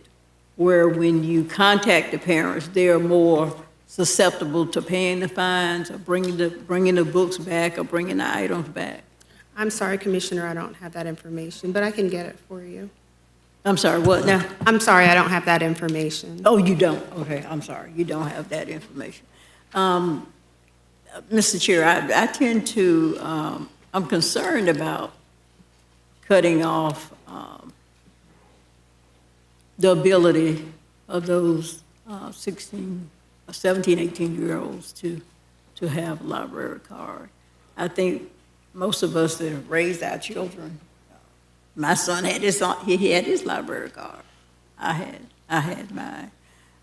where when you contact the parents, they're more susceptible to paying the fines or bringing the books back or bringing the items back? I'm sorry, Commissioner, I don't have that information, but I can get it for you. I'm sorry, what now? I'm sorry, I don't have that information. Oh, you don't? Okay, I'm sorry, you don't have that information. Mr. Chair, I tend to, I'm concerned about cutting off the ability of those 17, 18-year-olds to have a library card. I think most of us that have raised our children, my son had he had his library card. I had mine.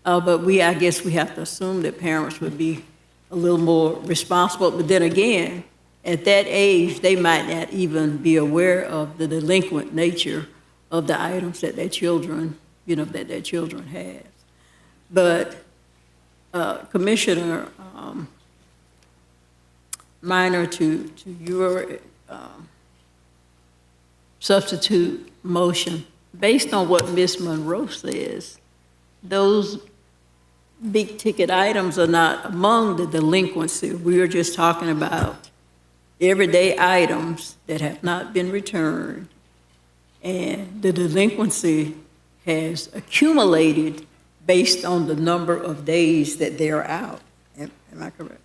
But I guess we have to assume that parents would be a little more responsible. But then again, at that age, they might not even be aware of the delinquent nature of the items that their children, that their children have. But Commissioner Minor, to your substitute motion, based on what Ms. Monroe says, those big-ticket items are not among the delinquency. We are just talking about everyday items that have not been returned, and the delinquency has accumulated based on the number of days that they're out. Am I correct?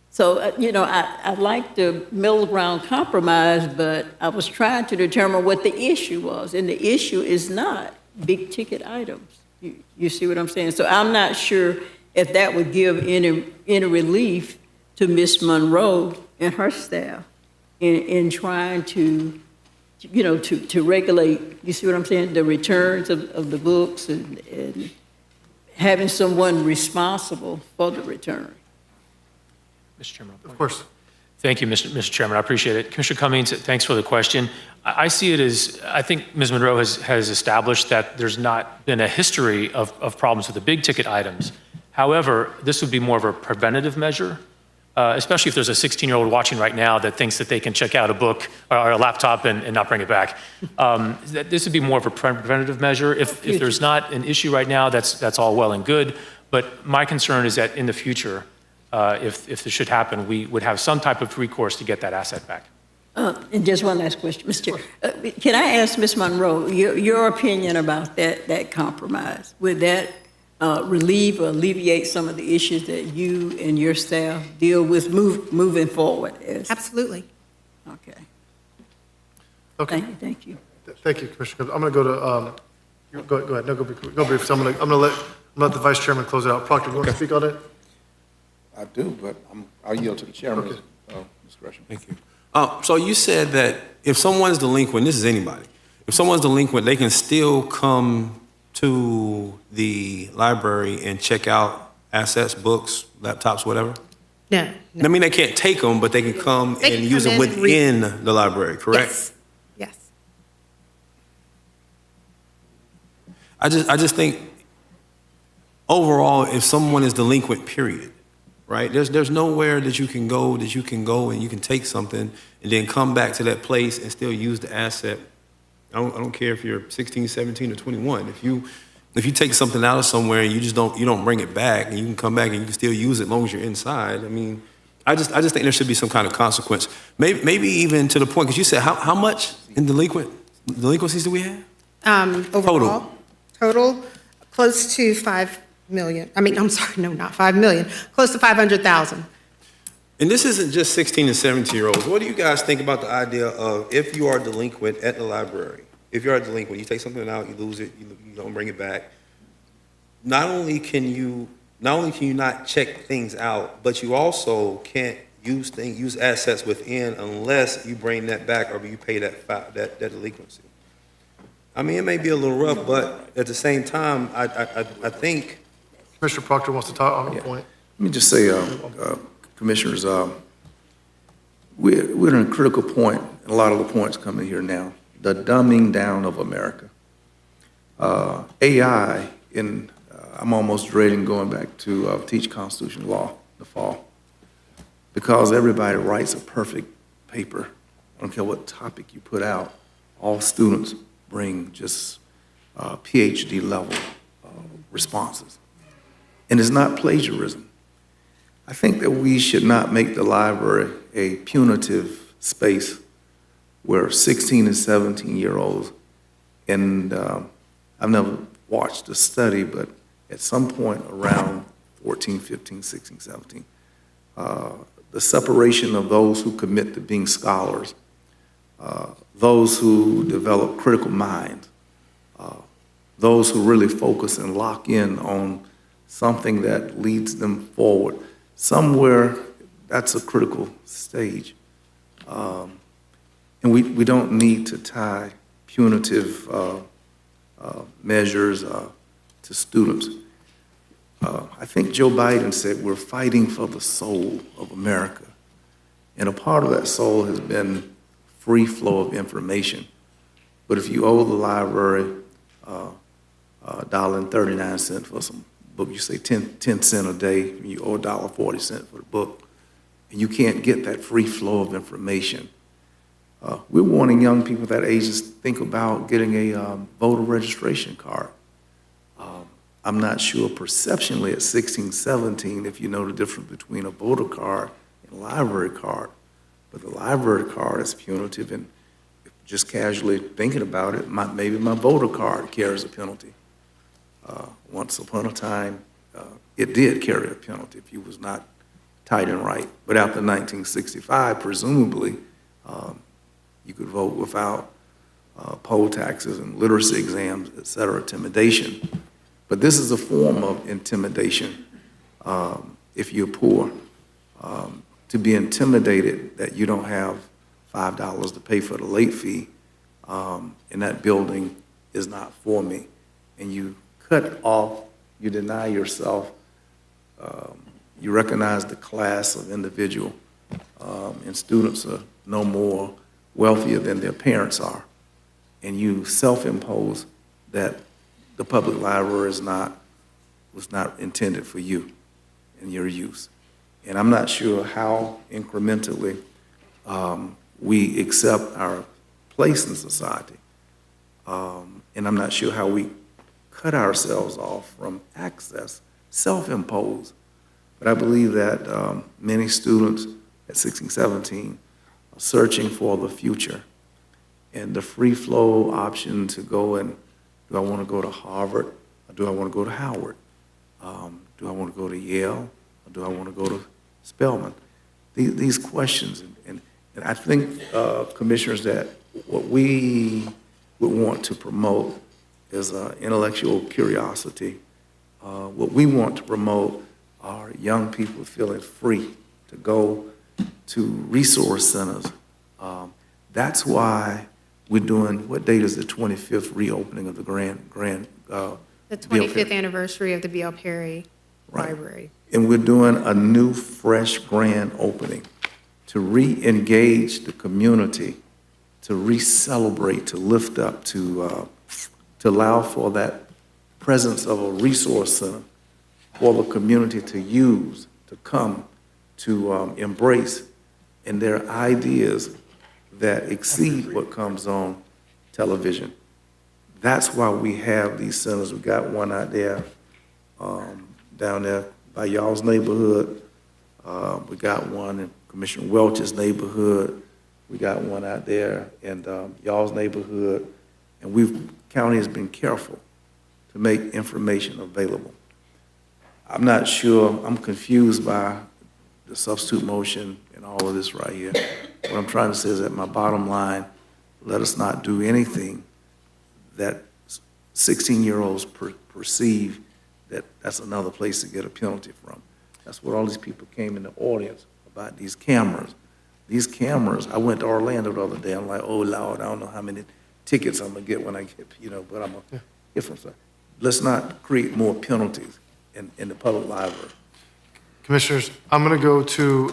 So, I like the middle ground compromise, but I was trying to determine what the issue was, and the issue is not big-ticket items. You see what I'm saying? So I'm not sure if that would give any relief to Ms. Monroe and her staff in trying to regulate, you see what I'm saying, the returns of the books and having someone responsible for the return. Mr. Chairman. Of course. Thank you, Mr. Chairman. I appreciate it. Commissioner Cummings, thanks for the question. I see it as, I think Ms. Monroe has established that there's not been a history of problems with the big ticket items. However, this would be more of a preventative measure. especially if there's a 16-year-old watching right now that thinks that they can check out a book or a laptop and not bring it back. This would be more of a preventative measure. If there's not an issue right now, that's all well and good. But my concern is that in the future, if this should happen, we would have some type of recourse to get that asset back. And just one last question, Mr. Chair. Can I ask Ms. Monroe, your opinion about that compromise? Would that relieve or alleviate some of the issues that you and your staff deal with moving forward? Absolutely. Okay. Okay. Thank you. Thank you, Commissioner. I'm going to go to, go ahead, no, go brief. So I'm going to let the Vice Chairman close it out. Proctor, you want to speak on it? I do, but I'll yield to the chairman's discretion. Thank you. So you said that if someone's delinquent, this is anybody, if someone's delinquent, they can still come to the library and check out assets, books, laptops, whatever? No. I mean, they can't take them, but they can come They and can use come them in and within the library, correct? Yes. Yes. I just think overall, if someone is delinquent, period, right? There's nowhere that you can go and you can take something and then come back to that place and still use the asset. I don't care if you're 16, 17, or 21. If you take something out of somewhere and you don't bring it back, and you can come back and you can still use it as long as you're inside. I mean, I just think there should be some kind of consequence. Maybe even to the point, because you said how much in delinquencies do we have? Overall, total, close to 5 million. I mean, I'm sorry, no, not 5 million, close to 500,000. And this isn't just 16 and 17-year-olds. What do you guys think about the idea of if you are delinquent at the library, if you are delinquent, you take something out, you lose it, you don't bring it back, not only can you not check things out, but you also can't use assets within unless you bring that back or you pay that delinquency. I mean, it may be a little rough, but at the same time, I think. Commissioner Proctor wants to talk on the point. Let me just say, Commissioners, we're at a critical point, and a lot of the points coming here now, the dumbing down of America. AI, I'm almost dreading going back to teach constitutional law in the fall, because everybody writes a perfect paper. I don't care what topic you put out. All students bring just PhD level responses. And it's not plagiarism. I think that we should not make the library a punitive space where 16 and 17-year-olds, and I've never watched a study, but at some point around 14, 15, 16, 17, the separation of those who commit to being scholars, those who develop critical minds, those who really focus and lock in on something that leads them forward. Somewhere, that's a critical stage. And we don't need to tie punitive measures to students. I think Joe Biden said we're fighting for the soul of America. And a part of that soul has been free flow of information. But if you owe the library $1.39 for some book, you say 10 cents a day, you owe $1.40 for the book, and you can't get that free flow of information. We're warning young people that age to think about getting a voter registration card. I'm not sure perceptionally at 16, 17 if you know the difference between a voter card and a library card, but the library card is punitive, and just casually thinking about it, maybe my voter card carries a penalty. Once upon a time, it did carry a penalty if you was not tight and right. But after 1965, presumably, you could vote without poll taxes and literacy exams, et cetera, intimidation. But this is a form of intimidation if you're poor. To be intimidated that you don't have $5 to pay for the late fee in that building is not for me. And you cut off, you deny yourself, you recognize the class of individual, and students are no more wealthier than their parents are. And you self-impose that the public library was not intended for you and your use. And I'm not sure how incrementally we accept our place in society. And I'm not sure how we cut ourselves off from access, self-imposed. But I believe that many students at 16, 17 are searching for the future. And the free flow option to go and, do I want to go to Harvard or do I want to go to Howard? Do I want to go to Yale or do I want to go to Spelman? These questions, and I think, commissioners, that what we would want to promote is intellectual curiosity. What we want to promote are young people feeling free to go to resource centers. That's why we're doing, what date is the 25th reopening of the The 25th anniversary of the B.L. Perry Library. And we're doing a new, fresh grand opening to re-engage the community, to re-celebrate, to lift up, to allow for that presence of a resource center for the community to use, to come, to embrace, and their ideas that exceed what comes on television. That's why we have these centers. We got one out there, down there by y'all's neighborhood. We got one in Commissioner Welch's neighborhood. We got one out there in y'all's neighborhood. And county has been careful to make information available. I'm not sure, I'm confused by the substitute motion and all of this right here. What I'm trying to say is that my bottom line, let us not do anything that 16-year-olds perceive that that's another place to get a penalty from. That's what all these people came in the audience about, these cameras. These cameras, I went to Orlando the other day, I'm like, oh Lord, I don't know how many tickets I'm gonna get when I get, but I'm gonna get from stuff. Let's not create more penalties in the public library. Commissioners, I'm going to go to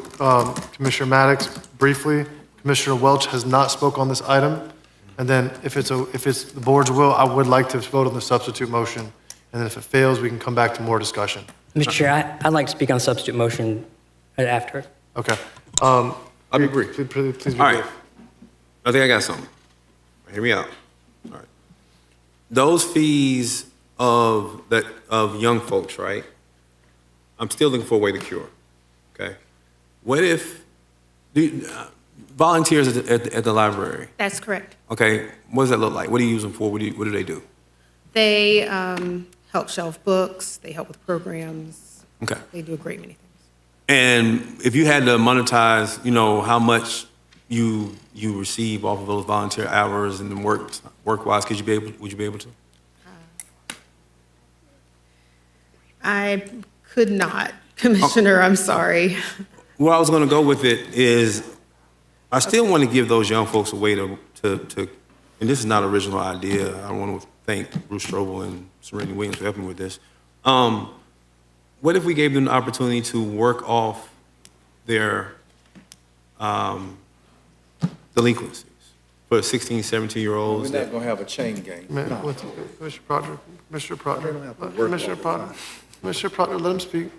Commissioner Maddox briefly. Commissioner Welch has not spoke on this item. And then if it's the board's will, I would like to vote on the substitute motion. And then if it fails, we can come back to more discussion. Mr. Chair, I'd like to speak on substitute motion right after. Okay. I'll be brief. Please be All right. brief. I think I got something. Hear me out. All right. Those fees of young folks, right? I'm still looking for a way to cure. Okay. What if volunteers at the library? That's correct. Okay. What does that look like? What do you use them for? What do they do? They help shelf books, they help with programs. Okay. They do a great many things. And if you had to monetize, how much you receive off of those volunteer hours and then work-wise, would you be able to? I could not, Commissioner, I'm sorry. Where I was going to go with it is, I still want to give those young folks a way to, and this is not an original idea. I want to thank Bruce Strobel and Serenity Williams for helping me with this. What if we gave them the opportunity to work off their delinquencies for 16, 17-year-olds? We're not going to have a chain gang. Commissioner Proctor, Commissioner Proctor, let him speak.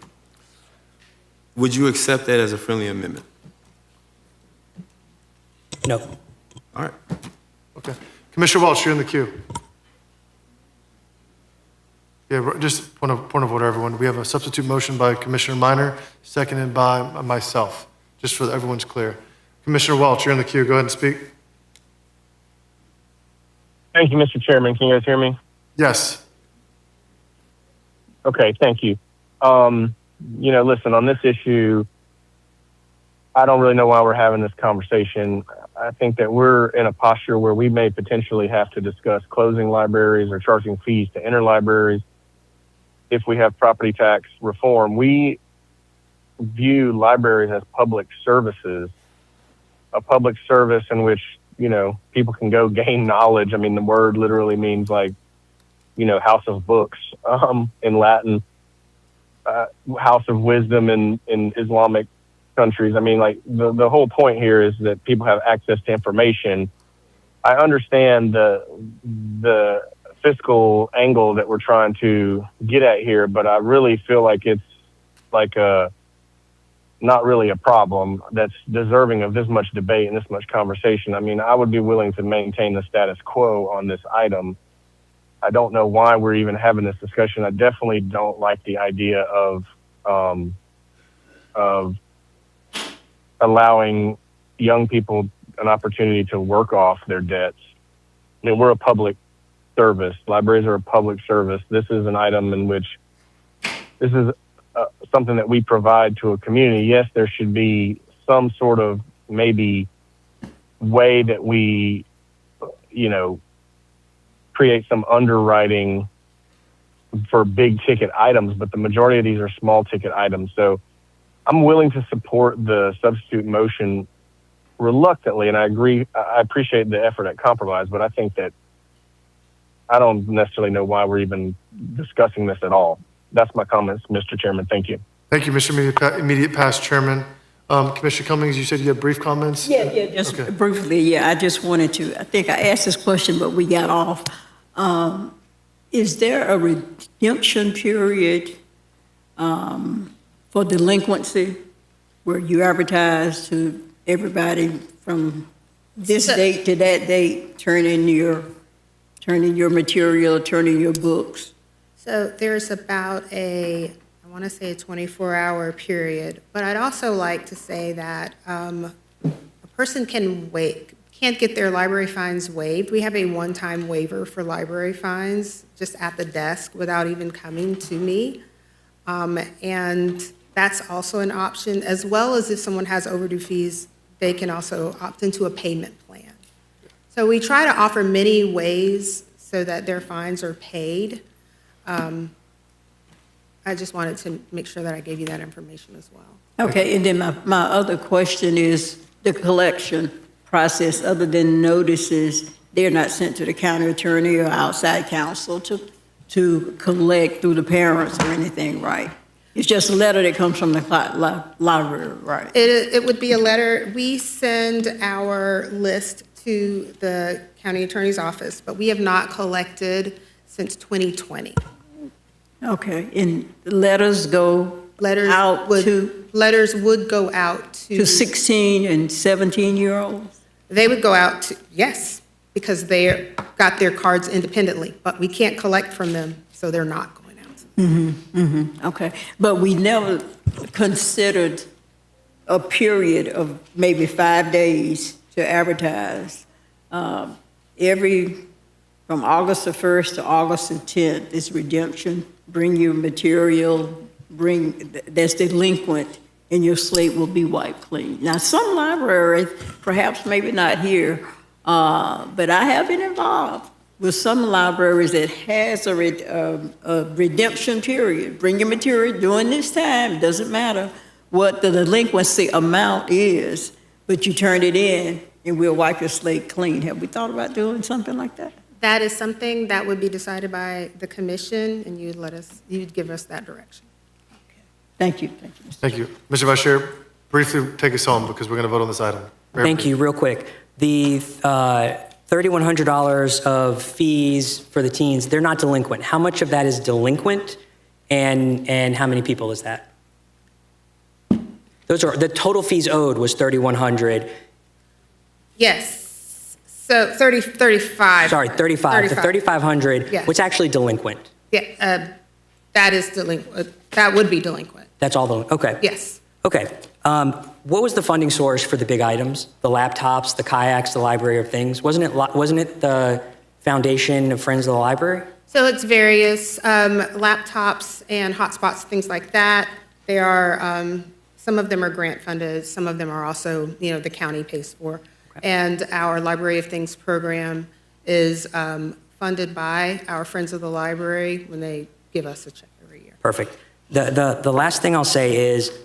Would you accept that as a friendly amendment? No. All right. Okay. Commissioner Welch, you're in the queue. Yeah, just point of order, everyone. We have a substitute motion by Commissioner Minor, seconded by myself, just so that everyone's clear. Commissioner Welch, you're in the queue. Go ahead and speak. Thank you, Mr. Chairman. Can you guys hear me? Yes. Okay, thank you. Listen, on this issue, I don't really know why we're having this conversation. I think that we're in a posture where we may potentially have to discuss closing libraries or charging fees to enter libraries if we have property tax reform. We view libraries as public services, a public service in which, people can go gain knowledge. I mean, the word literally means house of books in Latin, house of wisdom in Islamic countries. I mean, the whole point here is that people have access to information. I understand the fiscal angle that we're trying to get at here, but I really feel like it's like a not really a problem that's deserving of this much debate and this much conversation. I mean, I would be willing to maintain the status quo on this item. I don't know why we're even having this discussion. I definitely don't like the idea of allowing young people an opportunity to work off their debts. I mean, we're a public service. Libraries are a public service. This is an item in which this is something that we provide to a community. Yes, there should be some sort of maybe way that we, create some underwriting for big ticket items, but the majority of these are small ticket items. So I'm willing to support the substitute motion reluctantly, and I agree. I appreciate the effort at compromise, but I think that I don't necessarily know why we're even discussing this at all. That's my comments, Mr. Chairman. Thank you. Thank you, Mr. Immediate Past Chairman. Commissioner Cummings, you said you had brief comments? Yeah, just briefly, yeah, I just wanted to, I think I asked this question, but we got off. Is there a redemption period for delinquency where you advertise to everybody from this date to that date, turn in your material, turn in your books? So there's about I want to say a 24-hour period, but I'd also like to say that a person can't get their library fines waived. We have a one-time waiver for library fines just at the desk without even coming to me. And that's also an option, as well as if someone has overdue fees, they can also opt into a payment plan. So we try to offer many ways so that their fines are paid. I just wanted to make sure that I gave you that information as well. Okay, and then my other question is the collection process. Other than notices, they're not sent to the county attorney or outside counsel to collect through the parents or anything, right? It's just a letter that comes from the library, right? It would be a letter. We send our list to the county attorney's office, but we have not collected since 2020. Okay, and letters go out to? Letters would go out To 16 and 17-year-olds? They would go out to, yes, because they got their cards independently, but we can't collect from them, so they're not going out. Okay, but we never considered a period of maybe 5 days to advertise. From August the 1st to August the 10th is redemption. Bring your material, that's delinquent, and your slate will be wiped clean. Now, some libraries, perhaps maybe not here, but I have been involved with some libraries that has a redemption period. Bring your material during this time. Doesn't matter what the delinquency amount is, but you turn it in and we'll wipe your slate clean. Have we thought about doing something like that? That is something that would be decided by the commission, and you'd give us that direction. Thank you. Thank you. Mr. Vice Chair, briefly take us home because we're going to vote on this item. Thank you. Real quick. The $3,100 of fees for the teens, they're not delinquent. How much of that is delinquent, and how many people is that? The total fees owed was $3,100. Yes. So 35. Sorry, 35. The 3,500, Yes. what's actually delinquent? Yeah, that is delinquent. That would be delinquent. That's all okay. Yes. Okay. What was the funding source for the big items? The laptops, the kayaks, the library of things? Wasn't it the Foundation of Friends of the Library? So it's various laptops and hotspots, things like that. They are, some of them are grant funded, some of them are also, the county pays for. And our Library of Things program is funded by our Friends of the Library when they give us a check every year. Perfect. The last thing I'll say is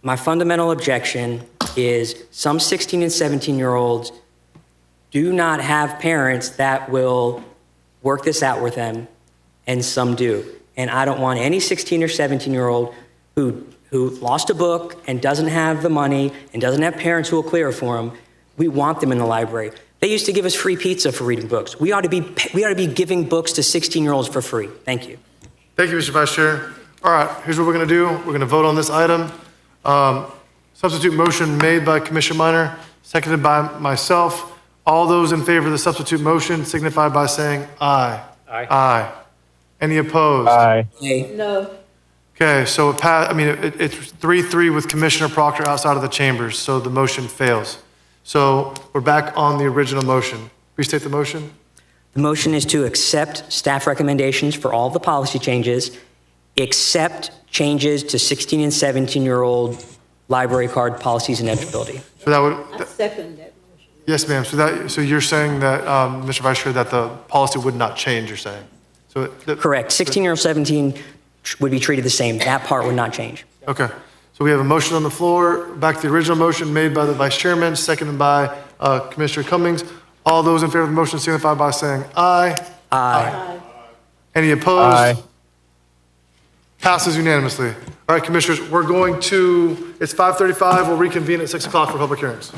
my fundamental objection is some 16 and 17-year-olds do not have parents that will work this out with them, and some do. And I don't want any 16 or 17-year-old who lost a book and doesn't have the money and doesn't have parents who will clear it for them. We want them in the library. They used to give us free pizza for reading books. We ought to be giving books to 16-year-olds for free. Thank you. Thank you, Mr. Vice Chair. All right, here's what we're going to do. We're going to vote on this item. Substitute motion made by Commissioner Minor, seconded by myself. All those in favor of the substitute motion signify by saying aye. Aye. Aye. Any opposed? Aye. No. Okay, so it's 3-3 with Commissioner Proctor outside of the chambers, so the motion fails. So we're back on the original motion. Restate the motion. The motion is to accept staff recommendations for all the policy changes, except changes to 16 and 17-year-old library card policies and eligibility. So that would, I second that motion. yes, ma'am. So you're saying that, Mr. Vice Chair, that the policy would not change, you're saying? So Correct. 16 or 17 would be treated the same. That part would not change. Okay. So we have a motion on the floor, back to the original motion made by the Vice Chairman, seconded by Commissioner Cummings. All those in favor of the motion signify by saying aye. Aye. Any opposed? Aye. Passes unanimously. All right, Commissioners, we're going to, it's 5:35, we'll reconvene at 6 o'clock for public hearings.